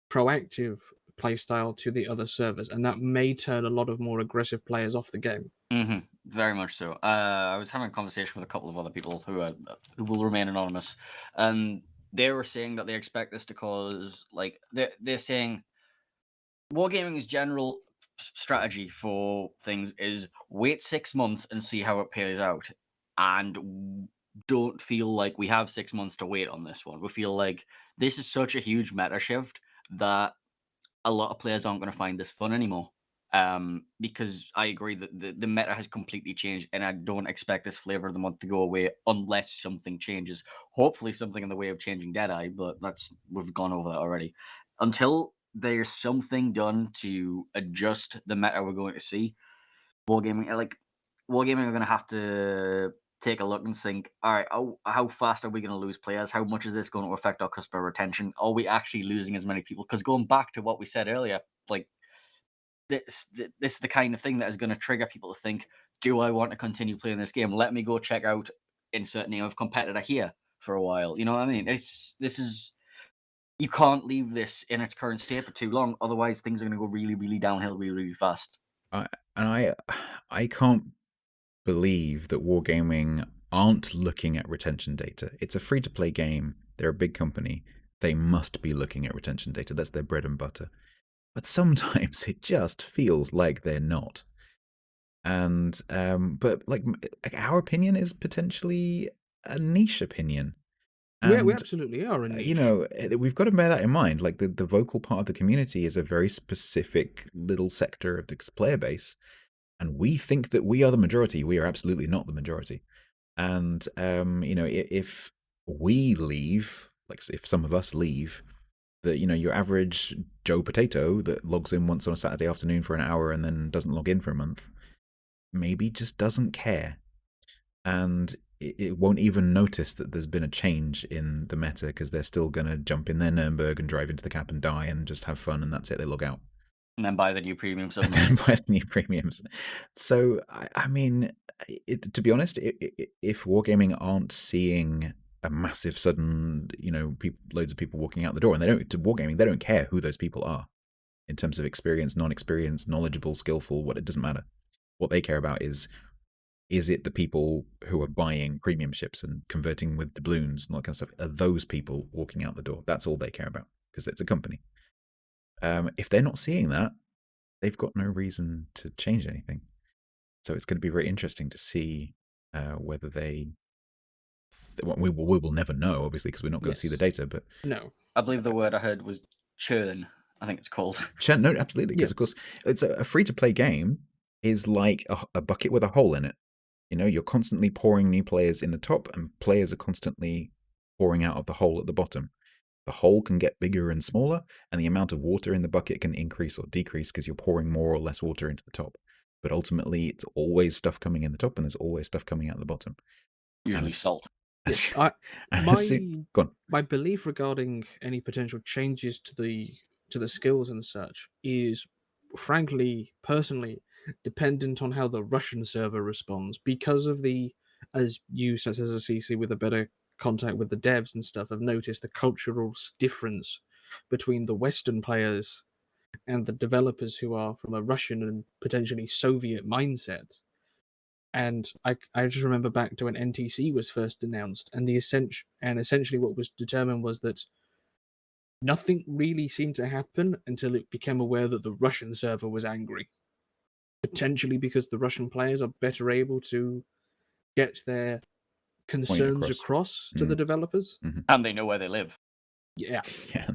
proactive playstyle to the other servers, and that may turn a lot of more aggressive players off the game. Mm-hmm. Very much so. I was having a conversation with a couple of other people who will remain anonymous, and they were saying that they expect this to cause, like, they're saying Wargaming's general strategy for things is wait 6 months and see how it plays out, and don't feel like we have 6 months to wait on this one. We feel like this is such a huge meta shift that a lot of players aren't going to find this fun anymore. Because I agree that the meta has completely changed, and I don't expect this flavor of the month to go away unless something changes. Hopefully, something in the way of changing Deadeye, but we've gone over that already. Until there's something done to adjust the meta we're going to see, Wargaming are going to have to take a look and think, all right, how fast are we going to lose players? How much is this going to affect our customer retention? Are we actually losing as many people? Because going back to what we said earlier, like, this is the kind of thing that is going to trigger people to think, do I want to continue playing this game? Let me go check out insert name of competitor here for a while. You know what I mean? You can't leave this in its current state for too long, otherwise things are going to go really, really downhill really, really fast. I can't believe that Wargaming aren't looking at retention data. It's a free-to-play game. They're a big company. they must be looking at retention data. That's their bread and butter. But sometimes it just feels like they're not. And but like our opinion is potentially a niche opinion. We And absolutely are a niche. we've got to bear that in mind. Like the vocal part of the community is a very specific little sector of the player base, and we think that we are the majority. We are absolutely not the majority. And if we leave, like if some of us leave, that your average Joe Potato that logs in once on a Saturday afternoon for an hour and then doesn't log in for a month, maybe just doesn't care, and it won't even notice that there's been a change in the meta because they're still going to jump in their Nuremberg and drive into the cap and die and just have fun, and that's it. They log out. And then buy the new premium And then buy the new premiums. So, I mean, to be honest, if Wargaming aren't seeing a massive sudden, loads of people walking out the door, and Wargaming, they don't care who those people are in terms of experience, non-experience, knowledgeable, skillful, it doesn't matter. What they care about is it the people who are buying premium ships and converting with doubloons and all that kind of stuff? Are those people walking out the door? That's all they care about, because it's a company. If they're not seeing that, they've got no reason to change anything. So it's going to be very interesting to see whether they. We will never know, obviously, because we're not going to see the data. But no, I believe the word I heard was churn. I think it's called churn. No, absolutely, because of course it's a free-to-play game. Is like a bucket with a hole in it. You're constantly pouring new players in the top, and players are constantly pouring out of the hole at the bottom. The hole can get bigger and smaller, and the amount of water in the bucket can increase or decrease because you're pouring more or less water into the top. But ultimately, it's always stuff coming in the top, and there's always stuff coming out the bottom. usually salt. Yes, my belief regarding any potential changes to the skills and such is, frankly, personally, dependent on how the Russian server responds, because of as you, as a CC with a better contact with the devs and stuff, have noticed the cultural difference between the Western players and the developers who are from a Russian and potentially Soviet mindset. And I just remember back to when NTC was first announced, and essentially what was determined was that nothing really seemed to happen until it became aware that the Russian server was angry. Potentially because the Russian players are better able to get their concerns across to the developers. Mm-hmm. And they know where they live. Yeah. Yeah.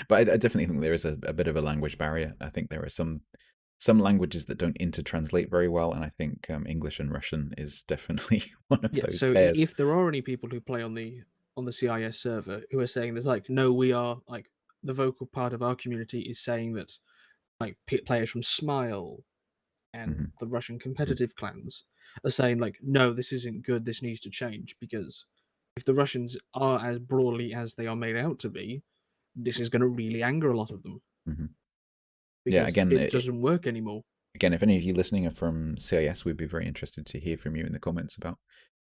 But I definitely think there is a bit of a language barrier. I think there are some languages that don't intertranslate very well, and I think English and Russian is definitely one of those so pairs. If there are any people who play on the CIS server who are saying there's no, we are the vocal part of our community is saying that players from Smile and the Russian competitive clans are saying no, this isn't good, this needs to change, because if the Russians are as broadly as they are made out to be, this is going to really anger a lot of them. Because again, it doesn't work anymore. Again, if any of you listening are from CIS, we'd be very interested to hear from you in the comments about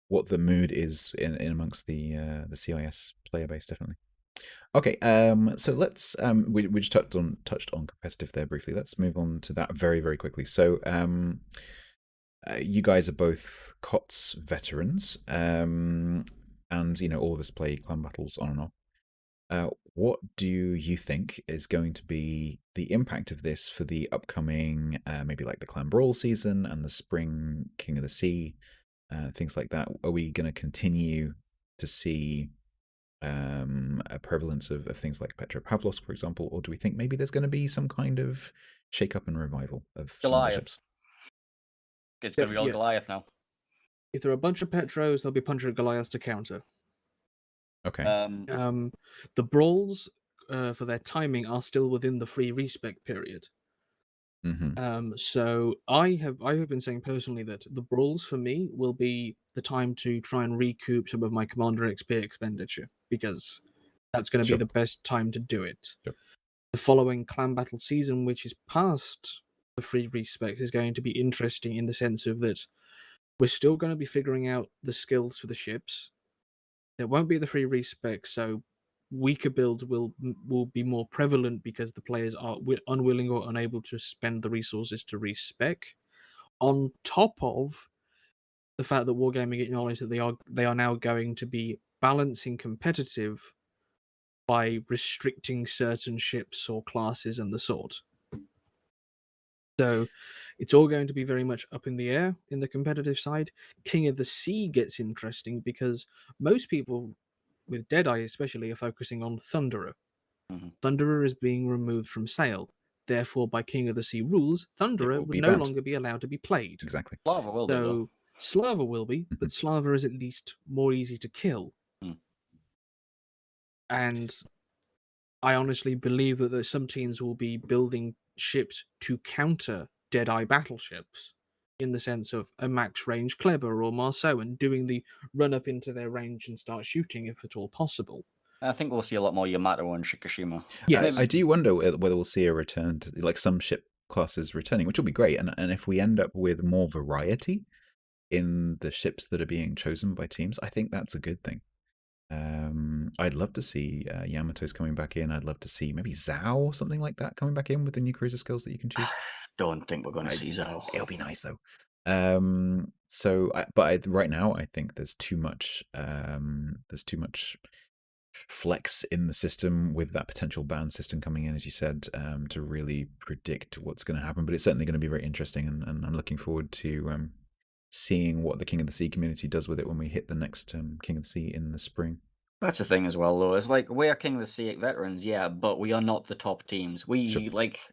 what the mood is in amongst the CIS player base, definitely. Okay, so let's we just touched on competitive there briefly. Let's move on to that very, very quickly. So you guys are both KotS veterans, and all of us play clan battles on and off. What do you think is going to be the impact of this for the upcoming, maybe like the Clan Brawl season and the spring King of the Sea, things like that? Are we going to continue to see a prevalence of things like Petropavlovsk, for example, or do we think maybe there's going to be some kind of shake-up and revival of some of the ships? It's going to be all Goliath now. If there are a bunch of Petros, there'll be a bunch of Goliaths to counter. Okay. The brawls for their timing are still within the free respec period. So I have been saying personally that the brawls for me will be the time to try and recoup some of my Commander XP expenditure, because that's going to be the best time to do it. The following clan battle season, which is past the free respec, is going to be interesting in the sense of that we're still going to be figuring out the skills for the ships. There won't be the free respec, so weaker builds will be more prevalent because the players are unwilling or unable to spend the resources to respec. On top of the fact that Wargaming acknowledge that they are now going to be balancing competitive by restricting certain ships or classes and the sort. So it's all going to be very much up in the air in the competitive side. King of the Sea gets interesting because most people, with Deadeye especially, are focusing on Thunderer. Mhm. Thunderer is being removed from sale. Therefore, by King of the Sea rules, Thunderer will would be no banned. longer be allowed to be played. Exactly. Lava will be, though. So Slava will be, but Mhm. Slava is at least more easy to kill. Hmm. And I honestly believe that there's some teams will be building ships to counter Deadeye battleships, in the sense of a max range Kleber or Marceau, and doing the run up into their range and start shooting if at all possible. I think we'll see a lot more Yamato and Shikishima. Yes. I do wonder whether we'll see a return to like some ship classes returning, which will be great. And if we end up with more variety in the ships that are being chosen by teams, I think that's a good thing. I'd love to see Yamato's coming back in. I'd love to see maybe Zhao or something like that coming back in with the new cruiser skills that you can choose. Don't think we're going to see Zhao. It'll be nice though. Right now I think there's too much. There's too much flex in the system with that potential ban system coming in, as you said, to really predict what's going to happen. But it's certainly going to be very interesting, and I'm looking forward to seeing what the King of the Sea community does with it when we hit the next King of the Sea in the spring. That's the thing as well, though. It's like we are King of the Sea veterans, yeah, but we are not the top teams. We Sure.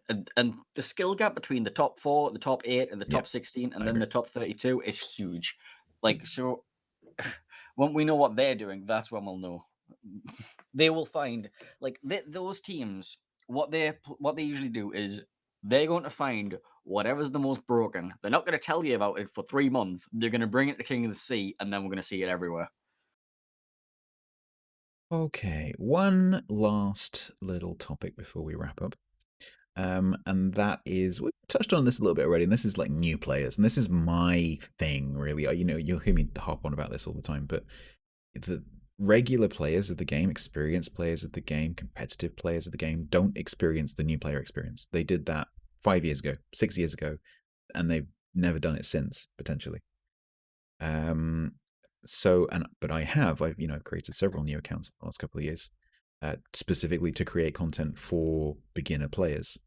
and the skill gap between the top 4, the top 8, and the Yeah, top 16, and I then agree. the top 32 is huge. Like, so when we know what they're doing, that's when we'll know. They will find like those teams. What they usually do is they're going to find whatever's the most broken. They're not going to tell you about it for 3 months. They're going to bring it to King of the Sea, and then we're going to see it everywhere. Okay, one last little topic before we wrap up. And that is, we touched on this a little bit already, and this is like new players, and this is my thing, really. You know, you'll hear me harp on about this all the time, but the regular players of the game, experienced players of the game, competitive players of the game, don't experience the new player experience. They did that 5 years ago, 6 years ago, and they've never done it since, potentially. But I've created several new accounts the last couple of years, specifically to create content for beginner players,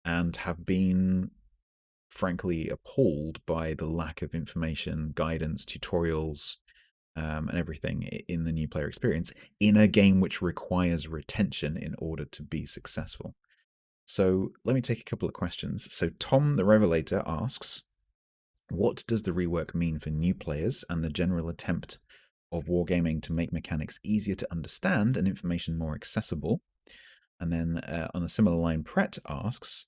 and have been frankly appalled by the lack of information, guidance, tutorials, and everything in the new player experience in a game which requires retention in order to be successful. So let me take a couple of questions. So Tom the Revelator asks, what does the rework mean for new players and the general attempt of wargaming to make mechanics easier to understand and information more accessible? And then on a similar line, Pret asks,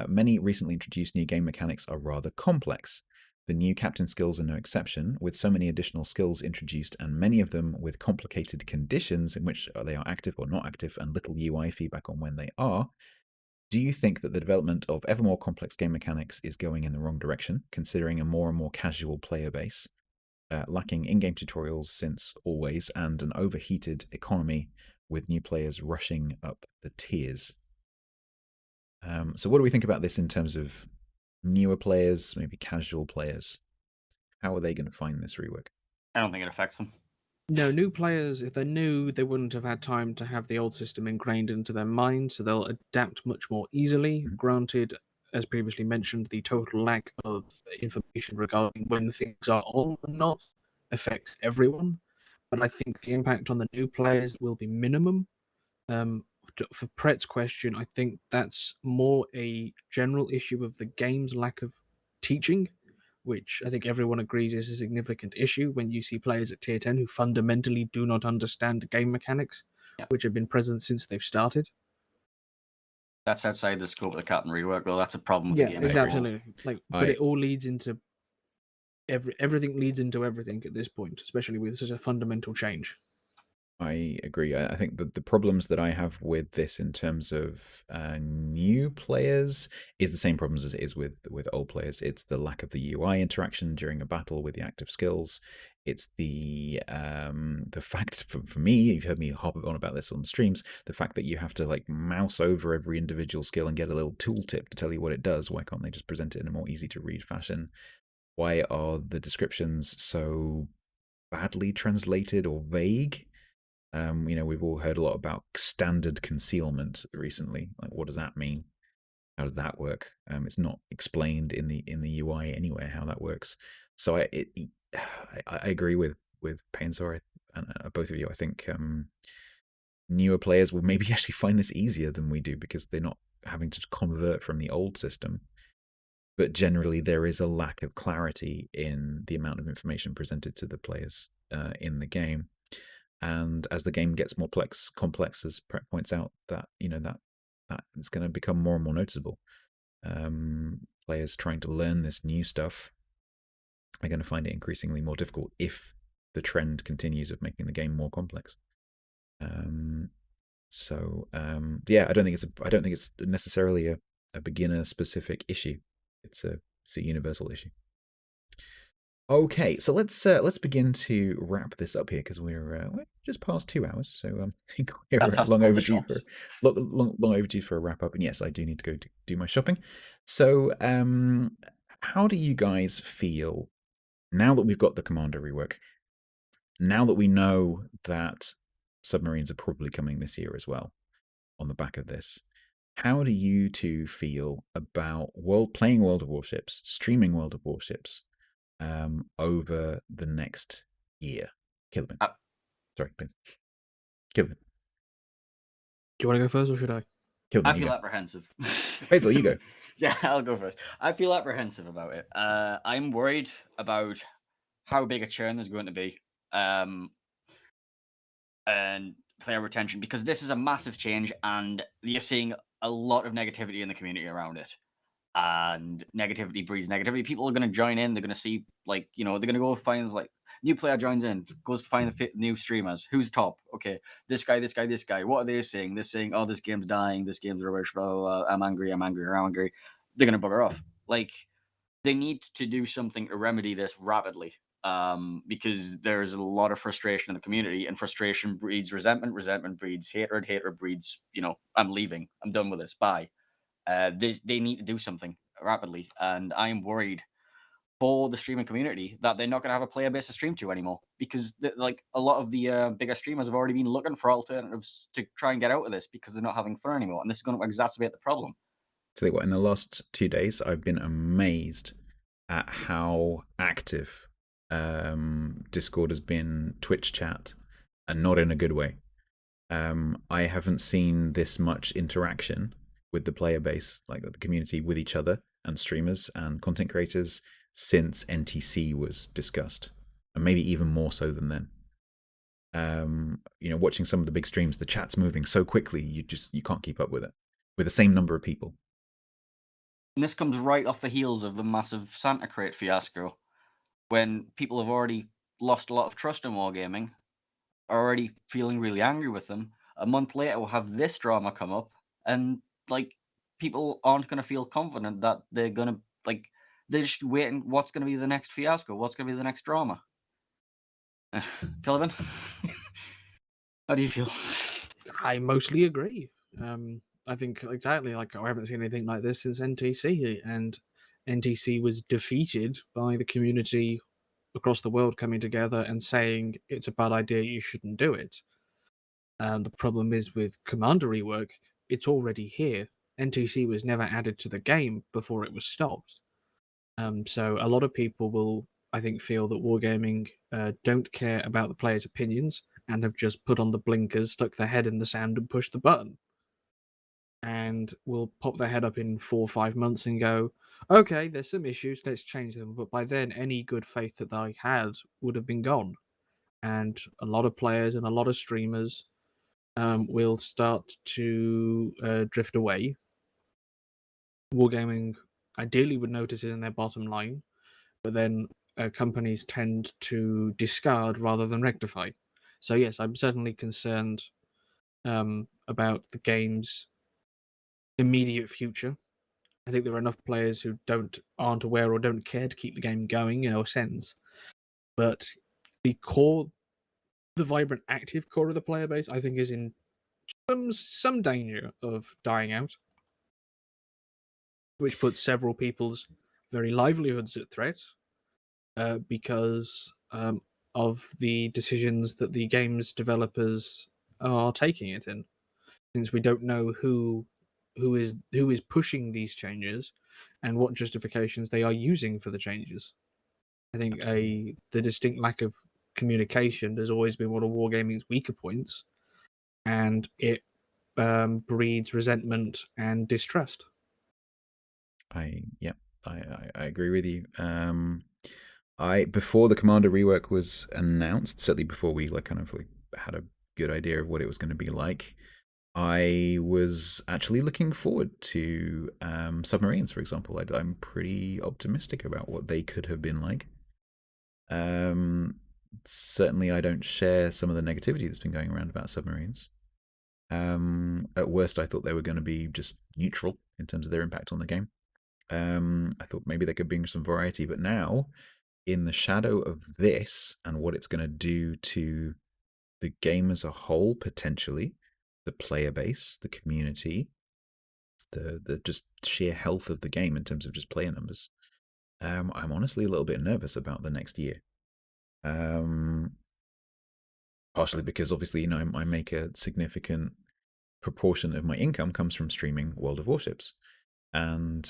many recently introduced new game mechanics are rather complex. The new captain skills are no exception, with so many additional skills introduced and many of them with complicated conditions in which they are active or not active and little UI feedback on when they are. Do you think that the development of ever more complex game mechanics is going in the wrong direction, considering a more and more casual player base, lacking in-game tutorials since always, and an overheated economy with new players rushing up the tiers? So what do we think about this in terms of newer players, maybe casual players? How are they going to find this rework? I don't think it affects them. No, new players, if they're new, they wouldn't have had time to have the old system ingrained into their mind, so they'll adapt much more easily. Granted, as previously mentioned, the total lack of information regarding when things are on and not affects everyone, but I think the impact on the new players will be minimum. For Pret's question, I think that's more a general issue of the game's lack of teaching, which I think everyone agrees is a significant issue when you see players at tier 10 who fundamentally do not understand game mechanics, Yeah. which have been present since they've started. That's outside the scope of the captain rework, though. That's a problem with Yeah, the game. exactly. But it all leads into everything leads into everything at this point, especially with such a fundamental change. I agree. I think that the problems that I have with this in terms of new players is the same problems as it is with old players. It's the lack of the UI interaction during a battle with the active skills. It's the fact for me, you've heard me harp on about this on the streams, the fact that you have to like mouse over every individual skill and get a little tooltip to tell you what it does. Why can't they just present it in a more easy to read fashion? Why are the descriptions so badly translated or vague? We've all heard a lot about standard concealment recently. Like, what does that mean? How does that work? It's not explained in the UI anywhere how that works. So I agree with Painezor and both of you. I think newer players will maybe actually find this easier than we do because they're not having to convert from the old system. But generally, there is a lack of clarity in the amount of information presented to the players in the game. And as the game gets more complex, as Prep points out, that that is going to become more and more noticeable. Players trying to learn this new stuff are going to find it increasingly more difficult if the trend continues of making the game more complex. Yeah, I don't think it's necessarily a beginner specific issue. It's a universal issue. Okay, so let's begin to wrap this up here because we're just past 2 hours, so I think we're long overdue for a wrap up. And yes, I do need to go do my shopping. So, how do you guys feel now that we've got the commander rework? Now that we know that submarines are probably coming this year as well, on the back of this, how do you two feel about playing World of Warships, streaming World of Warships? Over the next year. Kilvin. Sorry, please. Kilvin. Do you want to go first or should I? Kilvin, I feel apprehensive. Basil, you go. Yeah, I'll go first. I feel apprehensive about it. I'm worried about how big a churn there's going to be. And player retention, because this is a massive change and you're seeing a lot of negativity in the community around it. And negativity breeds negativity. People are going to join in. They're going to see, like, they're going to go find, like, new player joins in, goes to find the new streamers. Who's top? Okay, this guy. What are they saying? They're saying, oh, this game's dying. This game's rubbish. Blah, blah, blah. I'm angry. They're going to bugger off. Like, they need to do something to remedy this rapidly. Because there's a lot of frustration in the community, and frustration breeds resentment breeds hatred breeds, I'm leaving. I'm done with this. Bye. They need to do something rapidly, and I am worried for the streaming community that they're not going to have a player base to stream to anymore, because like a lot of the bigger streamers have already been looking for alternatives to try and get out of this because they're not having fun anymore, and this is going to exacerbate the problem. So in the last 2 days, I've been amazed at how active Discord has been, Twitch chat, and not in a good way. I haven't seen this much interaction with the player base, like the community with each other and streamers and content creators, since NTC was discussed, and maybe even more so than then. Watching some of the big streams, the chat's moving so quickly, you can't keep up with it with the same number of people. And this comes right off the heels of the massive Santa Crate fiasco, when people have already lost a lot of trust in wargaming, are already feeling really angry with them. A month later, we'll have this drama come up, and like people aren't going to feel confident that they're going to they're just waiting. What's going to be the next fiasco? What's going to be the next drama? Kelvin, how do you feel? I mostly agree. I think exactly, like, I haven't seen anything like this since NTC, and NTC was defeated by the community across the world coming together and saying it's a bad idea, you shouldn't do it. The problem is with Commander Rework, it's already here. NTC was never added to the game before it was stopped. So a lot of people will, I think, feel that Wargaming don't care about the players' opinions and have just put on the blinkers, stuck their head in the sand and pushed the button. And will pop their head up in 4 or 5 months and go, okay, there's some issues, let's change them. But by then, any good faith that they had would have been gone. And a lot of players and a lot of streamers will start to drift away. Wargaming ideally would notice it in their bottom line, but then companies tend to discard rather than rectify. So yes, I'm certainly concerned about the game's immediate future. I think there are enough players who aren't aware or don't care to keep the game going in a sense. But the vibrant, active core of the player base, I think, is in some danger of dying out, which puts several people's very livelihoods at threat. Because of the decisions that the game's developers are taking it in, since we don't know who is pushing these changes and what justifications they are using for the changes. I think the distinct lack of communication has always been one of wargaming's weaker points, and it breeds resentment and distrust. I agree with you. Before the Commander rework was announced, certainly before we had a good idea of what it was going to be like, I was actually looking forward to submarines, for example. I'm pretty optimistic about what they could have been like. Certainly, I don't share some of the negativity that's been going around about submarines. At worst, I thought they were going to be just neutral in terms of their impact on the game. I thought maybe they could bring some variety, but now, in the shadow of this and what it's going to do to the game as a whole, potentially, the player base, the community, the just sheer health of the game in terms of just player numbers, I'm honestly a little bit nervous about the next year. Partially because obviously, I make a significant proportion of my income comes from streaming World of Warships. And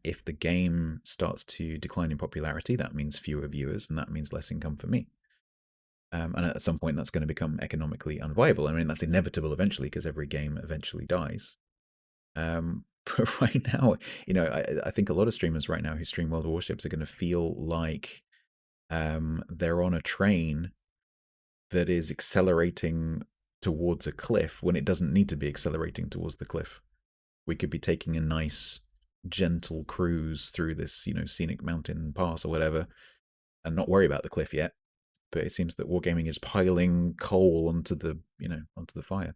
if the game starts to decline in popularity, that means fewer viewers, and that means less income for me. And at some point, that's going to become economically unviable. I mean, that's inevitable eventually, because every game eventually dies. But right now, I think a lot of streamers right now who stream World of Warships are going to feel like they're on a train that is accelerating towards a cliff when it doesn't need to be accelerating towards the cliff. We could be taking a nice, gentle cruise through this, scenic mountain pass or whatever, and not worry about the cliff yet. But it seems that wargaming is piling coal onto the fire.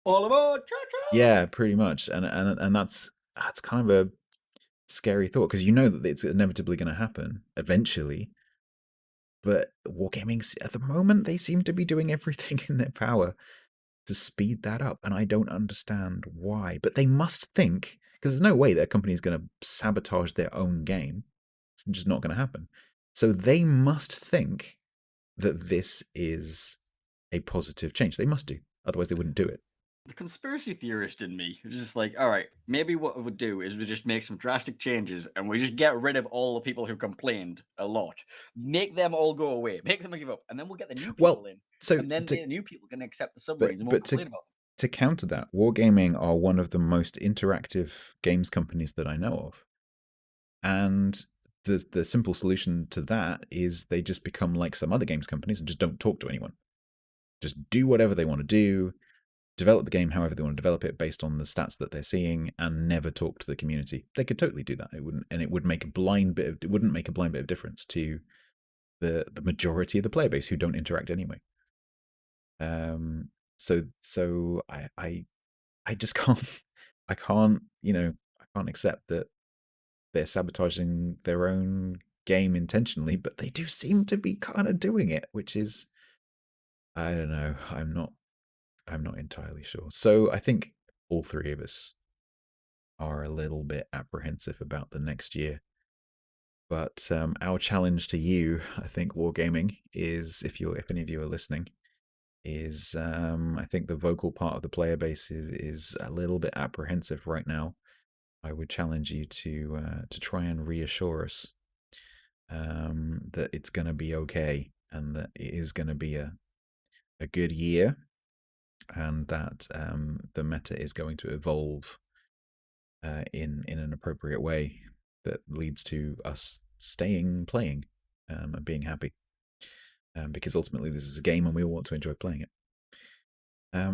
All aboard, cha-cha! Yeah, pretty much, and that's kind of a scary thought, because that it's inevitably going to happen eventually. But wargaming, at the moment, they seem to be doing everything in their power to speed that up, and I don't understand why. But they must think, because there's no way that a company is going to sabotage their own game. It's just not going to happen. So they must think that this is a positive change. They must do, otherwise they wouldn't do it. The conspiracy theorist in me is just like, all right, maybe what we would do is we just make some drastic changes and we just get rid of all the people who complained a lot. Make them all go away. Make them give up. And then we'll get the new people in. So and then the new people can accept the submarines and won't complain about them. To counter that, Wargaming are one of the most interactive games companies that I know of. And the simple solution to that is they just become like some other games companies and just don't talk to anyone. Just do whatever they want to do, develop the game however they want to develop it based on the stats that they're seeing, and never talk to the community. They could totally do that. It wouldn't make a blind bit of difference to the majority of the player base who don't interact anyway. So I just can't I can't accept that they're sabotaging their own game intentionally, but they do seem to be kind of doing it, which is, I don't know, I'm not entirely sure. So I think all three of us are a little bit apprehensive about the next year. But our challenge to you, I think, Wargaming, is if any of you are listening, is I think the vocal part of the player base is a little bit apprehensive right now. I would challenge you to try and reassure us that it's going to be okay, and that it is going to be a good year, and that the meta is going to evolve in an appropriate way that leads to us playing, and being happy. Because ultimately this is a game and we all want to enjoy playing it.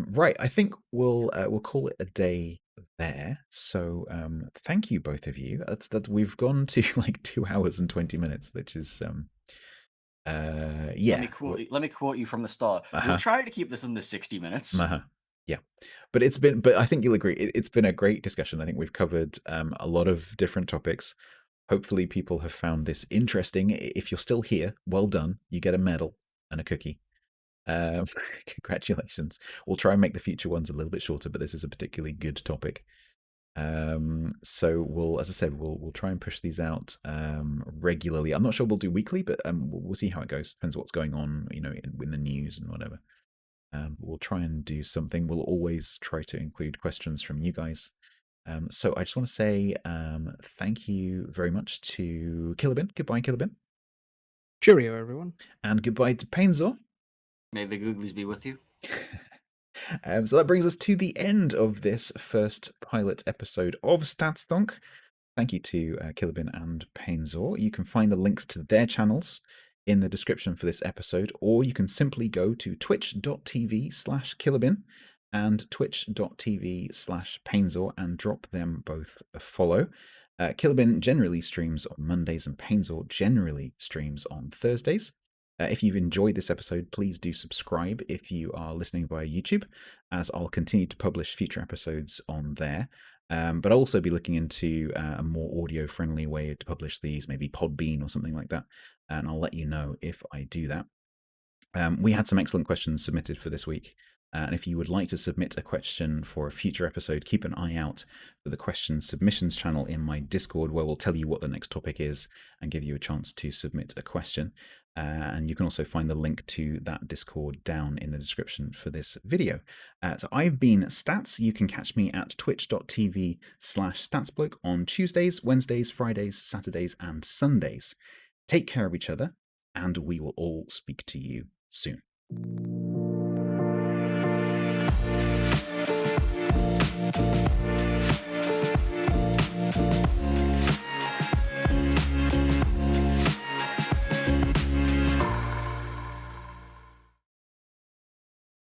Right, I think we'll call it a day there. So thank you, both of you. That we've gone to like 2 hours and 20 minutes, which is yeah. Let me quote you from the start. We'll try to keep this under 60 minutes. Yeah, but I think you'll agree, it's been a great discussion. I think we've covered a lot of different topics. Hopefully people have found this interesting. If you're still here, well done. You get a medal and a cookie. Congratulations. We'll try and make the future ones a little bit shorter, but this is a particularly good topic. So we'll, as I said, we'll try and push these out regularly. I'm not sure we'll do weekly, but we'll see how it goes. Depends what's going on, in the news and whatever. We'll try and do something. We'll always try to include questions from you guys. So I just want to say thank you very much to Killerbin. Goodbye, Killerbin. Cheerio, everyone. And goodbye to Painezor. May the googlies be with you. So that brings us to the end of this first pilot episode of StatsThonk. Thank you to Killerbin and Painezor. You can find the links to their channels in the description for this episode, or you can simply go to twitch.tv/Killerbin and twitch.tv/Painezor and drop them both a follow. Killerbin generally streams on Mondays and Painezor generally streams on Thursdays. If you've enjoyed this episode, please do subscribe if you are listening via YouTube, as I'll continue to publish future episodes on there. But I'll also be looking into a more audio-friendly way to publish these, maybe Podbean or something like that, and I'll let you know if I do that. We had some excellent questions submitted for this week, and if you would like to submit a question for a future episode, keep an eye out for the question submissions channel in my Discord, where we'll tell you what the next topic is and give you a chance to submit a question. And you can also find the link to that Discord down in the description for this video. So I've been Stats. You can catch me at twitch.tv/StatsBloke on Tuesdays, Wednesdays, Fridays, Saturdays, and Sundays. Take care of each other, and we will all speak to you soon.